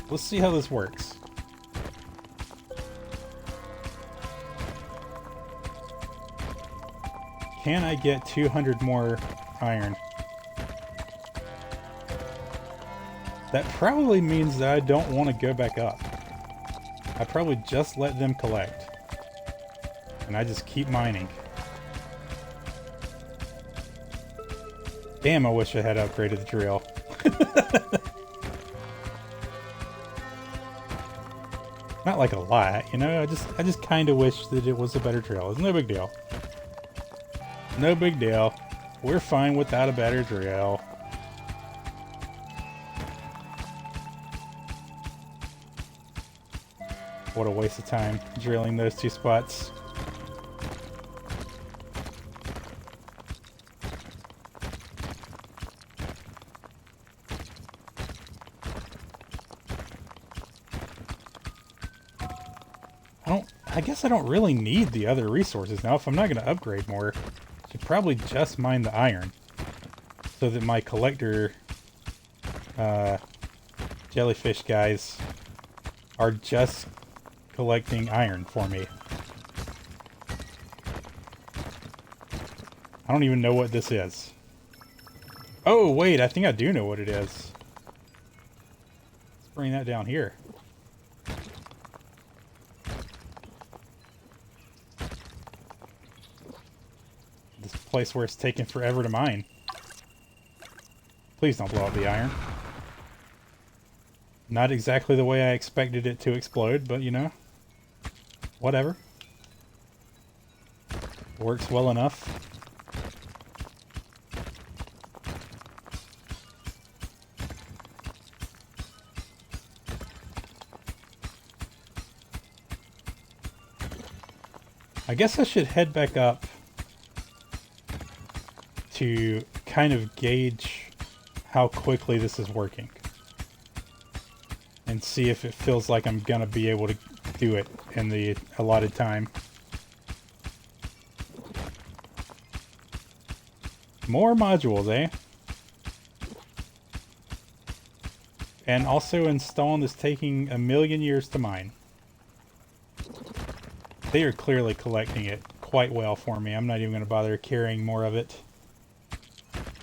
Let's see how this works. Can I get 200 more iron? That probably means that I don't want to go back up. I probably just let them collect. And I just keep mining. Damn, I wish I had upgraded the drill. Not like a lot, you know? I just kind of wish that it was a better drill. It's no big deal. No big deal. We're fine without a better drill. What a waste of time drilling those two spots. I guess I don't really need the other resources now. If I'm not going to upgrade more, I should probably just mine the iron. So that my collector jellyfish guys are just collecting iron for me. I don't even know what this is. Oh, wait, I think I do know what it is. Let's bring that down here. This place where it's taking forever to mine. Please don't blow up the iron. Not exactly the way I expected it to explode, but you know, whatever. Works well enough. I guess I should head back up to kind of gauge how quickly this is working. And see if it feels like I'm gonna be able to do it in the allotted time. More modules, eh? And also installing is taking 1,000,000 years to mine. They are clearly collecting it quite well for me. I'm not even going to bother carrying more of it.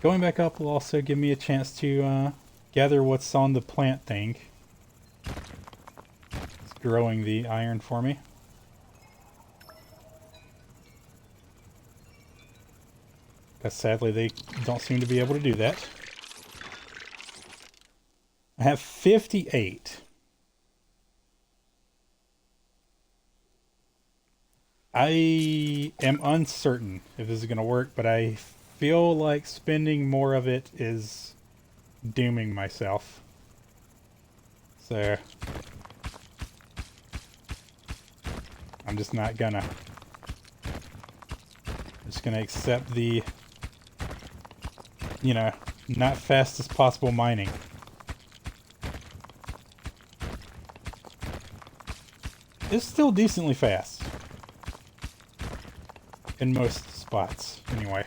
Going back up will also give me a chance to gather what's on the plant thing. It's growing the iron for me. Because sadly they don't seem to be able to do that. I have 58. I am uncertain if this is going to work, but I feel like spending more of it is dooming myself. So I'm just not gonna. I'm just gonna accept the, you know, not fastest possible mining. It's still decently fast. In most spots, anyway.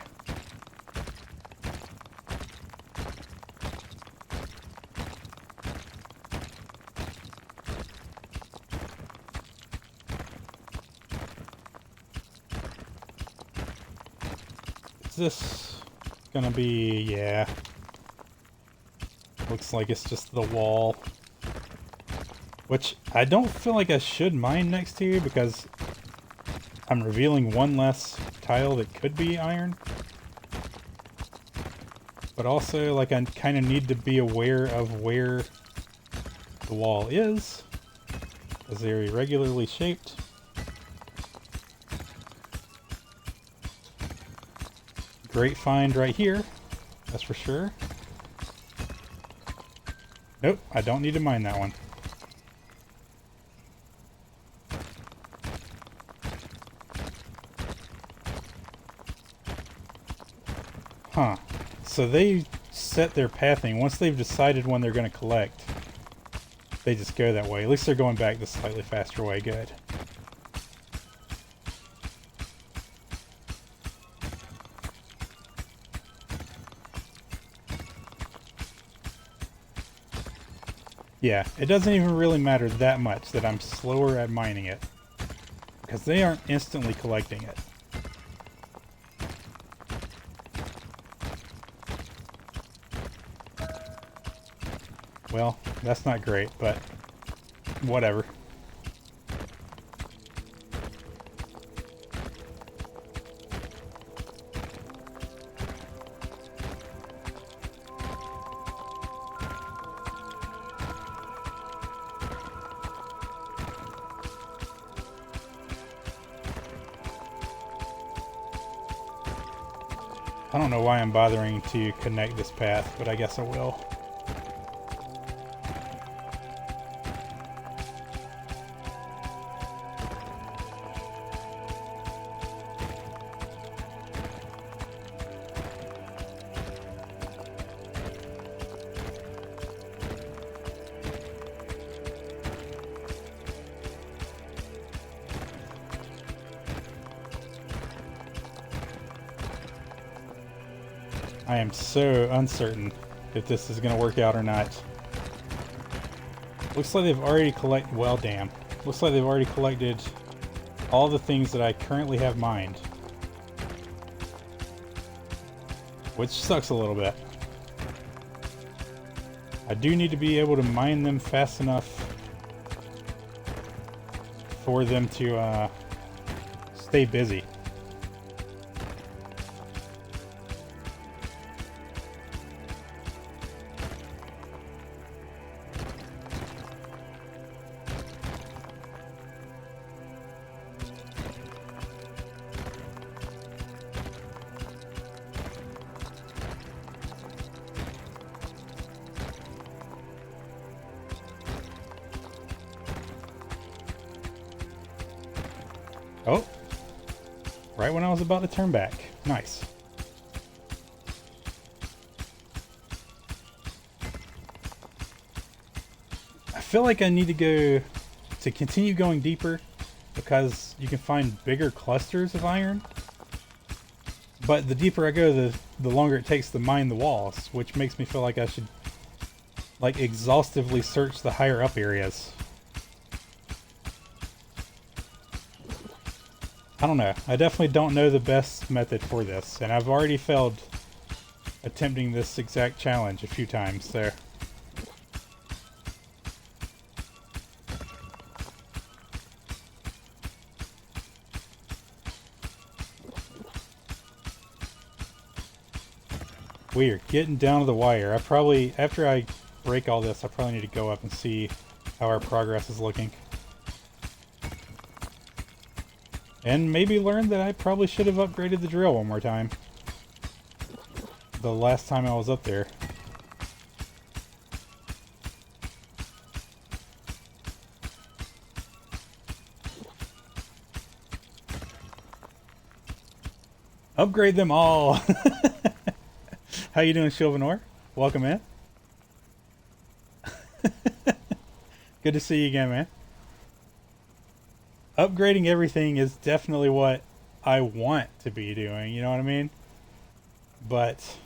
Is this gonna be... yeah. Looks like it's just the wall. Which I don't feel like I should mine next to, because I'm revealing one less tile that could be iron. But also, like, I kind of need to be aware of where the wall is, as they're irregularly shaped. Great find right here, that's for sure. Nope, I don't need to mine that one. Huh. So they set their pathing once they've decided when they're going to collect. they just go that way. At least they're going back the slightly faster way. Good. Yeah, it doesn't even really matter that much that I'm slower at mining it, because they aren't instantly collecting it. Well, that's not great, but whatever. I don't know why I'm bothering to connect this path, but I guess I will. I am so uncertain if this is going to work out or not. Looks like they've already collected... Well, damn. Looks like they've already collected all the things that I currently have mined. Which sucks a little bit. I do need to be able to mine them fast enough for them to stay busy. Oh, right when I was about to turn back. Nice. I feel like I need to go to continue going deeper because you can find bigger clusters of iron. But the deeper I go, the longer it takes to mine the walls, which makes me feel like I should like exhaustively search the higher up areas. I don't know. I definitely don't know the best method for this, and I've already failed attempting this exact challenge a few times there. We are getting down to the wire. I probably, after I break all this, I probably need to go up and see how our progress is looking. And maybe learn that I probably should have upgraded the drill one more time. The last time I was up there. Upgrade them all! How you doing, Sylvanor? Welcome in. Good to see you again, man. Upgrading everything is definitely what I want to be doing, you know what I mean? But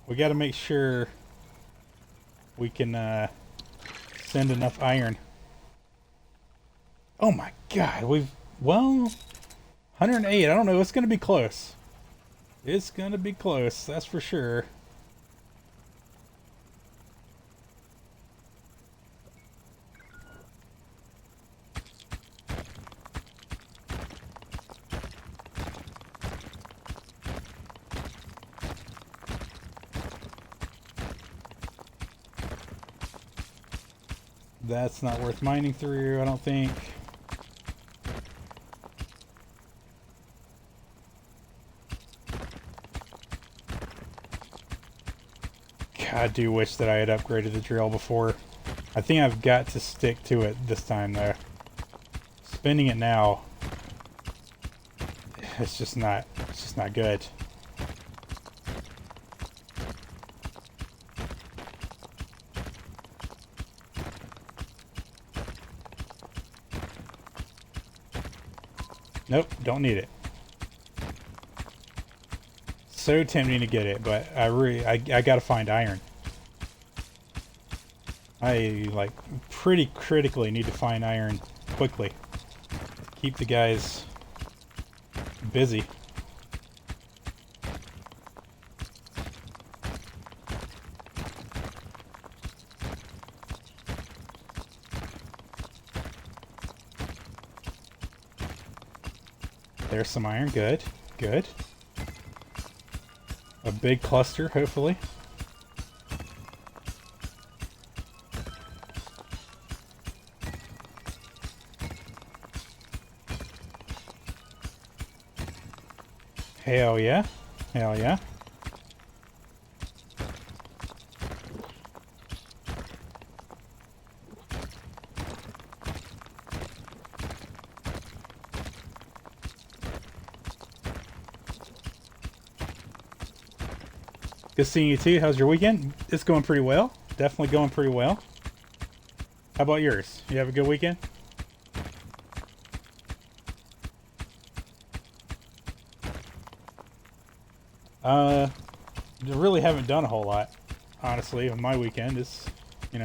we got to make sure we can send enough iron. Oh my god, well, 108, I don't know, it's going to be close. It's going to be close, that's for sure. That's not worth mining through, I don't think. God, I do wish that I had upgraded the drill before. I think I've got to stick to it this time though. Spinning it now, it's just not good. Nope, don't need it. So tempting to get it, but I gotta find iron. I, like, pretty critically need to find iron quickly. Keep the guys busy. There's some iron. Good. Good. A big cluster, hopefully. Hell yeah. Hell yeah. Good seeing you too. How's your weekend? It's going pretty well. Definitely going pretty well. How about yours? You have a good weekend? Really haven't done a whole lot, honestly, on my weekend. It's, you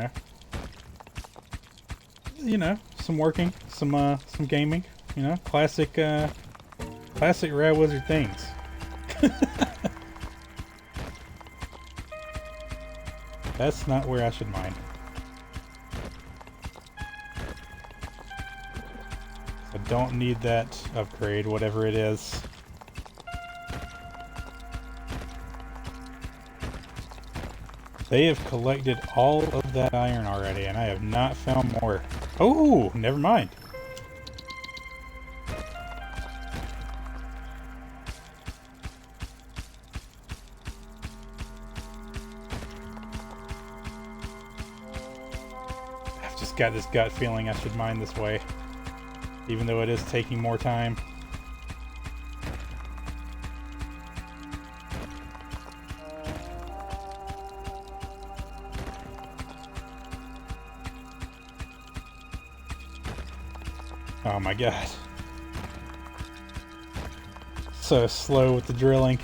know, some working, some gaming, classic Rad Wizrrd things. That's not where I should mine. I don't need that upgrade, whatever it is. They have collected all of that iron already, and I have not found more. Oh, never mind. I've just got this gut feeling I should mine this way, even though it is taking more time. Oh my god. So slow with the drilling.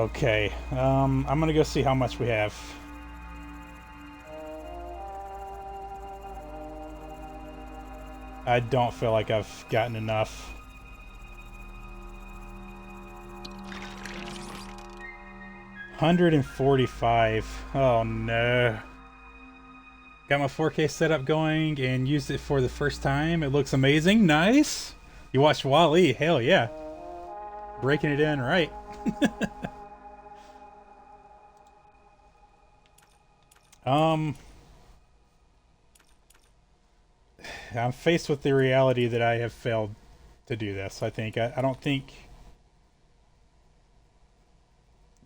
Okay. I'm gonna go see how much we have. I don't feel like I've gotten enough. $145. Oh no. Got my 4K setup going and used it for the first time. It looks amazing. Nice. You watched Wall-E. Hell yeah. Breaking it in right. I'm faced with the reality that I have failed to do this. I think I don't think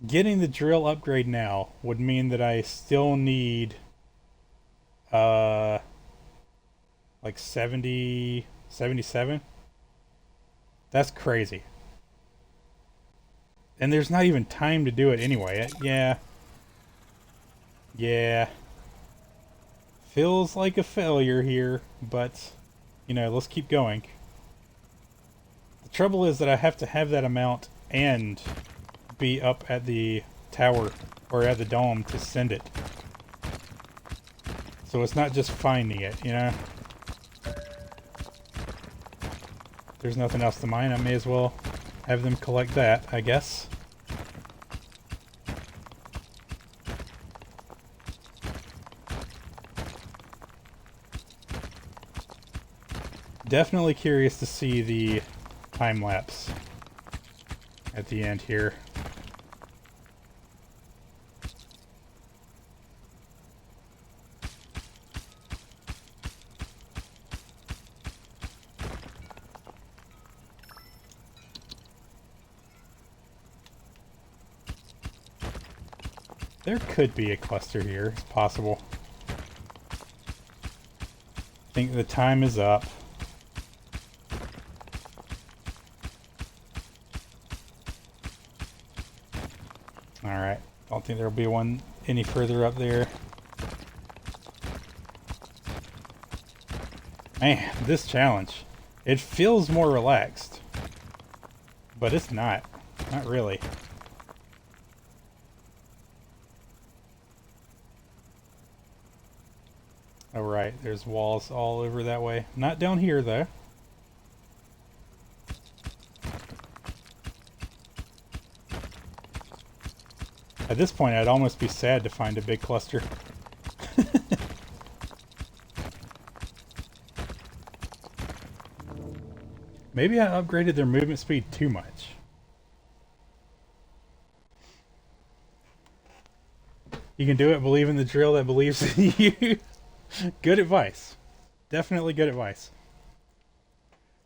getting the drill upgrade now would mean that I still need like 70, 77. That's crazy. And there's not even time to do it anyway. Yeah. Yeah. Feels like a failure here, but, let's keep going. The trouble is that I have to have that amount and be up at the tower or at the dome to send it. So it's not just finding it, There's nothing else to mine. I may as well have them collect that, I guess. Definitely curious to see the time lapse at the end here. There could be a cluster here. It's possible. I think the time is up. Alright. Don't think there'll be one any further up there. Man, this challenge. It feels more relaxed. But it's not. Not really. Oh right, there's walls all over that way. Not down here though. At this point I'd almost be sad to find a big cluster. Maybe I upgraded their movement speed too much. You can do it, believe in the drill that believes in you. Good advice. Definitely good advice.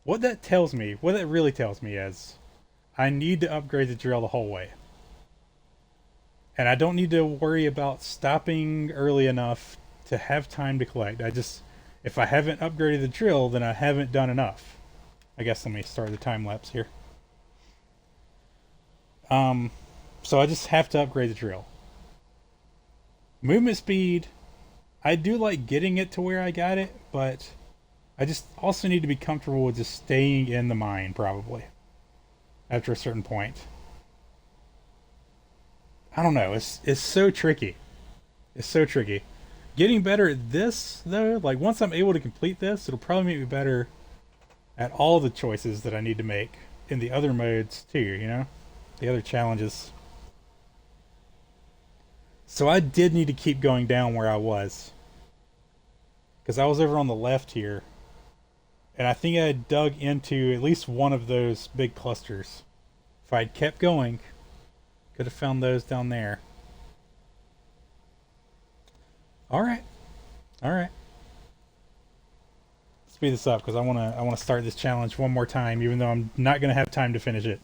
What that tells me, what that really tells me is, I need to upgrade the drill the whole way. And I don't need to worry about stopping early enough to have time to collect. If I haven't upgraded the drill, then I haven't done enough. I guess let me start the time lapse here. So I just have to upgrade the drill. Movement speed, I do like getting it to where I got it, but I just also need to be comfortable with just staying in the mine, probably. After a certain point. I don't know, it's so tricky. It's so tricky. Getting better at this, though, like once I'm able to complete this, it'll probably make me better at all the choices that I need to make in the other modes too, you know? The other challenges. So I did need to keep going down where I was. Because I was over on the left here. And I think I dug into at least one of those big clusters. If I'd kept going, could have found those down there. Alright. Alright. Speed this up because I wanna start this challenge one more time, even though I'm not gonna have time to finish it.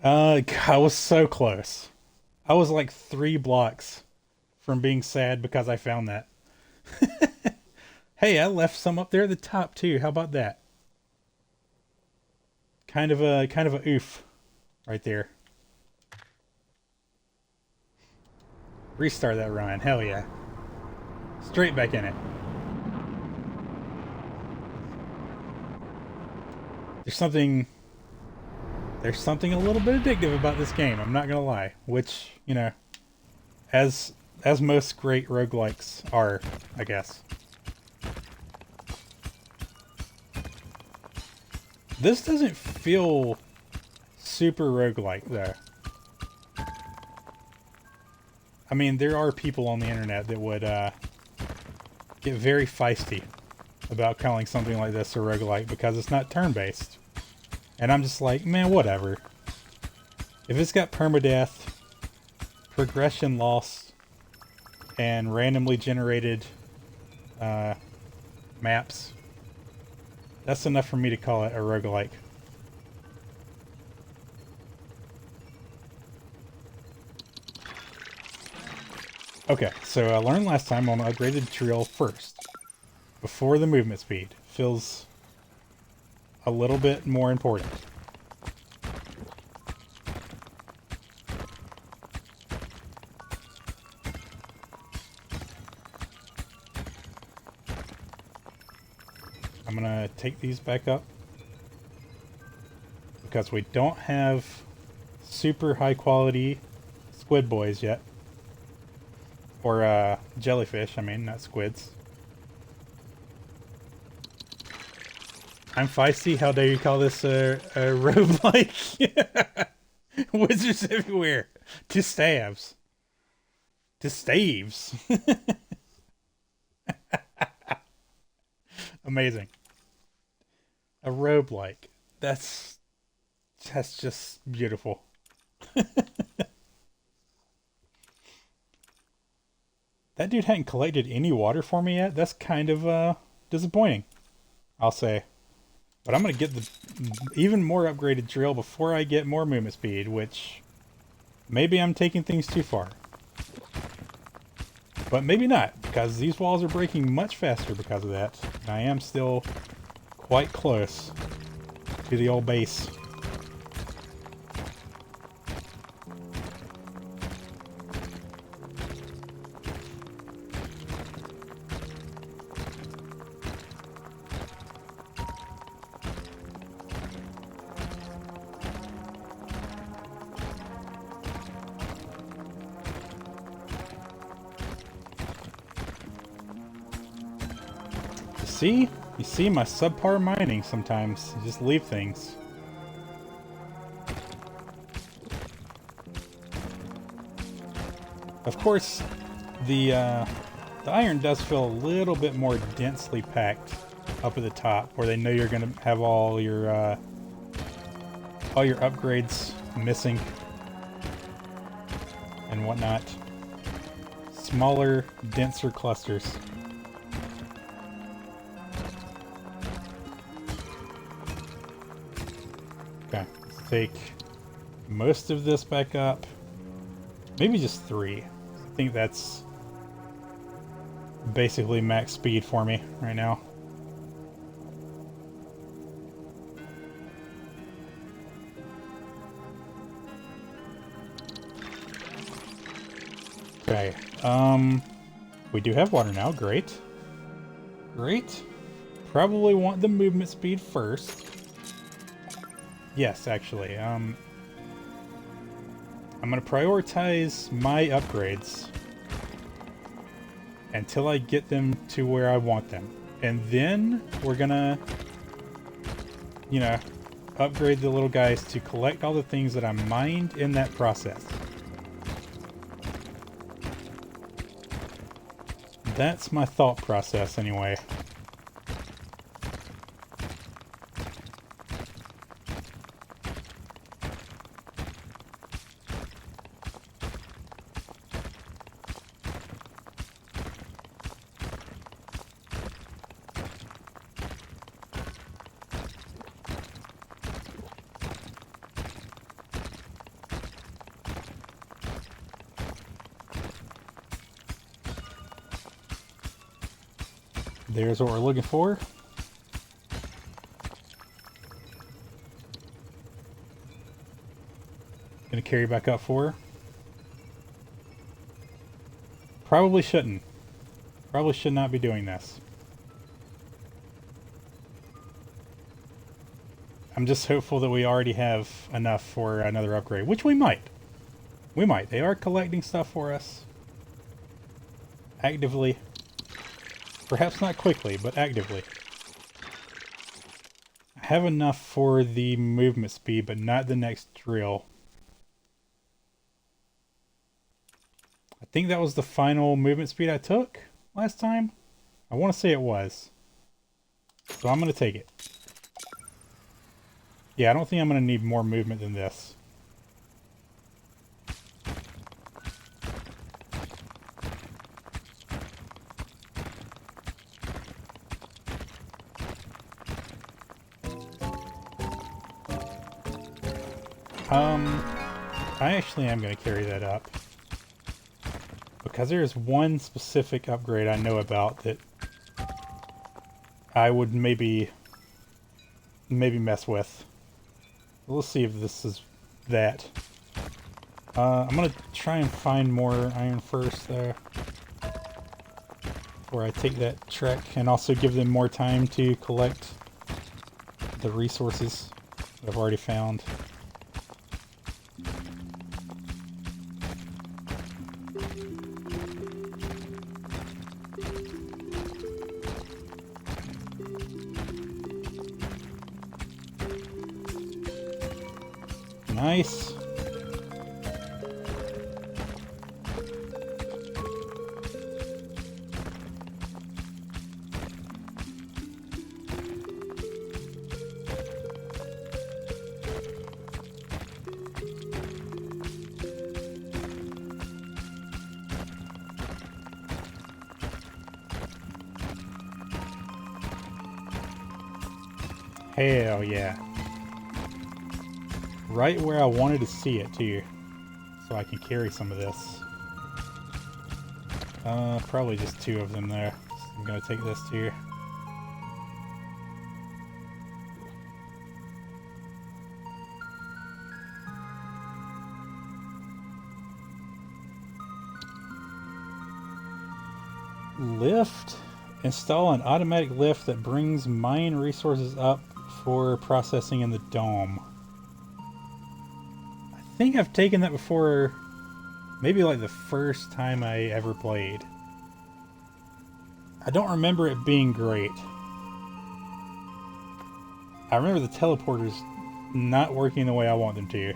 I was so close. I was like 3 blocks from being sad because I found that. Hey, I left some up there at the top too. How about that? Kind of a oof right there. Restart that run. Hell yeah. Straight back in it. There's something a little bit addictive about this game, I'm not gonna lie. Which, you know, as most great roguelikes are, I guess. This doesn't feel super roguelike though. I mean, there are people on the internet that would get very feisty about calling something like this a roguelike because it's not turn-based. And I'm just like, man, whatever. If it's got permadeath, progression lost, and randomly generated maps, that's enough for me to call it a roguelike. Okay, so I learned last time I'm gonna upgrade the drill first, before the movement speed. Feels a little bit more important. I'm gonna take these back up because we don't have super high quality squid boys yet. Or jellyfish, I mean, not squids. I'm feisty, how dare you call this a roguelike? Wizards everywhere. To stabs. To staves. Amazing. A roguelike. That's just beautiful. That dude hadn't collected any water for me yet? That's kind of disappointing, I'll say. But I'm going to get the even more upgraded drill before I get more movement speed, which maybe I'm taking things too far. But maybe not, because these walls are breaking much faster because of that. And I am still quite close to the old base. See? You see my subpar mining sometimes. You just leave things. Of course, the iron does feel a little bit more densely packed up at the top, where they know you're going to have all your upgrades missing and whatnot. Smaller, denser clusters. Okay, let's take most of this back up. Maybe just 3. I think that's basically max speed for me right now. Okay, we do have water now, great. Great. Probably want the movement speed first. Yes, actually, I'm gonna prioritize my upgrades until I get them to where I want them. And then we're gonna, you know, upgrade the little guys to collect all the things that I mined in that process. That's my thought process anyway. There's what we're looking for. Gonna carry back up 4. Probably shouldn't. Probably should not be doing this. I'm just hopeful that we already have enough for another upgrade, which we might. We might. They are collecting stuff for us. Actively. Perhaps not quickly, but actively. I have enough for the movement speed, but not the next drill. I think that was the final movement speed I took last time. I want to say it was. So I'm going to take it. Yeah, I don't think I'm going to need more movement than this. I actually am going to carry that up. Because there's one specific upgrade I know about that I would maybe mess with. We'll see if this is that. I'm going to try and find more iron first there. Before I take that trek, and also give them more time to collect the resources that I've already found. Nice. hell yeah. Right where I wanted to see it, too. So I can carry some of this. Probably just 2 of them there. So I'm gonna take this too. Lift. Install an automatic lift that brings mine resources up for processing in the dome. I think I've taken that before, maybe like the first time I ever played. I don't remember it being great. I remember the teleporters not working the way I want them to.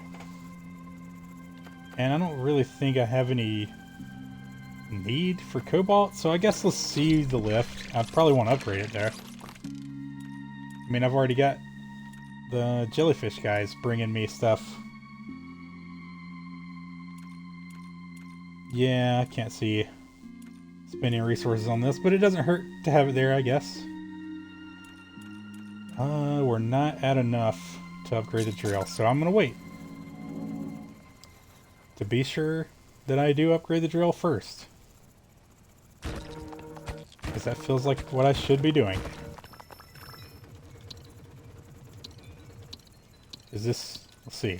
And I don't really think I have any need for cobalt, so I guess let's see the lift. I probably want to upgrade it there. I mean, I've already got the jellyfish guys bringing me stuff. Yeah, I can't see spending resources on this, but it doesn't hurt to have it there, I guess. We're not at enough to upgrade the drill, so I'm gonna wait to be sure that I do upgrade the drill first. Because that feels like what I should be doing. Is this... let's see.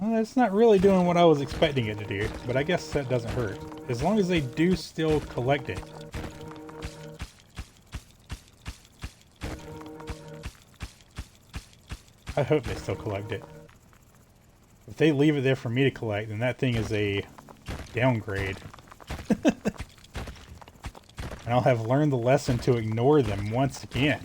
Well, it's not really doing what I was expecting it to do, but I guess that doesn't hurt. As long as they do still collect it. I hope they still collect it. If they leave it there for me to collect, then that thing is a downgrade. And I'll have learned the lesson to ignore them once again.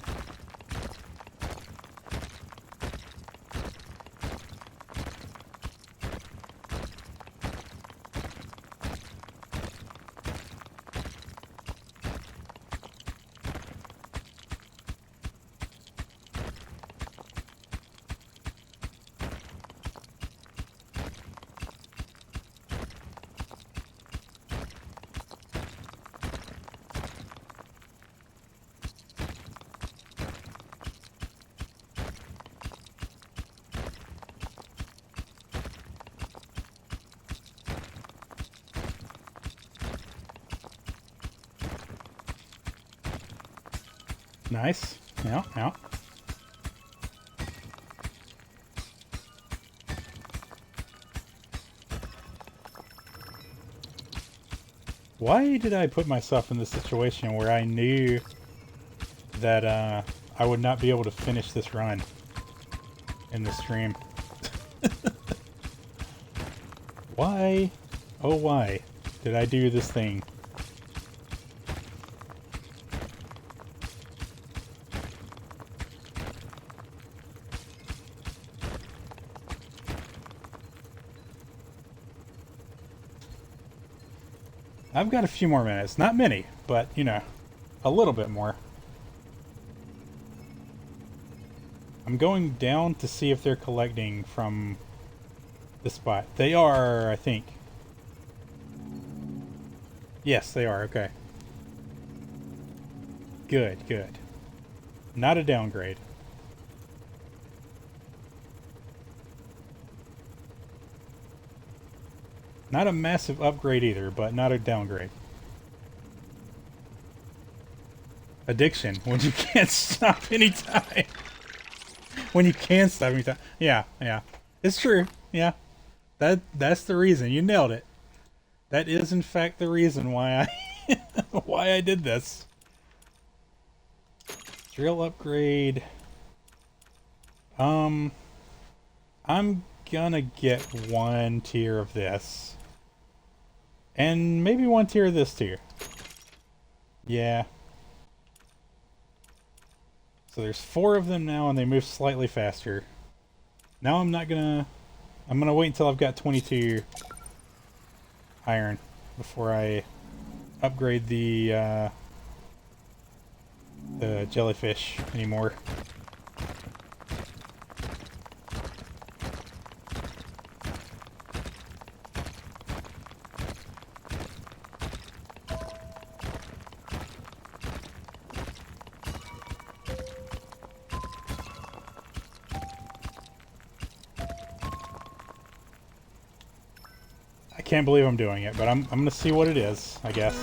Nice. Yeah, yeah. Why did I put myself in this situation where I knew that I would not be able to finish this run in the stream? Why, oh why, did I do this thing? I've got a few more minutes. Not many, but, you know, a little bit more. I'm going down to see if they're collecting from the spot. They are, I think. Yes, they are. Okay. Good, good. Not a downgrade. Not a massive upgrade either, but not a downgrade. Addiction, when you can't stop anytime. When you can stop anytime. Yeah, yeah. It's true. Yeah. That's the reason. You nailed it. That is in fact the reason why I why I did this. Drill upgrade. I'm gonna get 1 tier of this. And maybe 1 tier of this too. Yeah. So there's 4 of them now and they move slightly faster. Now I'm gonna wait until I've got 22 iron before I upgrade the jellyfish anymore. can't believe I'm doing it, but I'm gonna see what it is, I guess.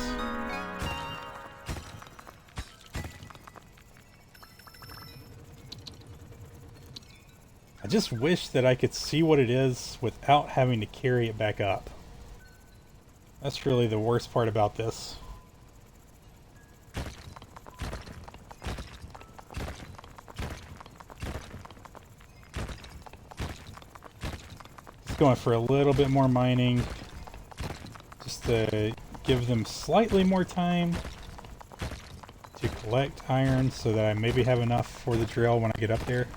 I just wish that I could see what it is without having to carry it back up. That's really the worst part about this. Just going for a little bit more mining, just to give them slightly more time to collect iron so that I maybe have enough for the drill when I get up there.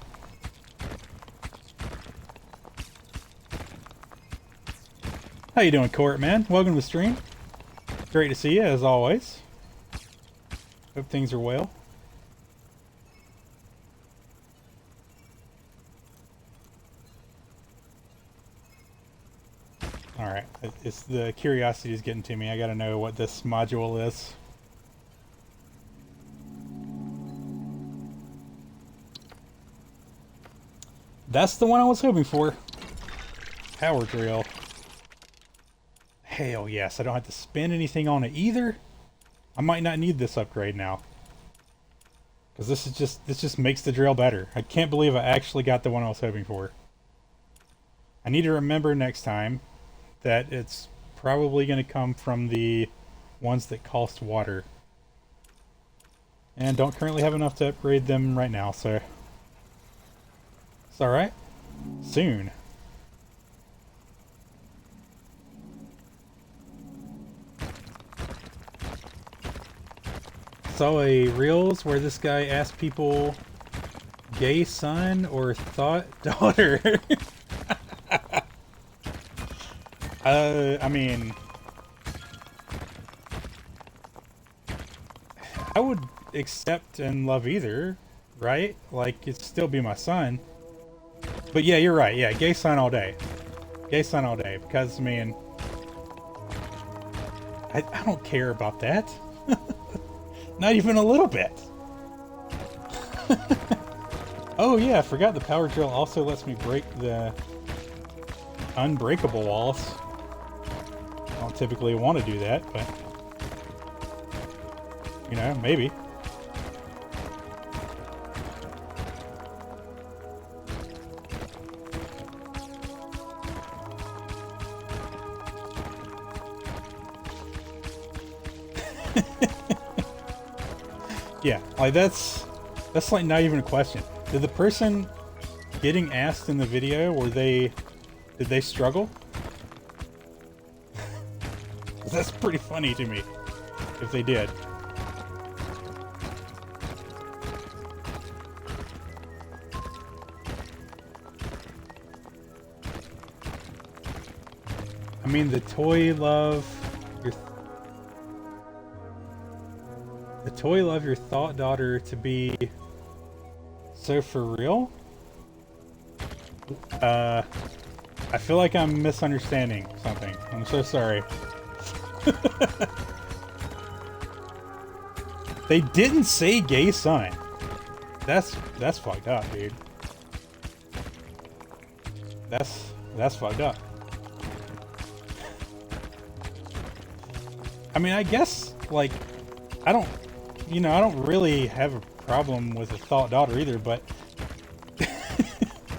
How you doing, Court, man? Welcome to the stream. Great to see you, as always. Hope things are well. Alright, it's the curiosity is getting to me. I gotta know what this module is. That's the one I was hoping for. Power drill. Hell yes, I don't have to spend anything on it either. I might not need this upgrade now. Because this just makes the drill better. I can't believe I actually got the one I was hoping for. I need to remember next time that it's probably going to come from the ones that cost water. And don't currently have enough to upgrade them right now, so it's alright. Soon. Saw a Reels where this guy asked people gay son or thought daughter. I mean, I would accept and love either, right? Like, it'd still be my son. But yeah, you're right. Yeah, gay son all day. Gay son all day. Because, I mean, I don't care about that. Not even a little bit. Oh yeah, I forgot the power drill also lets me break the unbreakable walls. I don't typically want to do that, but you know, maybe. Yeah, like that's like not even a question. Did the person getting asked in the video, did they struggle? That's pretty funny to me, if they did. I mean, the toy love your thought daughter to be so for real? I feel like I'm misunderstanding something. I'm so sorry. They didn't say gay son. That's fucked up, dude. That's fucked up. I mean, I guess, like, I don't really have a problem with a thought daughter either, but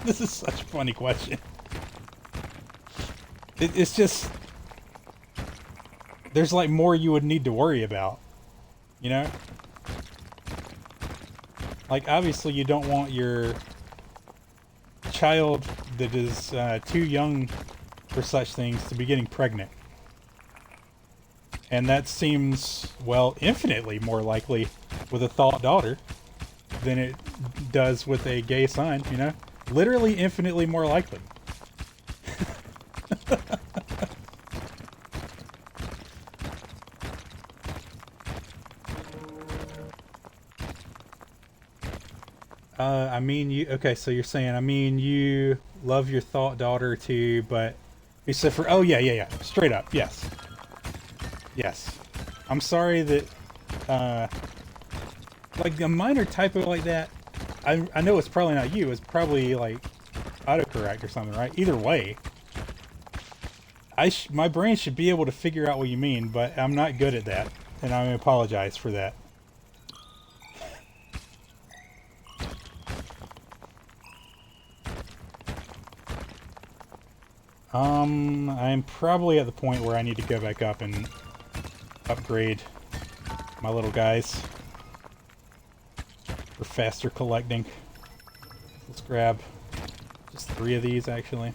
this is such a funny question. It's just, there's like more you would need to worry about, you know? Like, obviously you don't want your child that is too young for such things to be getting pregnant. And that seems, well, infinitely more likely with a thought daughter than it does with a gay son, you know? Literally infinitely more likely. I mean, okay, so you're saying, I mean, you love your thought daughter too, but except for, oh yeah, straight up, yes. Yes. I'm sorry that, like a minor typo like that, I know it's probably not you, it's probably like autocorrect or something, right? Either way, my brain should be able to figure out what you mean, but I'm not good at that, and I apologize for that. I'm probably at the point where I need to go back up and upgrade my little guys for faster collecting. Let's grab just 3 of these, actually.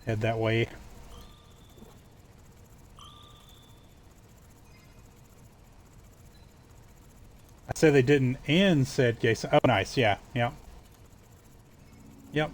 Head that way. I said they didn't and said gay. Oh, nice. Yeah. Yep. Yep.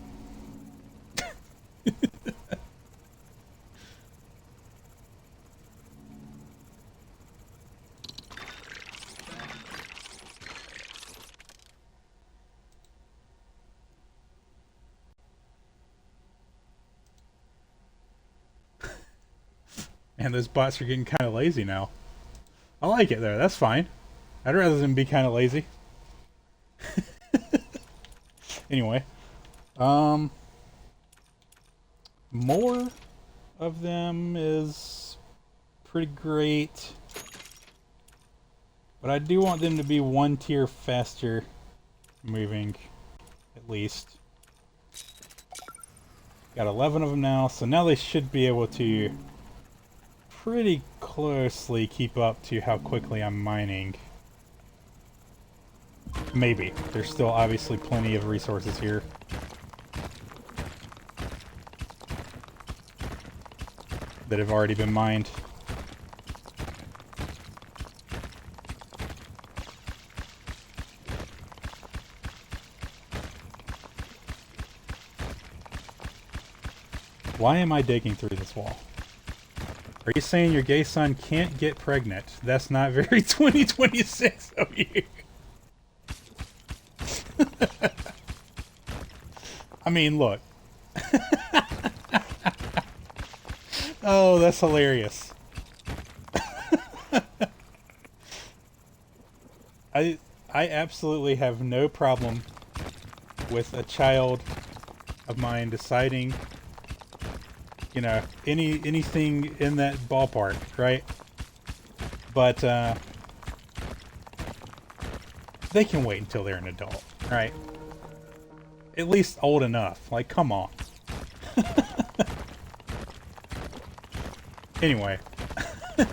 And those bots are getting kind of lazy now. I like it though. That's fine. I'd rather them be kind of lazy. Anyway, more of them is pretty great, but I do want them to be 1 tier faster moving, at least. Got 11 of them now, so now they should be able to pretty closely keep up to how quickly I'm mining. Maybe. There's still obviously plenty of resources here. That have already been mined. Why am I digging through this wall? Are you saying your gay son can't get pregnant? That's not very 2026 of you. I mean, look. Oh, that's hilarious. I absolutely have no problem with a child of mine deciding, you know, anything in that ballpark, right? But they can wait until they're an adult, right? At least old enough. Like, come on. Anyway. I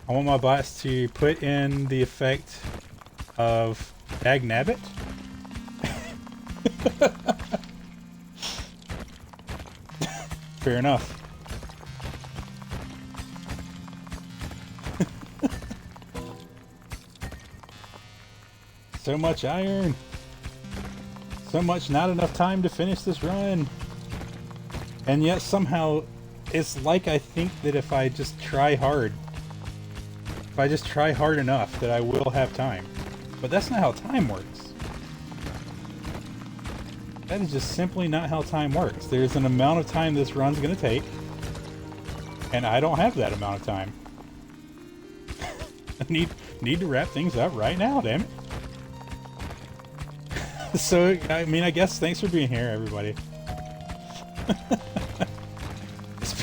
want my bots to put in the effect of Dagnabbit. Fair enough. So much iron. So much not enough time to finish this run. And yet somehow it's like I think that if I just try hard, if I just try hard enough, that I will have time. But that's not how time works. That is just simply not how time works. There's an amount of time this run's gonna take, and I don't have that amount of time. I need to wrap things up right now, damn it. So, I mean, I guess thanks for being here, everybody.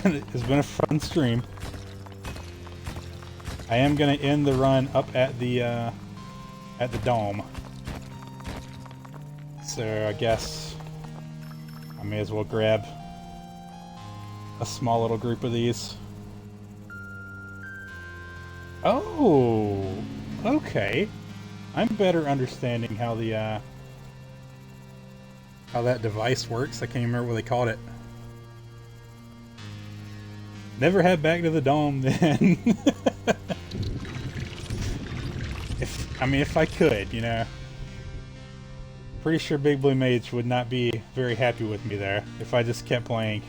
It's been a fun stream. I am gonna end the run up at the dome. So I guess I may as well grab a small little group of these. Oh, okay. I'm better understanding how the how that device works. I can't even remember what they called it. Never head back to the dome then. If I could, you know. Pretty sure Big Blue Mage would not be very happy with me there if I just kept playing.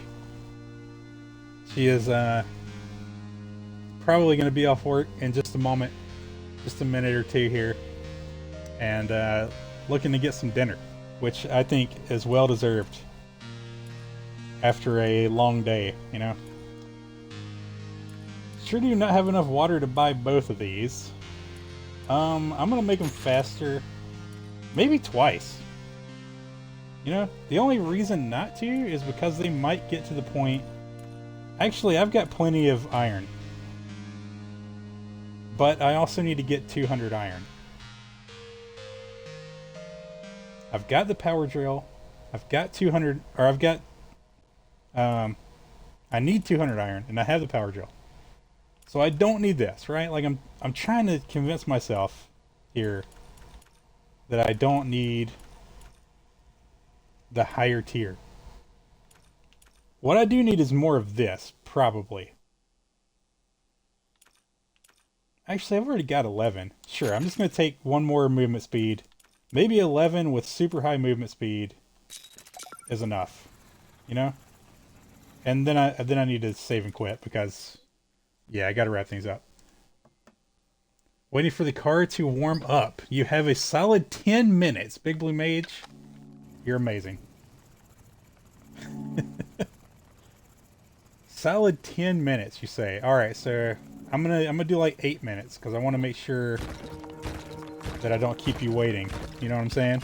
She is probably going to be off work in just a moment. Just a minute or two here. And looking to get some dinner, which I think is well deserved after a long day, you know. Sure do not have enough water to buy both of these. I'm gonna make them faster, maybe twice. You know, the only reason not to is because they might get to the point... Actually, I've got plenty of iron. But I also need to get 200 iron. I've got the power drill. I've got 200... Or I've got... I need 200 iron, and I have the power drill. So I don't need this, right? Like, I'm trying to convince myself here that I don't need the higher tier. What I do need is more of this, probably. Actually, I've already got 11. Sure, I'm just going to take one more movement speed. Maybe 11 with super high movement speed is enough. You know? And then I need to save and quit because, yeah, I got to wrap things up. Waiting for the car to warm up. You have a solid 10 minutes. Big Blue Mage, you're amazing. Solid 10 minutes, you say. Alright, so I'm gonna do like 8 minutes because I want to make sure that I don't keep you waiting. You know what I'm saying?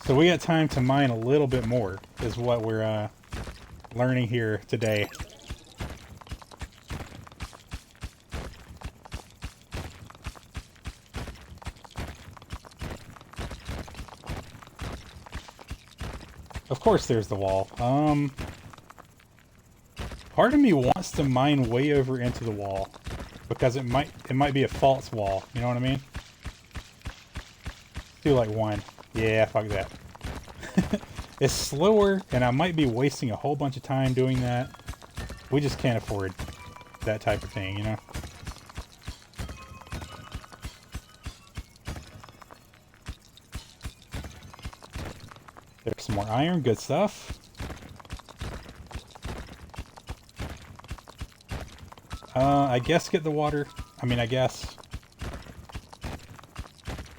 So we got time to mine a little bit more, is what we're learning here today. Of course there's the wall. Part of me wants to mine way over into the wall because it might be a false wall, you know what I mean? Do like one. Yeah, fuck that. It's slower and I might be wasting a whole bunch of time doing that. We just can't afford that type of thing, you know? There's some more iron, good stuff. I guess get the water. I mean, I guess.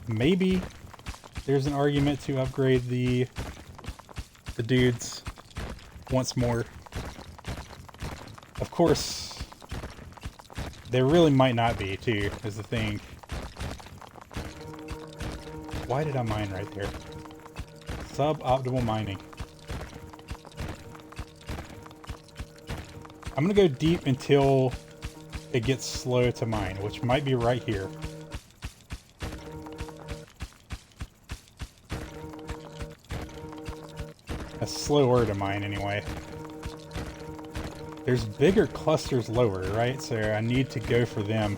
Maybe there's an argument to upgrade the dudes once more. Of course, there really might not be, too, is the thing. Why did I mine right there? Suboptimal mining. I'm gonna go deep until it gets slow to mine, which might be right here. That's slower to mine anyway. There's bigger clusters lower, right? So I need to go for them.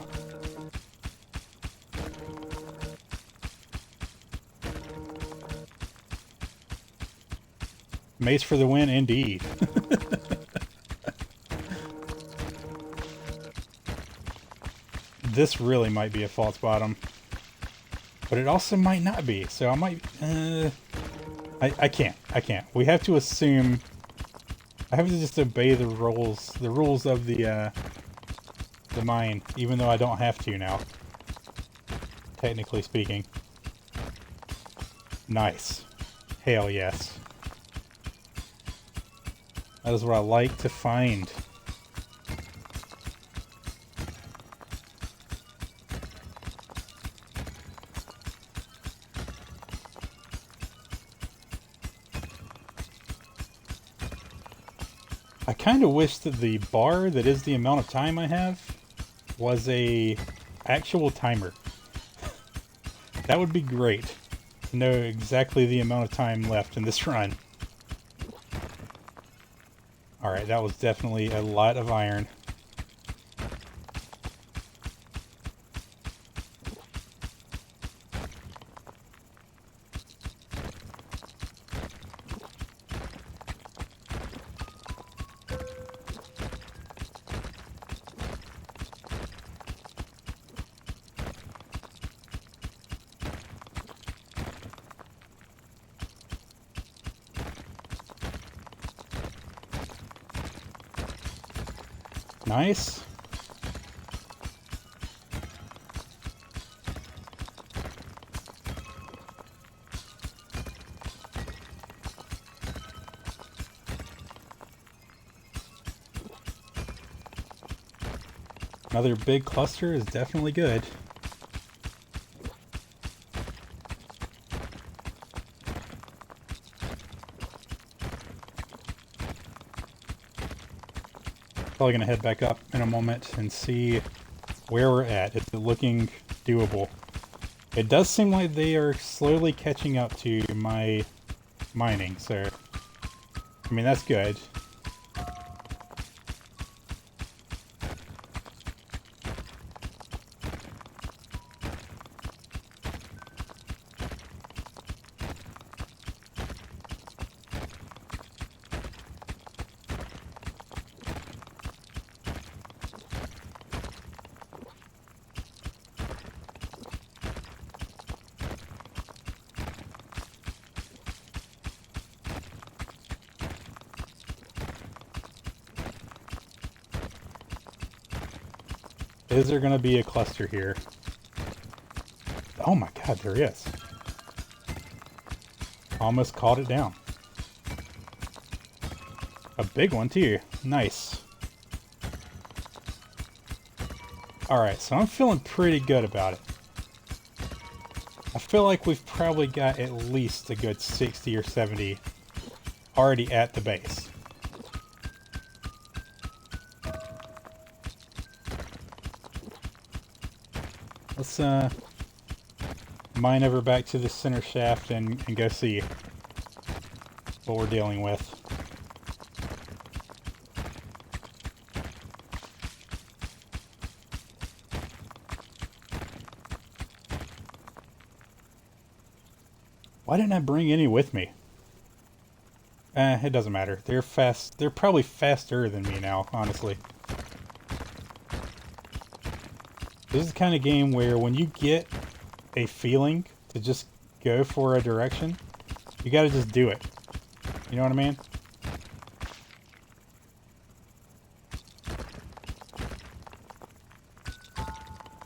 Mace for the win, indeed. This really might be a false bottom. But it also might not be, so I might... I can't. We have to assume... I have to just obey the rules of the mine, even though I don't have to now. Technically speaking. Nice. Hell yes. That is what I like to find. I kind of wish that the bar that is the amount of time I have was a actual timer. That would be great to know exactly the amount of time left in this run. Alright, that was definitely a lot of iron. Nice. Another big cluster is definitely good. Probably gonna head back up in a moment and see where we're at. Is it looking doable? It does seem like they are slowly catching up to my mining, so I mean that's good. Is there going to be a cluster here? Oh my god, there is. Almost caught it down. A big one too. Nice. Alright, so I'm feeling pretty good about it. I feel like we've probably got at least a good 60 or 70 already at the base. Let's mine over back to the center shaft and go see what we're dealing with. Why didn't I bring any with me? It doesn't matter. They're fast. They're probably faster than me now, honestly. This is the kind of game where when you get a feeling to just go for a direction, you gotta just do it. You know what I mean?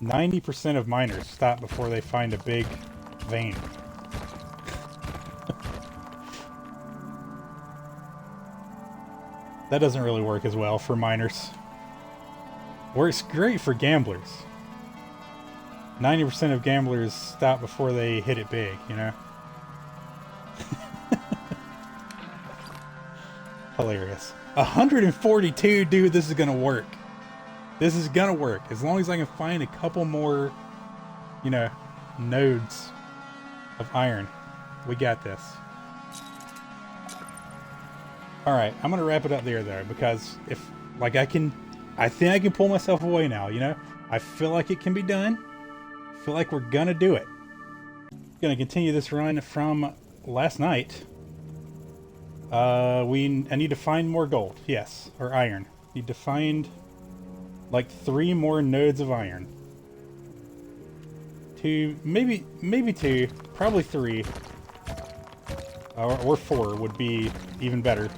%90 of miners stop before they find a big vein. That doesn't really work as well for miners. Works great for gamblers. 90% of gamblers stop before they hit it big, you know? Hilarious. 142, dude, this is gonna work. This is gonna work. As long as I can find a couple more, you know, nodes of iron. We got this. Alright, I'm gonna wrap it up there though, because if, like I think I can pull myself away now, you know? I feel like it can be done. I feel like we're gonna do it. Gonna continue this run from last night. I need to find more gold, yes, or iron. Need to find like 3 more nodes of iron. 2, maybe 2, probably 3, or 4 would be even better.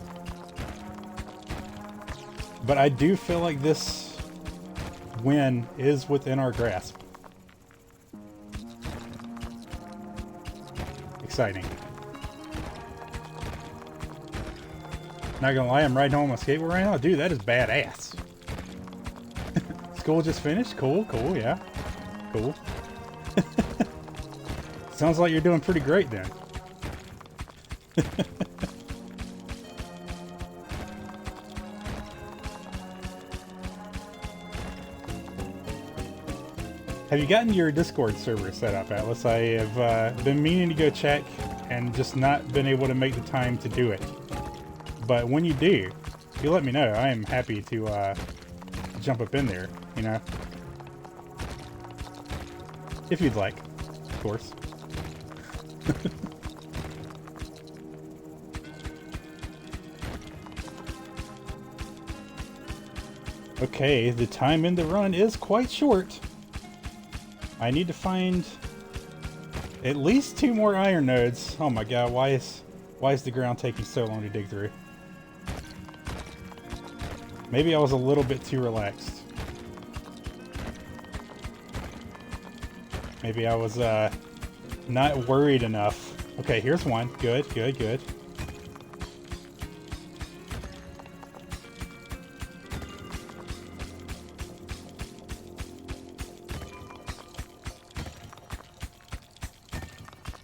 But I do feel like this win is within our grasp. Exciting. Not gonna lie, I'm riding home on a skateboard right now. Dude, that is badass. School just finished? Cool, cool, yeah. Cool. Sounds like you're doing pretty great then. Have you gotten your Discord server set up, Atlas? I have been meaning to go check and just not been able to make the time to do it. But when you do, if you let me know, I am happy to jump up in there, you know? If you'd like, of course. Okay, the time in the run is quite short. I need to find at least 2 more iron nodes. Oh my god, why is the ground taking so long to dig through? Maybe I was a little bit too relaxed. Maybe I was not worried enough. Okay, here's one. Good, good, good.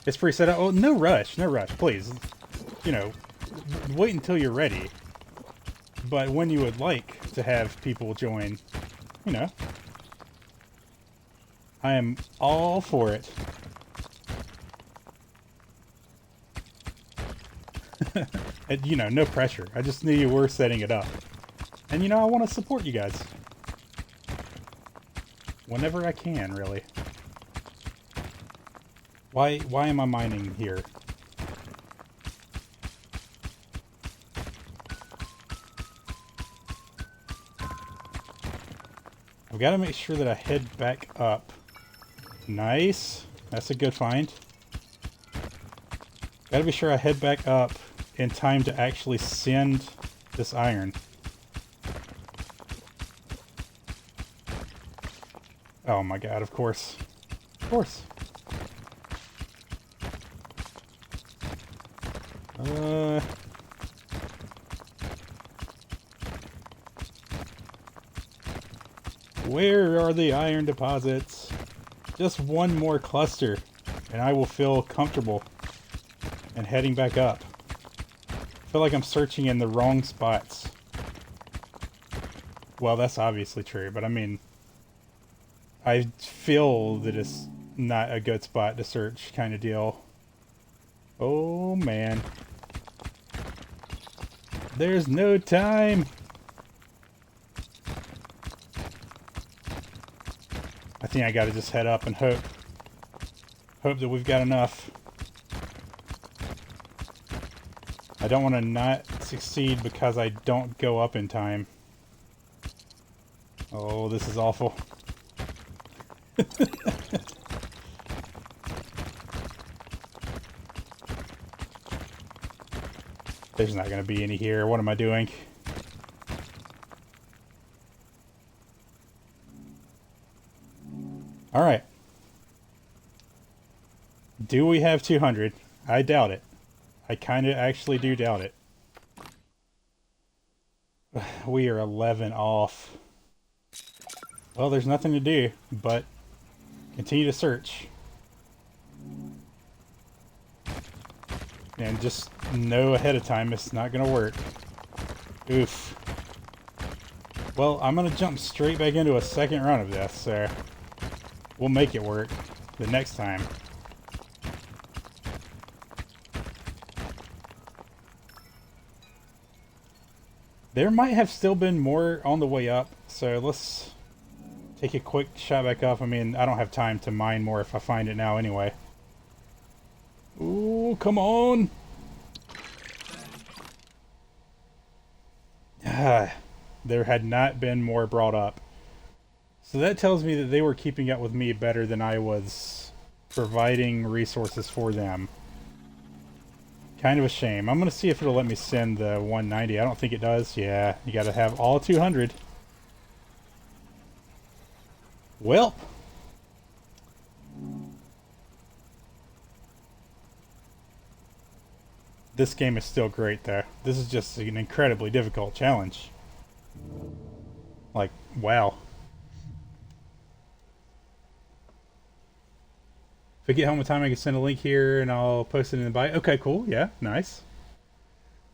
It's pre-set up. Oh, no rush, please. You know, wait until you're ready. But when you would like to have people join, you know, I am all for it. And, you know, no pressure. I just knew you were setting it up. And, you know, I want to support you guys. Whenever I can, really. Why am I mining here? I've got to make sure that I head back up. Nice. That's a good find. Got to be sure I head back up in time to actually send this iron. Oh my god, of course. Of course. Where are the iron deposits? Just one more cluster, and I will feel comfortable and heading back up. I feel like I'm searching in the wrong spots. Well, that's obviously true, but I mean, I feel that it's not a good spot to search kind of deal. Oh, man. There's no time. I think I gotta just head up and hope that we've got enough. I don't want to not succeed because I don't go up in time. Oh, this is awful. There's not going to be any here. What am I doing? Alright. Do we have 200? I doubt it. I kind of actually do doubt it. We are 11 off. Well, there's nothing to do but continue to search. And just know ahead of time it's not going to work. Oof. Well, I'm going to jump straight back into a second run of this, so we'll make it work the next time. There might have still been more on the way up, so let's take a quick shot back up. I mean, I don't have time to mine more if I find it now anyway. Ooh, come on! There had not been more brought up. So that tells me that they were keeping up with me better than I was providing resources for them. Kind of a shame. I'm going to see if it'll let me send the 190. I don't think it does. Yeah, you got to have all 200. Well. This game is still great, though. This is just an incredibly difficult challenge. Like, wow. If I get home in time, I can send a link here and I'll post it in the bio. Okay, cool. Yeah, nice.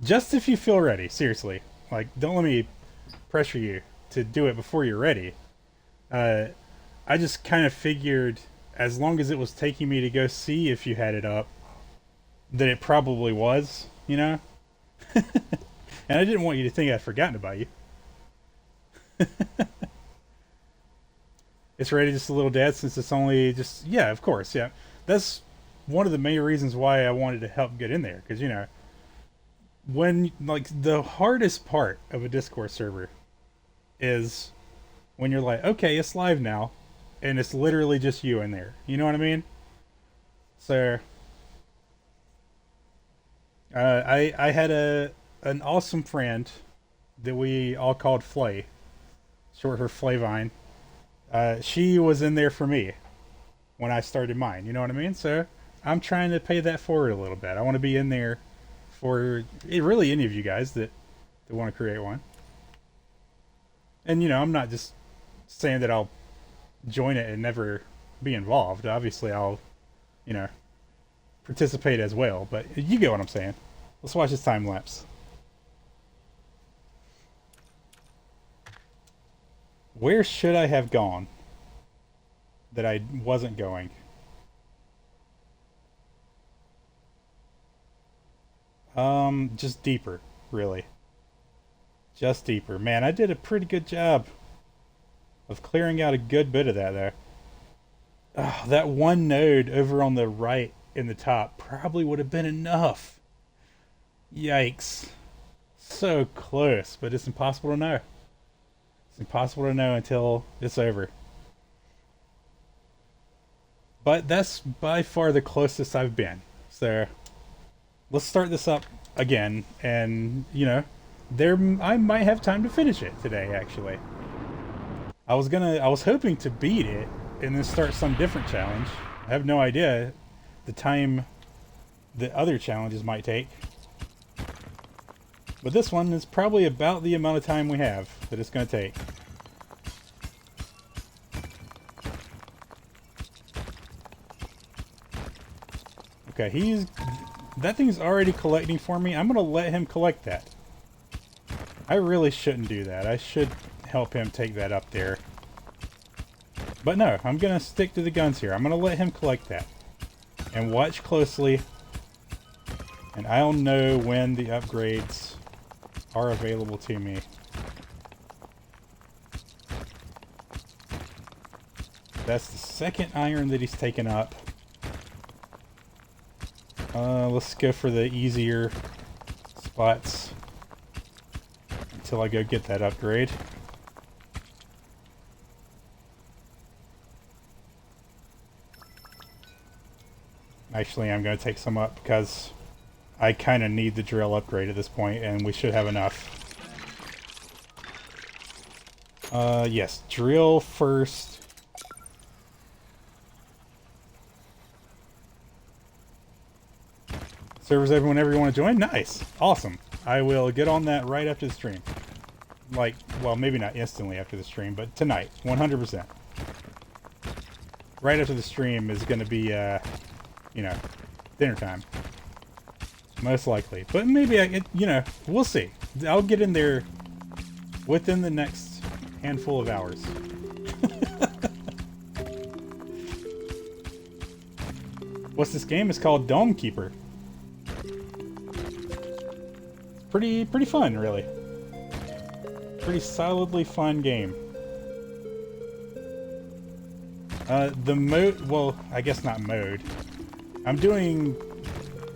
Just if you feel ready, seriously. Like, don't let me pressure you to do it before you're ready. I just kind of figured, as long as it was taking me to go see if you had it up, that it probably was, you know? And I didn't want you to think I'd forgotten about you. It's rated just a little dead since it's only just... Yeah, of course, yeah. That's one of the main reasons why I wanted to help get in there. Because, you know, when, like, the hardest part of a Discord server is when you're like, okay, it's live now, and it's literally just you in there. You know what I mean? So... I had an awesome friend that we all called Flay, short for Flavine. She was in there for me when I started mine, you know what I mean? So I'm trying to pay that forward a little bit. I want to be in there for really any of you guys that want to create one. And, you know, I'm not just saying that I'll join it and never be involved. Obviously, I'll, you know, participate as well, but you get what I'm saying. Let's watch this time lapse. Where should I have gone that I wasn't going? Just deeper, really. Just deeper. Man, I did a pretty good job of clearing out a good bit of that there. Oh, that one node over on the right in the top probably would have been enough. Yikes. So close, but it's impossible to know. It's impossible to know until it's over. But that's by far the closest I've been. So let's start this up again, and there I might have time to finish it today. Actually, I was hoping to beat it and then start some different challenge. I have no idea the time the other challenges might take. But this one is probably about the amount of time we have that it's going to take. Okay, that thing's already collecting for me. I'm going to let him collect that. I really shouldn't do that. I should help him take that up there. But no, I'm going to stick to the guns here. I'm going to let him collect that. And watch closely. And I'll know when the upgrades are available to me. That's the second iron that he's taken up. Let's go for the easier spots until I go get that upgrade. Actually, I'm going to take some up because I kind of need the drill upgrade at this point, and we should have enough. Yes, drill first. Servers open whenever you want to join? Nice. Awesome. I will get on that right after the stream. Like, well, maybe not instantly after the stream, but tonight. 100%. Right after the stream is going to be, dinner time. Most likely. But maybe, we'll see. I'll get in there within the next handful of hours. What's this game? It's called Dome Keeper. Pretty fun, really. Pretty solidly fun game. The mode, well, I guess not mode. I'm doing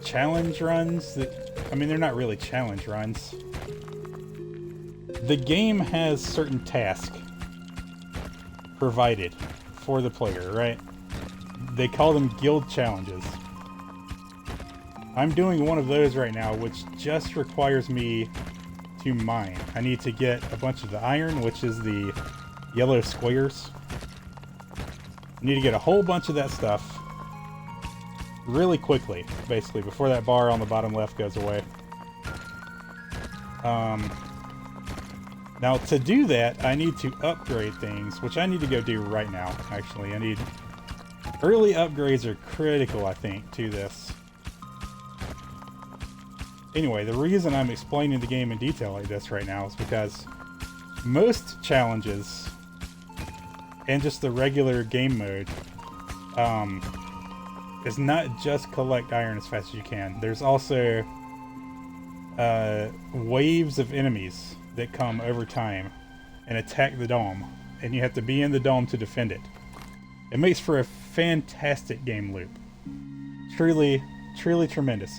challenge runs that, I mean, they're not really challenge runs. The game has certain tasks provided for the player, right? They call them guild challenges. I'm doing one of those right now, which just requires me to mine. I need to get a bunch of the iron, which is the yellow squares. I need to get a whole bunch of that stuff really quickly, basically, before that bar on the bottom left goes away. Now, to do that, I need to upgrade things, which I need to go do right now, actually. Early upgrades are critical, I think, to this. Anyway, the reason I'm explaining the game in detail like this right now is because most challenges and just the regular game mode is not just collect iron as fast as you can. There's also waves of enemies that come over time and attack the dome, and you have to be in the dome to defend it. It makes for a fantastic game loop. Truly, truly tremendous.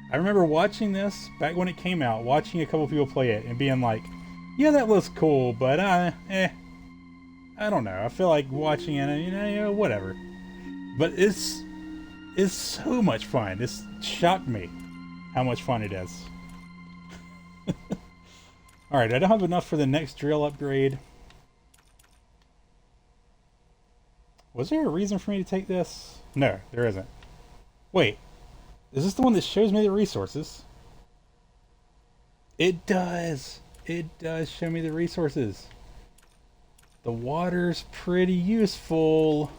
I remember watching this back when it came out, watching a couple people play it and being like, yeah, that looks cool, but I don't know. I feel like watching it, whatever. But it's so much fun. It's shocked me how much fun it is. Alright, I don't have enough for the next drill upgrade. Was there a reason for me to take this? No, there isn't. Wait. Is this the one that shows me the resources? It does. It does show me the resources. The water's pretty useful.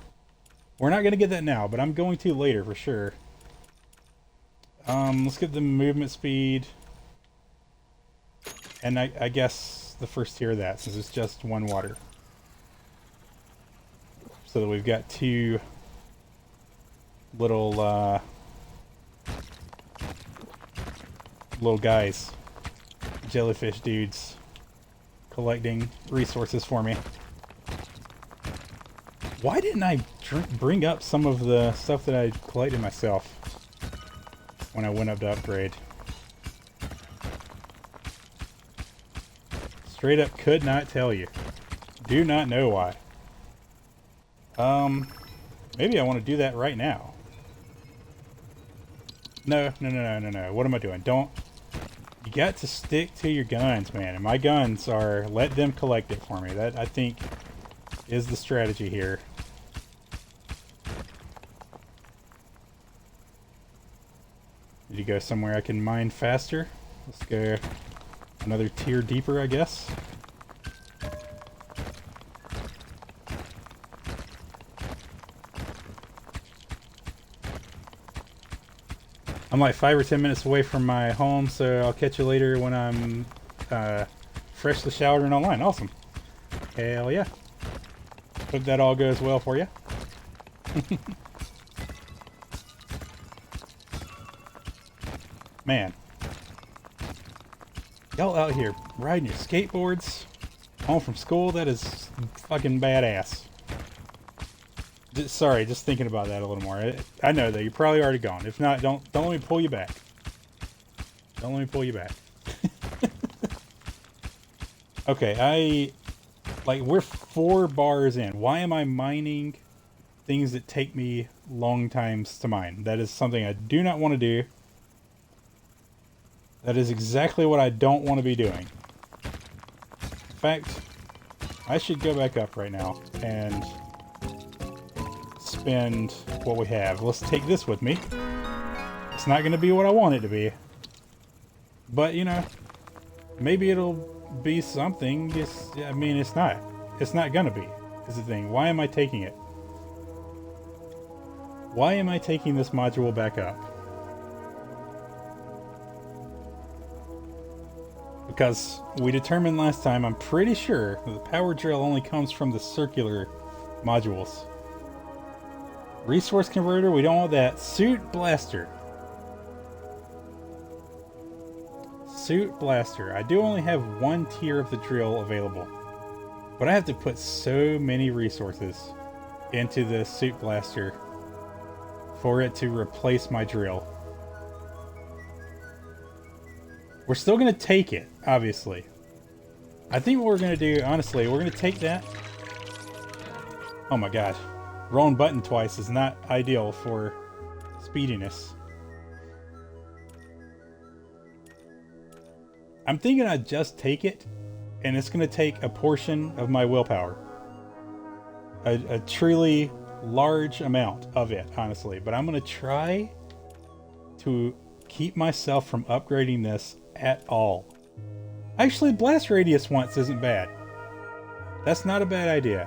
We're not going to get that now, but I'm going to later for sure. Let's get the movement speed. And I guess the first tier of that, since it's just one water. so that we've got two little little guys, jellyfish dudes, collecting resources for me. Why didn't I bring up some of the stuff that I collected myself when I went up to upgrade? Straight up could not tell you. Do not know why. Maybe I want to do that right now. No. What am I doing? Don't. You got to stick to your guns, man. And my guns are, let them collect it for me. That, I think, is the strategy here. Need to go somewhere I can mine faster. Let's go another tier deeper, I guess. I'm like 5 or 10 minutes away from my home, so I'll catch you later when I'm freshly showered and online. Awesome. Hell yeah. Hope that all goes well for you. Man. Y'all out here riding your skateboards home from school, that is fucking badass. Sorry, just thinking about that a little more. I know that you're probably already gone. If not, don't let me pull you back. Don't let me pull you back. Okay, we're 4 bars in. Why am I mining things that take me long times to mine? That is something I do not want to do. That is exactly what I don't want to be doing. In fact, I should go back up right now and spend what we have. Let's take this with me. It's not going to be what I want it to be. But, you know, maybe it'll be something. I mean, it's not. It's not going to be, is the thing. Why am I taking it? Why am I taking this module back up? Because we determined last time, I'm pretty sure, that the power drill only comes from the circular modules. Resource converter, we don't want that. Suit blaster. Suit blaster. I do only have 1 tier of the drill available. But I have to put so many resources into the suit blaster for it to replace my drill. We're still going to take it, obviously. I think what we're going to do, honestly, we're going to take that. Oh my gosh. Wrong button twice is not ideal for speediness. I'm thinking I'd just take it, and it's going to take a portion of my willpower. A truly large amount of it, honestly. But I'm going to try to keep myself from upgrading this at all. Actually, blast radius once isn't bad. That's not a bad idea.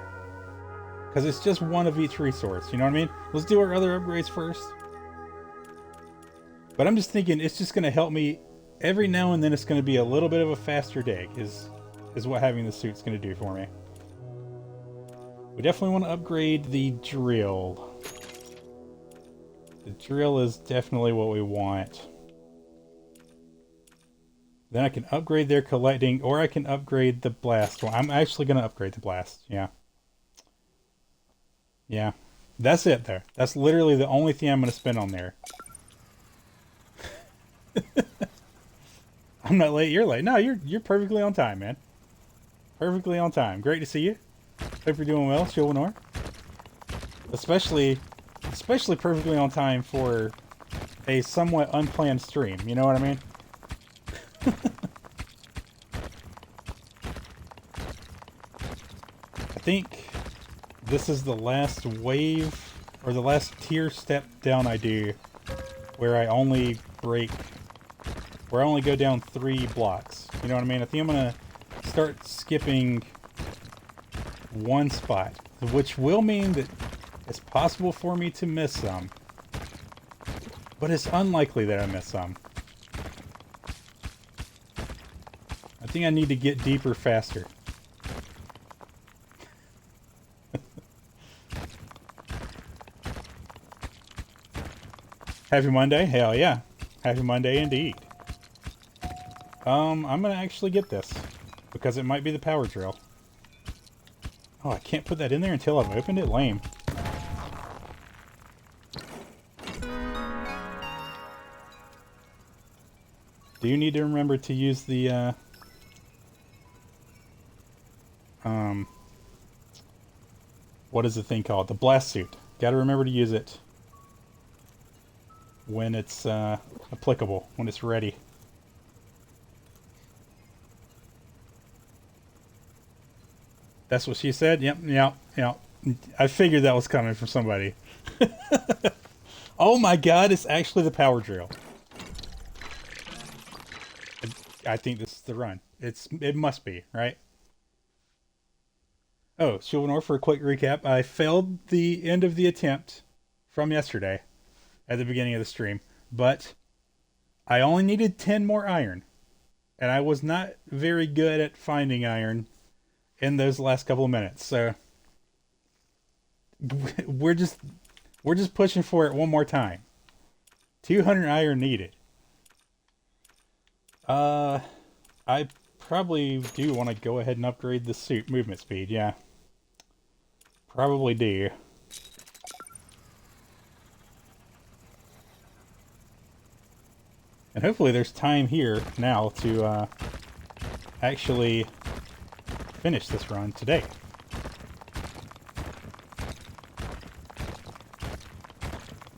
Because it's just 1 of each resource, you know what I mean? Let's do our other upgrades first. But I'm just thinking it's just going to help me. Every now and then it's going to be a little bit of a faster dig is what having the suit's going to do for me. We definitely want to upgrade the drill. The drill is definitely what we want. Then I can upgrade their collecting, or I can upgrade the blast. Well, I'm actually going to upgrade the blast, yeah. Yeah, that's it there. That's literally the only thing I'm going to spend on there. I'm not late, you're late. No, you're perfectly on time, man. Perfectly on time. Great to see you. Hope you're doing well, Shilwanor. Especially perfectly on time for a somewhat unplanned stream, you know what I mean? I think this is the last wave, or the last tier step down I do, where I only go down 3 blocks. You know what I mean? I think I'm gonna start skipping 1 spot, which will mean that it's possible for me to miss some. But it's unlikely that I miss some. I think I need to get deeper faster. Happy Monday? Hell yeah. Happy Monday indeed. I'm gonna actually get this. Because it might be the power drill. Oh, I can't put that in there until I've opened it? Lame. Do you need to remember to use the, what is the thing called? The blast suit. Gotta remember to use it when it's, applicable, when it's ready. That's what she said? Yep, yep, yep. I figured that was coming from somebody. Oh my god, it's actually the power drill. I think this is the run. It must be, right? Oh, Shulnor, for a quick recap, I failed the end of the attempt from yesterday at the beginning of the stream, but I only needed 10 more iron, and I was not very good at finding iron in those last couple of minutes, so we're just pushing for it one more time. 200 iron needed. I probably do want to go ahead and upgrade the suit movement speed, yeah. Probably do. And hopefully there's time here now to actually finish this run today.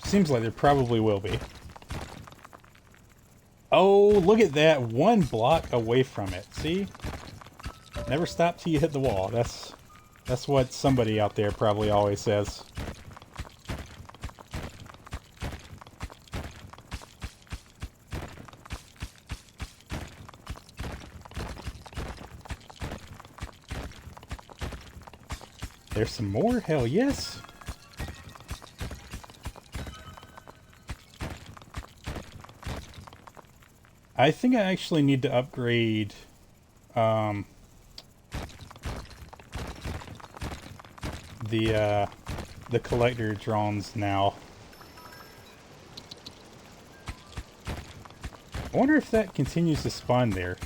Seems like there probably will be. Oh, look at that. One block away from it. See? Never stop till you hit the wall. That's what somebody out there probably always says. There's some more? Hell yes! I think I actually need to upgrade the collector drones now. I wonder if that continues to spawn there,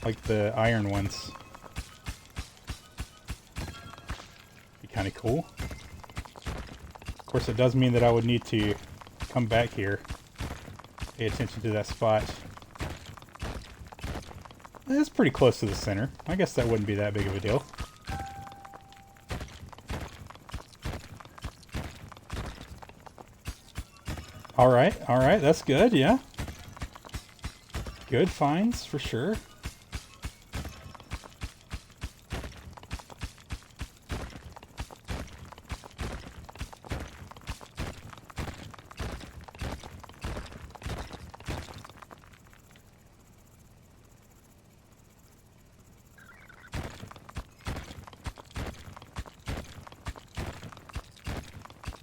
like the iron ones. Be kind of cool. Of course, it does mean that I would need to come back here, pay attention to that spot. That's pretty close to the center. I guess that wouldn't be that big of a deal. Alright, that's good, yeah. Good finds, for sure.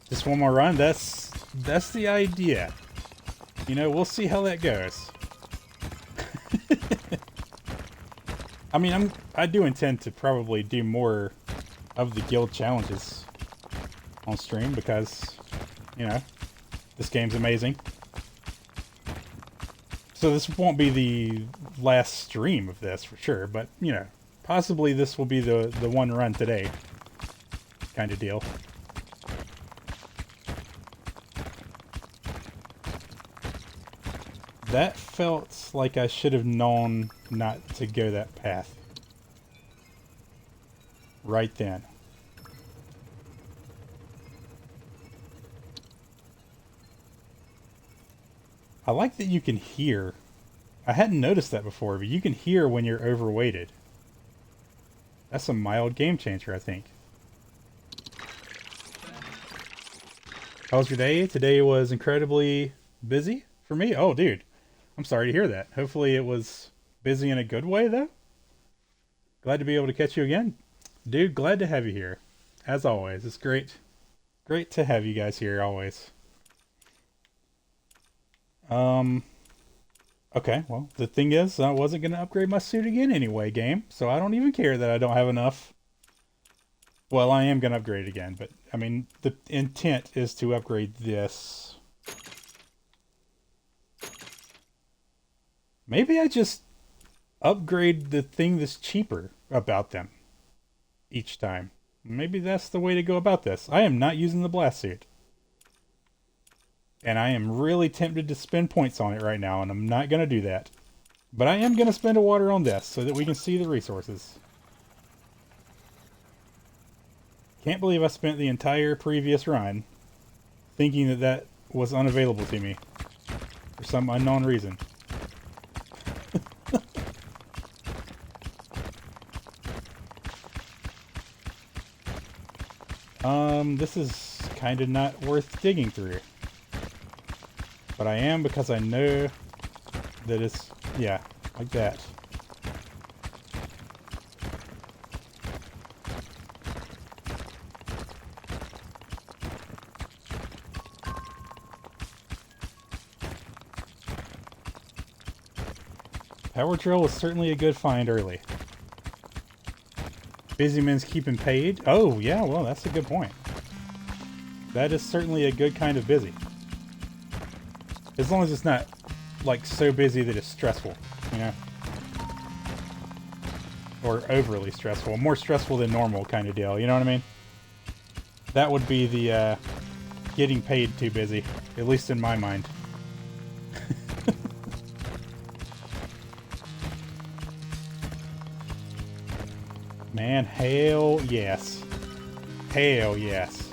Just one more run, that's the idea. You know, we'll see how that goes. I mean, I do intend to probably do more of the guild challenges on stream because, you know, this game's amazing. So this won't be the last stream of this for sure, but, you know, possibly this will be the one run today kind of deal. That felt like I should have known not to go that path. Right then. I like that you can hear. I hadn't noticed that before, but you can hear when you're overweighted. That's a mild game changer, I think. How was your day? Today was incredibly busy for me. Oh, dude. I'm sorry to hear that. Hopefully it was busy in a good way, though. Glad to be able to catch you again. Dude, glad to have you here. As always. It's great to have you guys here, always. Okay, well, the thing is, I wasn't going to upgrade my suit again anyway, game. So I don't even care that I don't have enough. Well, I am going to upgrade it again, but, I mean, the intent is to upgrade this Maybe I just upgrade the thing that's cheaper about them each time. Maybe that's the way to go about this. I am not using the blast suit. And I am really tempted to spend points on it right now, and I'm not going to do that. But I am going to spend a water on this so that we can see the resources. Can't believe I spent the entire previous run thinking that that was unavailable to me for some unknown reason. This is kind of not worth digging through. But I am, because I know that it's, yeah, like that. Power drill was certainly a good find early. Busyman's keeping paid. Oh, yeah, well, that's a good point. That is certainly a good kind of busy. As long as it's not, like, so busy that it's stressful, you know? Or overly stressful. More stressful than normal kind of deal, you know what I mean? That would be the, getting paid too busy. At least in my mind. Man, hell yes. Hell yes.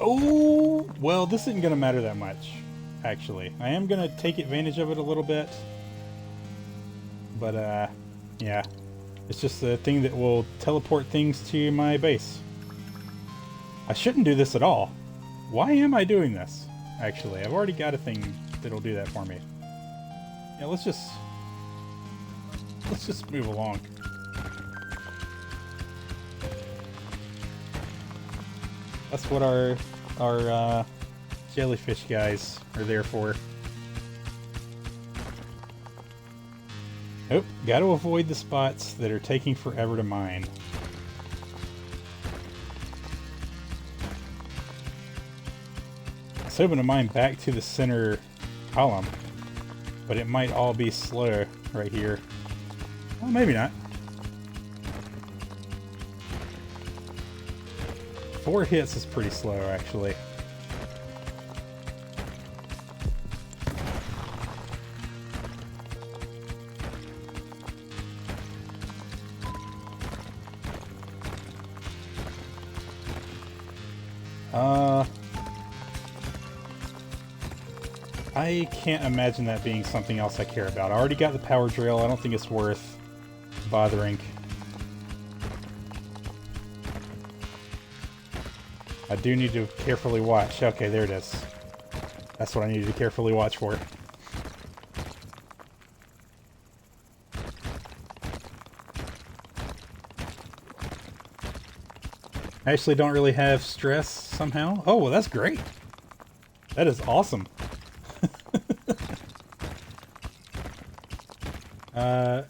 Oh, well, this isn't going to matter that much, actually. I am going to take advantage of it a little bit. But, yeah. It's just a thing that will teleport things to my base. I shouldn't do this at all. Why am I doing this? Actually, I've already got a thing that'll do that for me. Yeah, let's just move along. That's what our jellyfish guys are there for. Oh, gotta avoid the spots that are taking forever to mine. I was hoping to mine back to the center column, but it might all be slow right here. Well, maybe not. 4 hits is pretty slow, actually. I can't imagine that being something else I care about. I already got the power drill. I don't think it's worth bothering. I do need to carefully watch. Okay, there it is. That's what I needed to carefully watch for. I actually don't really have stress somehow. Oh, well, that's great. That is awesome.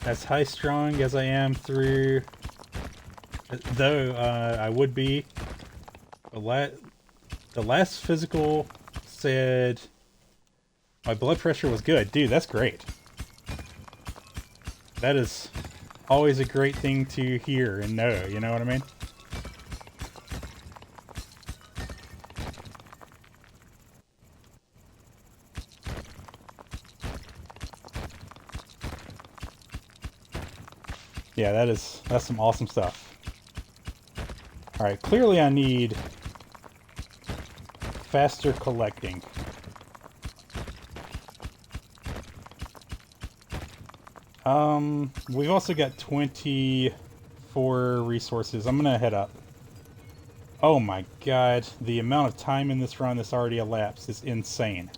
As high strung as I am through, though I would be. The last physical said my blood pressure was good. Dude, that's great. That is always a great thing to hear and know, you know what I mean? Yeah, that's some awesome stuff. Alright, clearly I need faster collecting. We've also got 24 resources. I'm gonna head up. Oh my god, the amount of time in this run that's already elapsed is insane.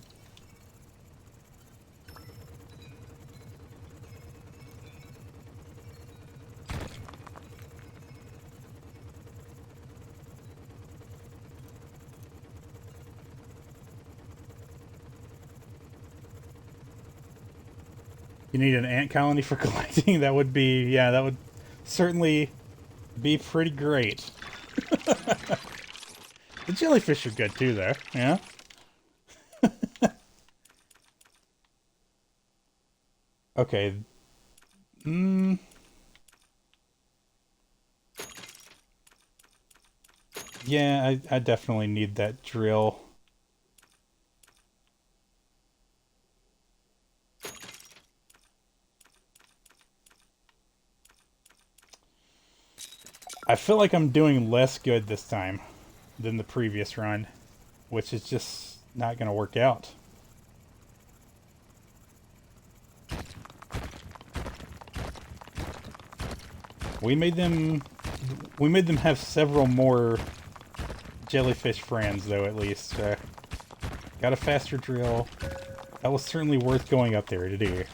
You need an ant colony for collecting? That would be, yeah, that would certainly be pretty great. The jellyfish are good too, though, yeah? Okay. Yeah, I definitely need that drill. I feel like I'm doing less good this time than the previous run, which is just not going to work out. We made them have several more jellyfish friends, though, at least. Got a faster drill. That was certainly worth going up there to do.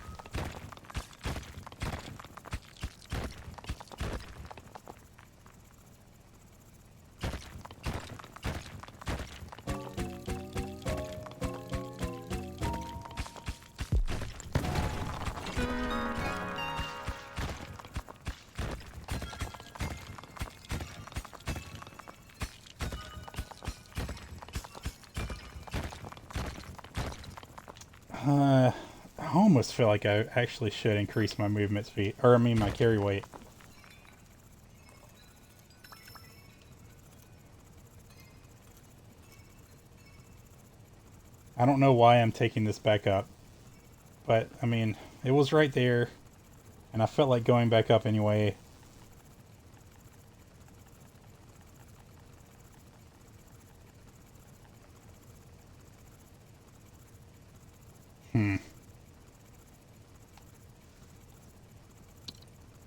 I almost feel like I actually should increase my movement speed, or I mean my carry weight. I don't know why I'm taking this back up, but I mean, it was right there, and I felt like going back up anyway.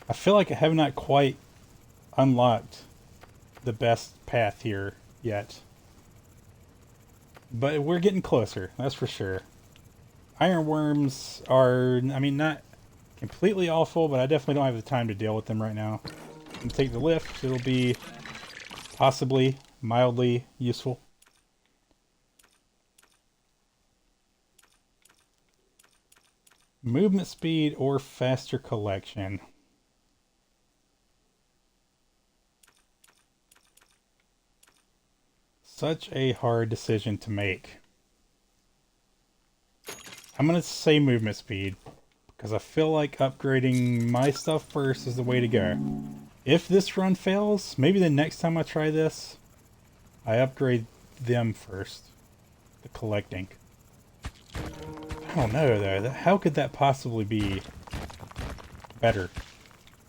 I feel like I have not quite unlocked the best path here yet. But we're getting closer, that's for sure. Ironworms are, I mean, not completely awful, but I definitely don't have the time to deal with them right now. And take the lift, it'll be possibly mildly useful. Movement speed or faster collection. Such a hard decision to make. I'm going to say movement speed, because I feel like upgrading my stuff first is the way to go. If this run fails, maybe the next time I try this, I upgrade them first. The collecting. I don't know, though. How could that possibly be better?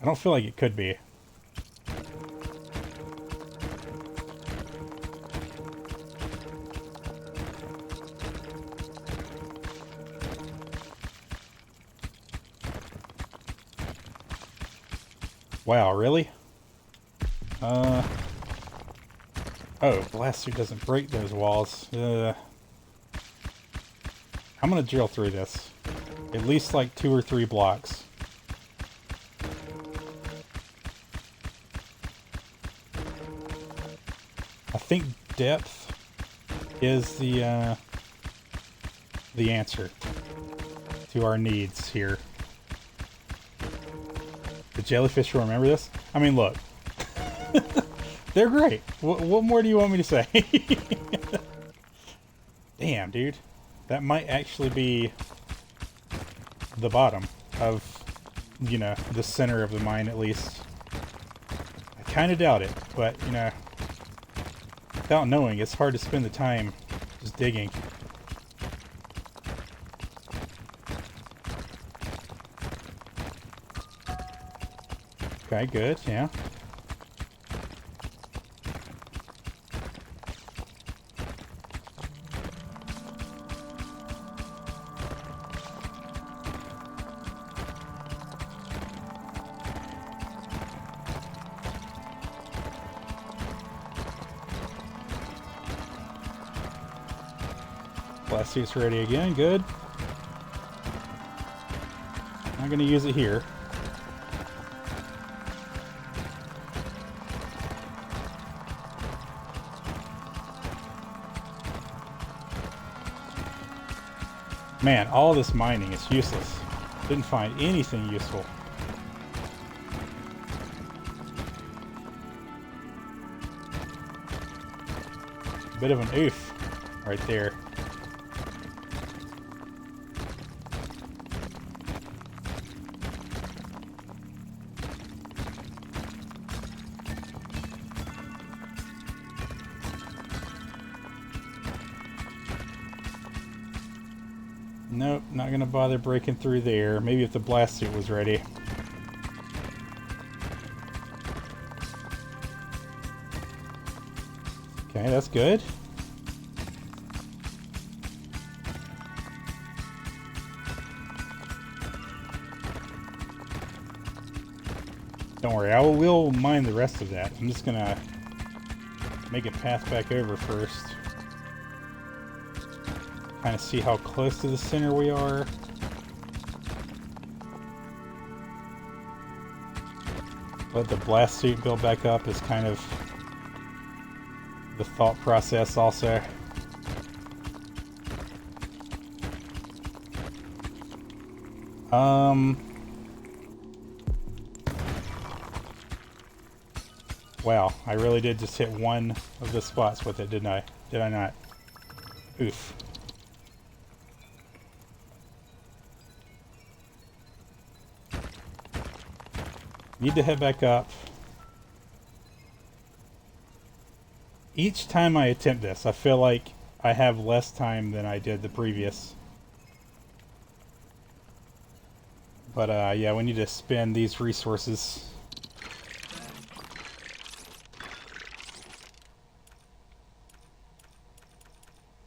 I don't feel like it could be. Wow, really? Oh, blast suit doesn't break those walls. I'm gonna drill through this. At least like 2 or 3 blocks. I think depth is the answer to our needs here. The jellyfish will remember this? I mean, look. They're great. What more do you want me to say? Damn, dude. That might actually be the bottom of, you know, the center of the mine, at least. I kind of doubt it, but, you know, without knowing, it's hard to spend the time just digging. Okay, good, yeah. Blast suit's ready again, good. Not gonna use it here. Man, all this mining is useless. Didn't find anything useful. Bit of an oof right there. Nope, not gonna bother breaking through there. Maybe if the blast suit was ready. Okay, that's good. Don't worry, I will mine the rest of that. I'm just gonna make a path back over first. Kind of see how close to the center we are. Let the blast suit build back up is kind of the thought process also. Wow, I really did just hit one of the spots with it, didn't I? Did I not? Oof. Need to head back up. Each time I attempt this, I feel like I have less time than I did the previous. But yeah, we need to spend these resources.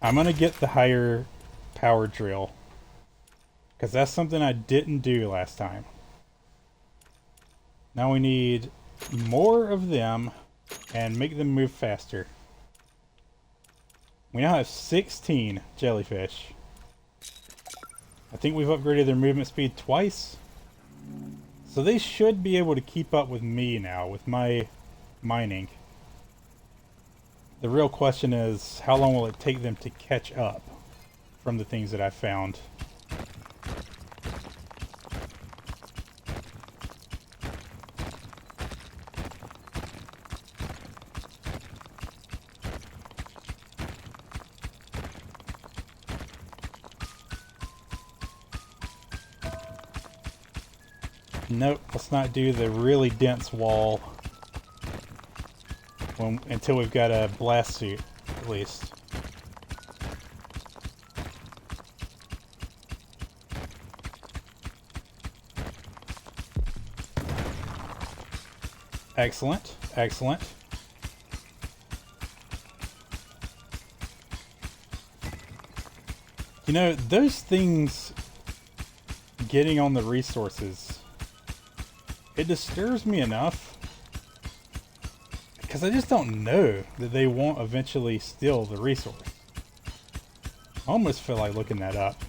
I'm gonna get the higher power drill, because that's something I didn't do last time. Now we need more of them and make them move faster. We now have 16 jellyfish. I think we've upgraded their movement speed twice. So they should be able to keep up with me now, with my mining. The real question is, how long will it take them to catch up from the things that I've found? Nope, let's not do the really dense wall until we've got a blast suit, at least. Excellent, excellent. You know, those things getting on the resources, it disturbs me enough because I just don't know that they won't eventually steal the resource. I almost feel like looking that up.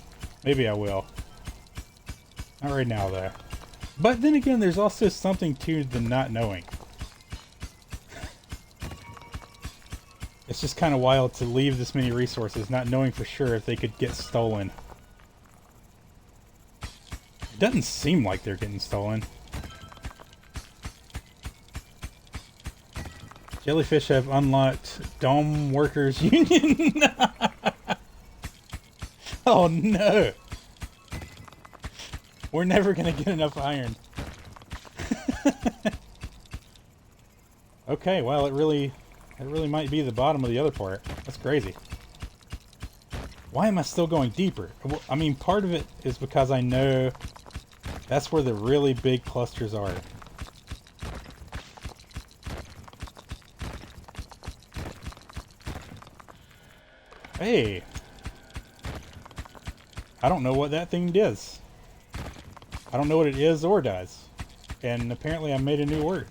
Maybe I will. Not right now though. But then again, there's also something to the not knowing. It's just kind of wild to leave this many resources not knowing for sure if they could get stolen. It doesn't seem like they're getting stolen. Jellyfish have unlocked Dome Workers Union. Oh no! We're never gonna get enough iron. Okay, well it really might be the bottom of the other part. That's crazy. Why am I still going deeper? Well, I mean, part of it is because I know that's where the really big clusters are. Hey! I don't know what that thing does. I don't know what it is or does. And apparently I made a new word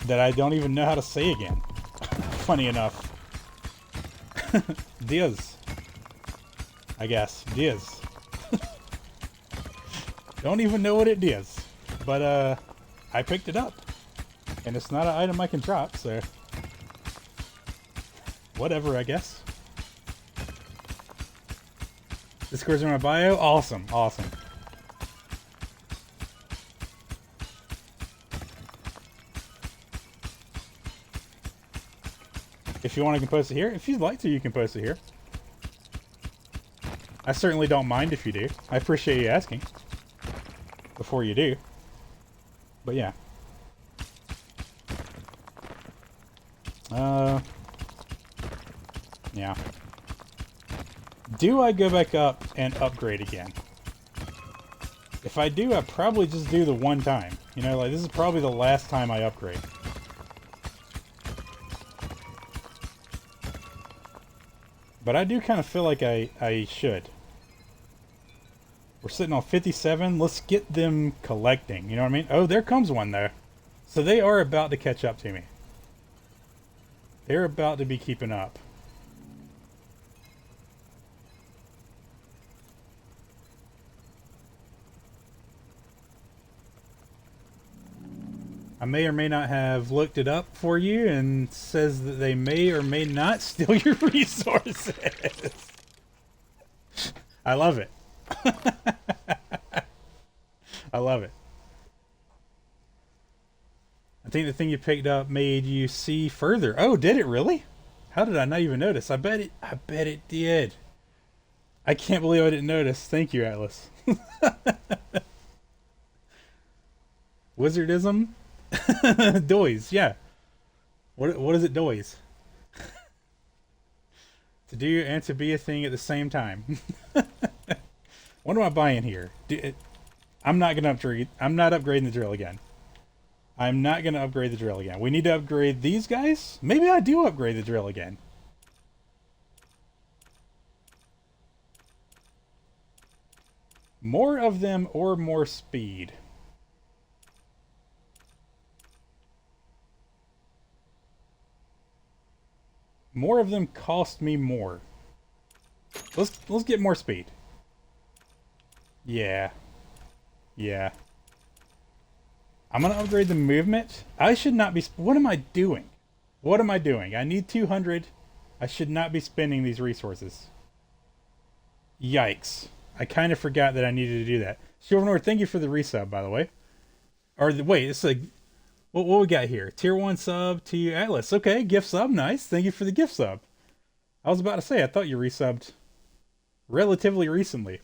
that I don't even know how to say again. Funny enough. Diz. I guess. Diz. Don't even know what it is. But I picked it up. And it's not an item I can drop, so whatever, I guess. Discord's in my bio? Awesome, awesome. If you want, I can post it here. If you'd like to, you can post it here. I certainly don't mind if you do. I appreciate you asking. Before you do. But yeah. Yeah. Do I go back up and upgrade again? If I do, I probably just do the one time. You know, like, this is probably the last time I upgrade. But I do kind of feel like I should. We're sitting on 57. Let's get them collecting. You know what I mean? Oh, there comes one, though. So they are about to catch up to me. They're about to be keeping up. I may or may not have looked it up for you and says that they may or may not steal your resources. I love it. I love it. I think the thing you picked up made you see further. Oh, did it really? How did I not even notice? I bet it did. I can't believe I didn't notice. Thank you, Atlas. Wizardism? Doys, yeah. What is it, doys? To do and to be a thing at the same time. What am I buying here? I'm not gonna upgrade. I'm not upgrading the drill again. I'm not gonna upgrade the drill again. We need to upgrade these guys. Maybe I do upgrade the drill again. More of them or more speed. More of them cost me more. Let's get more speed. Yeah. Yeah. I'm gonna upgrade the movement. I should not be... What am I doing? What am I doing? I need 200. I should not be spending these resources. Yikes. I kind of forgot that I needed to do that. Silvernord, thank you for the resub, by the way. Or, wait, it's like... What we got here? Tier 1 sub to Atlas. Okay, gift sub. Nice. Thank you for the gift sub. I was about to say, I thought you resubbed relatively recently.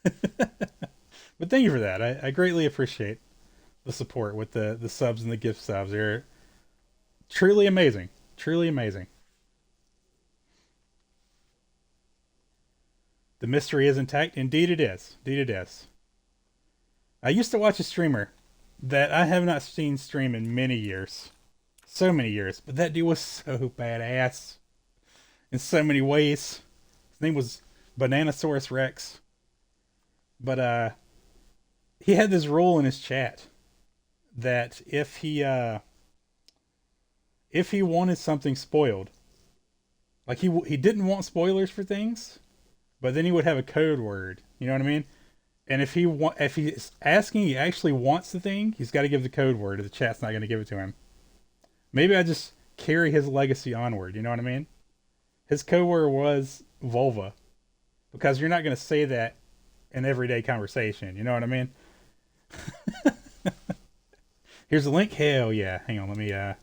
But thank you for that. I greatly appreciate the support with the subs and the gift subs. They're truly amazing. Truly amazing. The mystery is intact. Indeed it is. Indeed it is. I used to watch a streamer that I have not seen stream in many years. So many years. But that dude was so badass. In so many ways. His name was Bananasaurus Rex. But, he had this rule in his chat. That if he wanted something spoiled. Like, he didn't want spoilers for things. But then he would have a code word. You know what I mean? And if he's asking, he actually wants the thing, he's got to give the code word, or the chat's not going to give it to him. Maybe I just carry his legacy onward, you know what I mean? His code word was vulva. Because you're not going to say that in everyday conversation, you know what I mean? Here's a link. Hell yeah. Hang on, let me, Of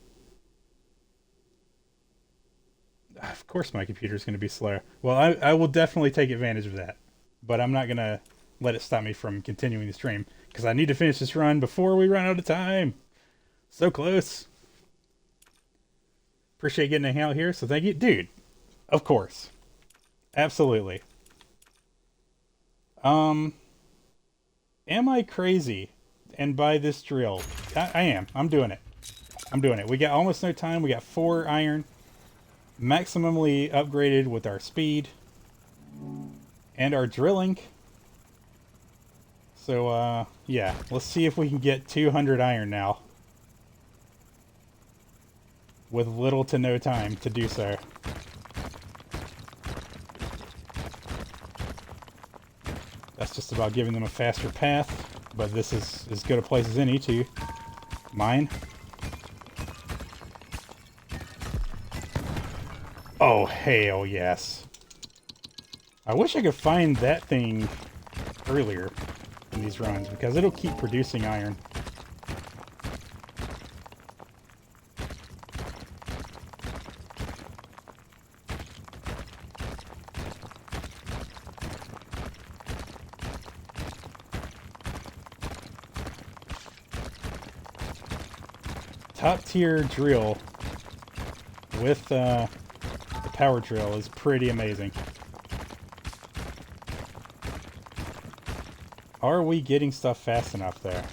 course my computer's going to be slow. Well, I will definitely take advantage of that. But I'm not going to let it stop me from continuing the stream, because I need to finish this run before we run out of time. So close. Appreciate getting a hangout here, so thank you. Dude, of course. Absolutely. Am I crazy and buy this drill? I am. I'm doing it. I'm doing it. We got almost no time. We got 4 iron. Maximally upgraded with our speed. And our drilling. So, yeah. Let's see if we can get 200 iron now. With little to no time to do so. That's just about giving them a faster path. But this is as good a place as any to mine. Oh, hell yes. I wish I could find that thing earlier in these runs, because it'll keep producing iron. Top tier drill with the power drill is pretty amazing. Are we getting stuff fast enough there?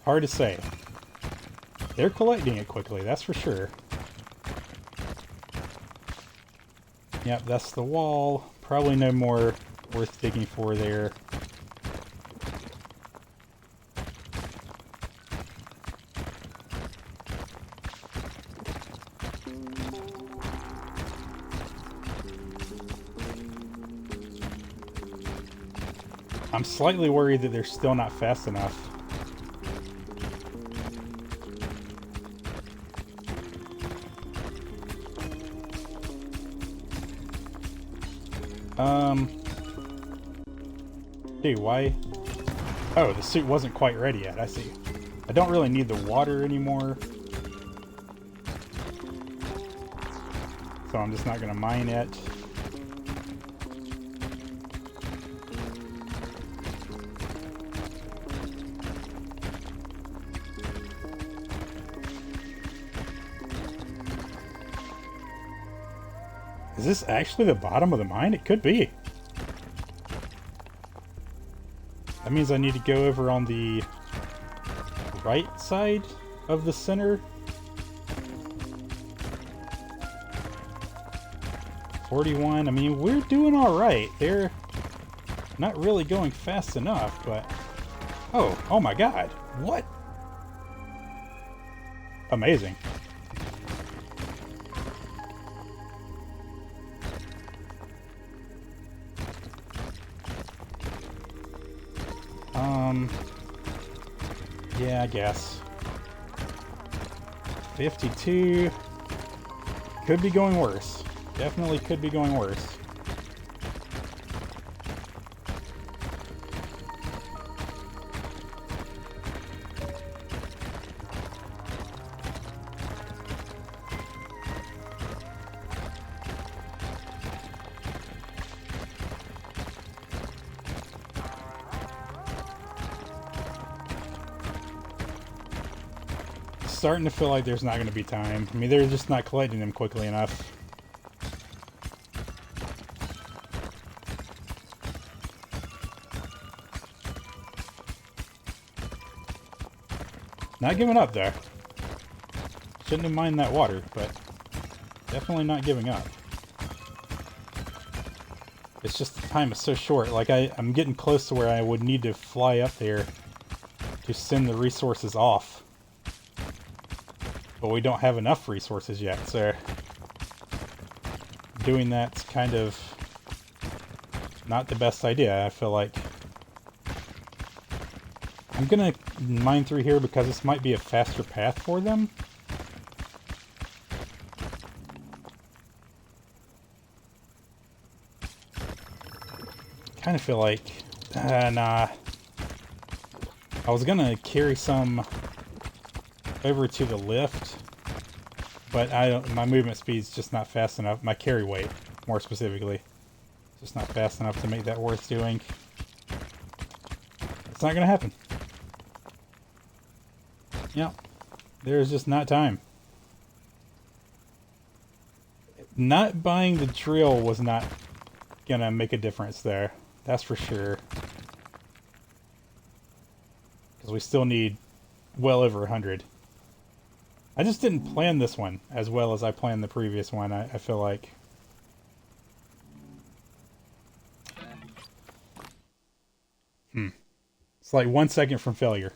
Hard to say. They're collecting it quickly, that's for sure. Yep, that's the wall. Probably no more worth digging for there. I'm slightly worried that they're still not fast enough. Dude, why? Oh, the suit wasn't quite ready yet, I see. I don't really need the water anymore. So I'm just not gonna mine it. Is this actually the bottom of the mine? It could be. That means I need to go over on the right side of the center. 41. I mean, we're doing all right. They're not really going fast enough, but... Oh my god. What? Amazing. Yeah, I guess. 52. Could be going worse. Definitely could be going worse. Starting to feel like there's not going to be time. I mean, they're just not collecting them quickly enough. Not giving up there. Shouldn't have mined that water, but definitely not giving up. It's just the time is so short. Like, I'm getting close to where I would need to fly up there to send the resources off. But we don't have enough resources yet, so doing that's kind of not the best idea, I feel like. I'm gonna mine through here because this might be a faster path for them. Kind of feel like, nah. I was gonna carry some over to the lift, but my movement speed's just not fast enough. My carry weight, more specifically, just not fast enough to make that worth doing. It's not gonna happen. Yep, there's just not time. Not buying the drill was not gonna make a difference there, that's for sure. Because we still need well over 100. I just didn't plan this one as well as I planned the previous one, I feel like. It's like 1 second from failure.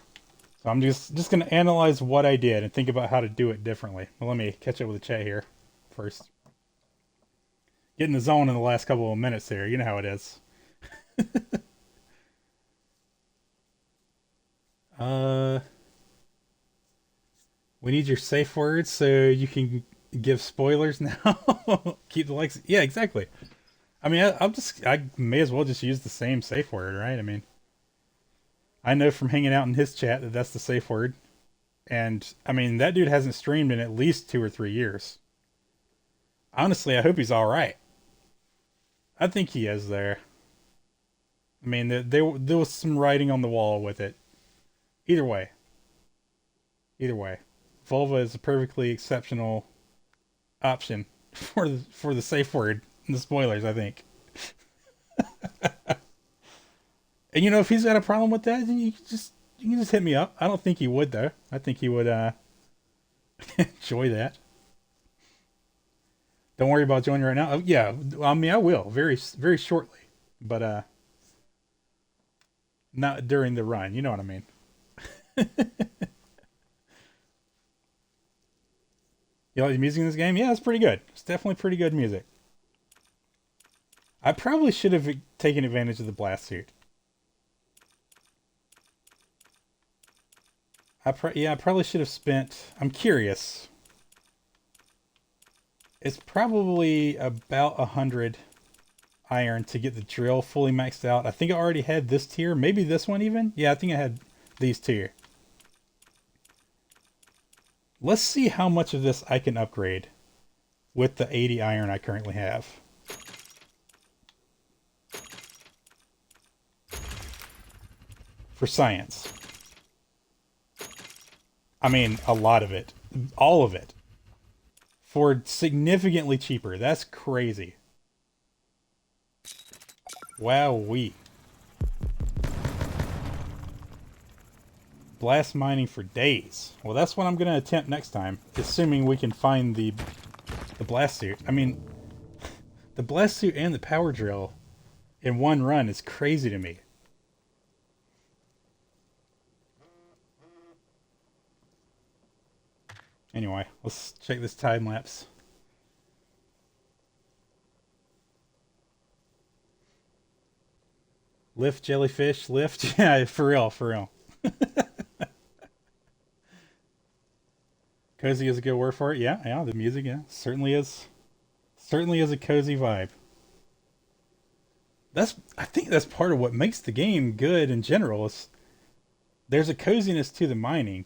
So I'm just going to analyze what I did and think about how to do it differently. Well, let me catch up with the chat here first. Get in the zone in the last couple of minutes there. You know how it is. We need your safe words so you can Give spoilers now. Keep the likes. Yeah, exactly. I mean, I may as well just use the same safe word, right? I mean, I know from hanging out in his chat that that's the safe word. And I mean, that dude hasn't streamed in at least 2 or 3 years. Honestly, I hope he's all right. I think he is there. I mean, there was some writing on the wall with it. Either way, either way, vulva is a perfectly exceptional option for the safe word and the spoilers, I think. And you know, if he's got a problem with that, then you can just hit me up. I don't think he would though. I think he would enjoy that. Don't worry about joining right now. Oh, yeah, I mean I will very shortly, but not during the run. You know what I mean? You like the music in this game? Yeah, it's pretty good. It's definitely pretty good music. I probably should have taken advantage of the blast suit. I probably should have spent. I'm curious. It's probably about 100 iron to get the drill fully maxed out. I think I already had this tier, maybe this one even. Yeah, I think I had these two. Let's see how much of this I can upgrade with the 80 iron I currently have. For science. I mean, a lot of it. All of it. For significantly cheaper. That's crazy. Wowee. Blast mining for days. Well, that's what I'm going to attempt next time. Assuming we can find the blast suit. I mean, the blast suit and the power drill in one run is crazy to me. Anyway, let's check this time lapse. Lift jellyfish, lift. Yeah, for real, for real. Cozy is a good word for it. Yeah, yeah, the music, yeah, certainly is. Certainly is a cozy vibe. I think that's part of what makes the game good in general. Is there's a coziness to the mining,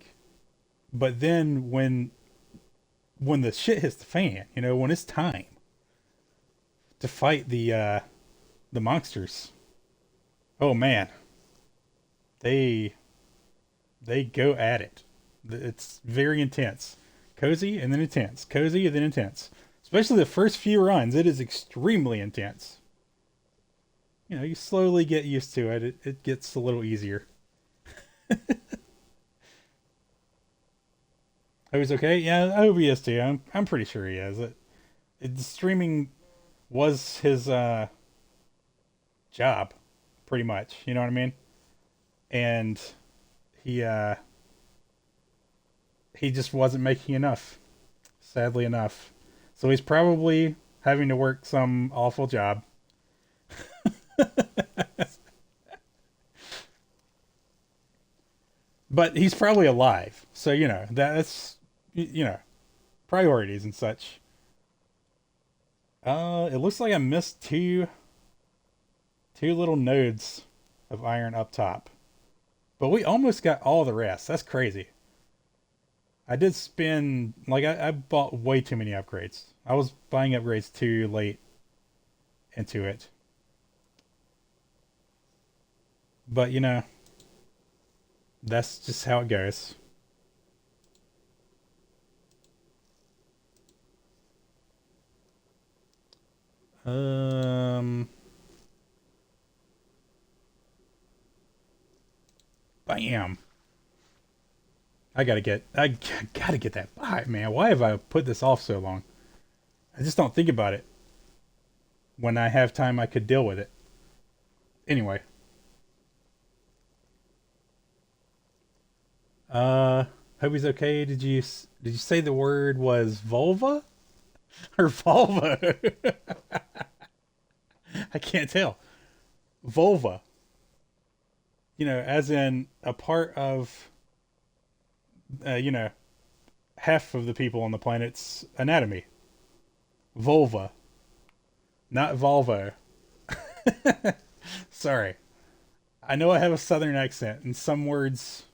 but then when the shit hits the fan, you know, when it's time to fight the monsters, oh man, they go at it. It's very intense. Cozy and then intense. Cozy and then intense. Especially the first few runs, it is extremely intense. You know, you slowly get used to it. It gets a little easier. Oh, he's okay? Yeah, I hope he is too. I'm pretty sure he is. Streaming was his job, pretty much. You know what I mean? And he he just wasn't making enough, sadly enough. So he's probably having to work some awful job. But he's probably alive. So, you know, that's, you know, priorities and such. It looks like I missed two little nodes of iron up top. But we almost got all the rest. That's crazy. I did spend, like, I bought way too many upgrades. I was buying upgrades too late into it. But, you know, that's just how it goes. Bam. I gotta get that buy, man. Why have I put this off so long? I just don't think about it. When I have time, I could deal with it. Anyway. Hope he's okay. Did you say the word was vulva or vulva? I can't tell. Vulva. You know, as in a part of, you know, half of the people on the planet's anatomy. Vulva. Not Volvo. Sorry. I know I have a southern accent, and some words,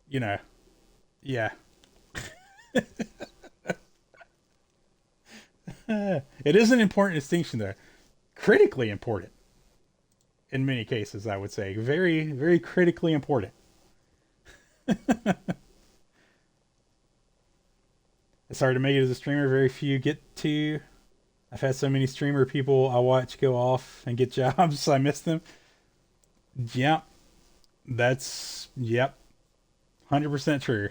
you know, yeah. It is an important distinction, though. Critically important. In many cases, I would say. Very, very critically important. It's hard to make it as a streamer. Very few get to. I've had so many streamer people I watch go off and get jobs. I miss them. Yep. Yep. 100% true.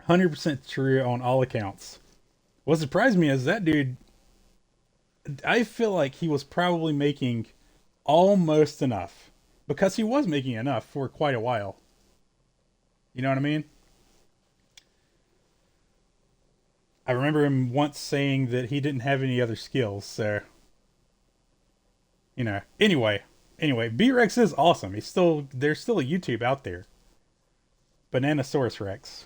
100% true on all accounts. What surprised me is that dude, I feel like he was probably making almost enough. Because he was making enough for quite a while. You know what I mean? I remember him once saying that he didn't have any other skills, so... You know. Anyway, B-Rex is awesome. There's still a YouTube out there. Bananasaurus Rex.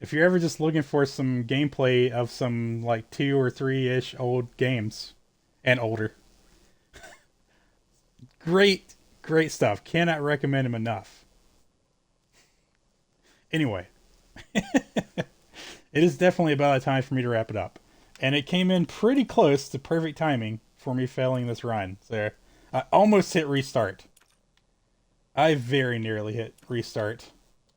If you're ever just looking for some gameplay of some like 2 or 3-ish old games and older, great stuff. Cannot recommend him enough. Anyway, it is definitely about a time for me to wrap it up, and it came in pretty close to perfect timing for me failing this run. So I almost hit restart. I very nearly hit restart.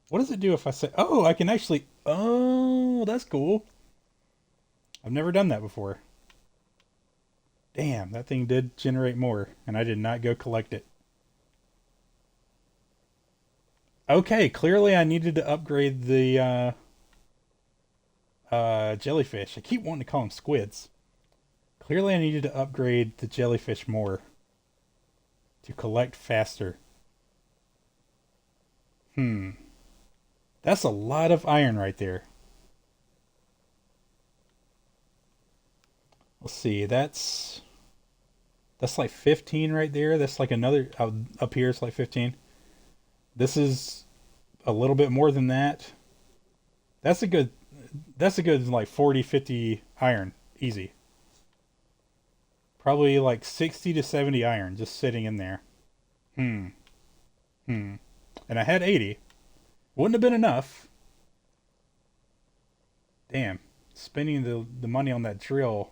What does it do if I say... Oh, I can actually... Oh, that's cool. I've never done that before. Damn, that thing did generate more, and I did not go collect it. Okay, clearly I needed to upgrade the jellyfish. I keep wanting to call them squids. Clearly I needed to upgrade the jellyfish more to collect faster. That's a lot of iron right there. Let's see, that's like 15 right there. That's like another, up here it's like 15. This is a little bit more than that. That's a good like 40, 50 iron. Easy. Probably like 60 to 70 iron just sitting in there. And I had 80. Wouldn't have been enough. Damn. Spending the money on that drill.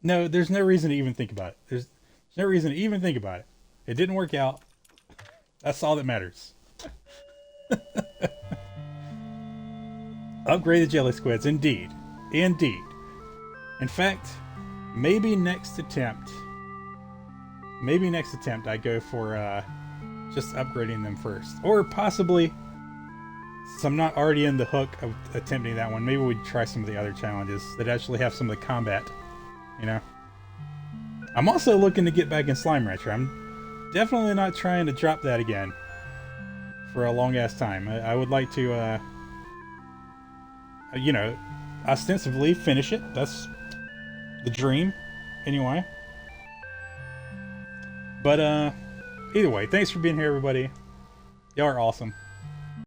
No, there's no reason to even think about it. There's no reason to even think about it. It didn't work out. That's all that matters. Upgrade the jelly squids. Indeed. Indeed. In fact, maybe next attempt I go for just upgrading them first. Or possibly, since I'm not already in the hook of attempting that one, maybe we'd try some of the other challenges that actually have some of the combat, you know? I'm also looking to get back in Slime Rancher. I'm definitely not trying to drop that again for a long ass time. I would like to, you know, ostensibly finish it. That's the dream, anyway. But, either way, thanks for being here, everybody. Y'all are awesome.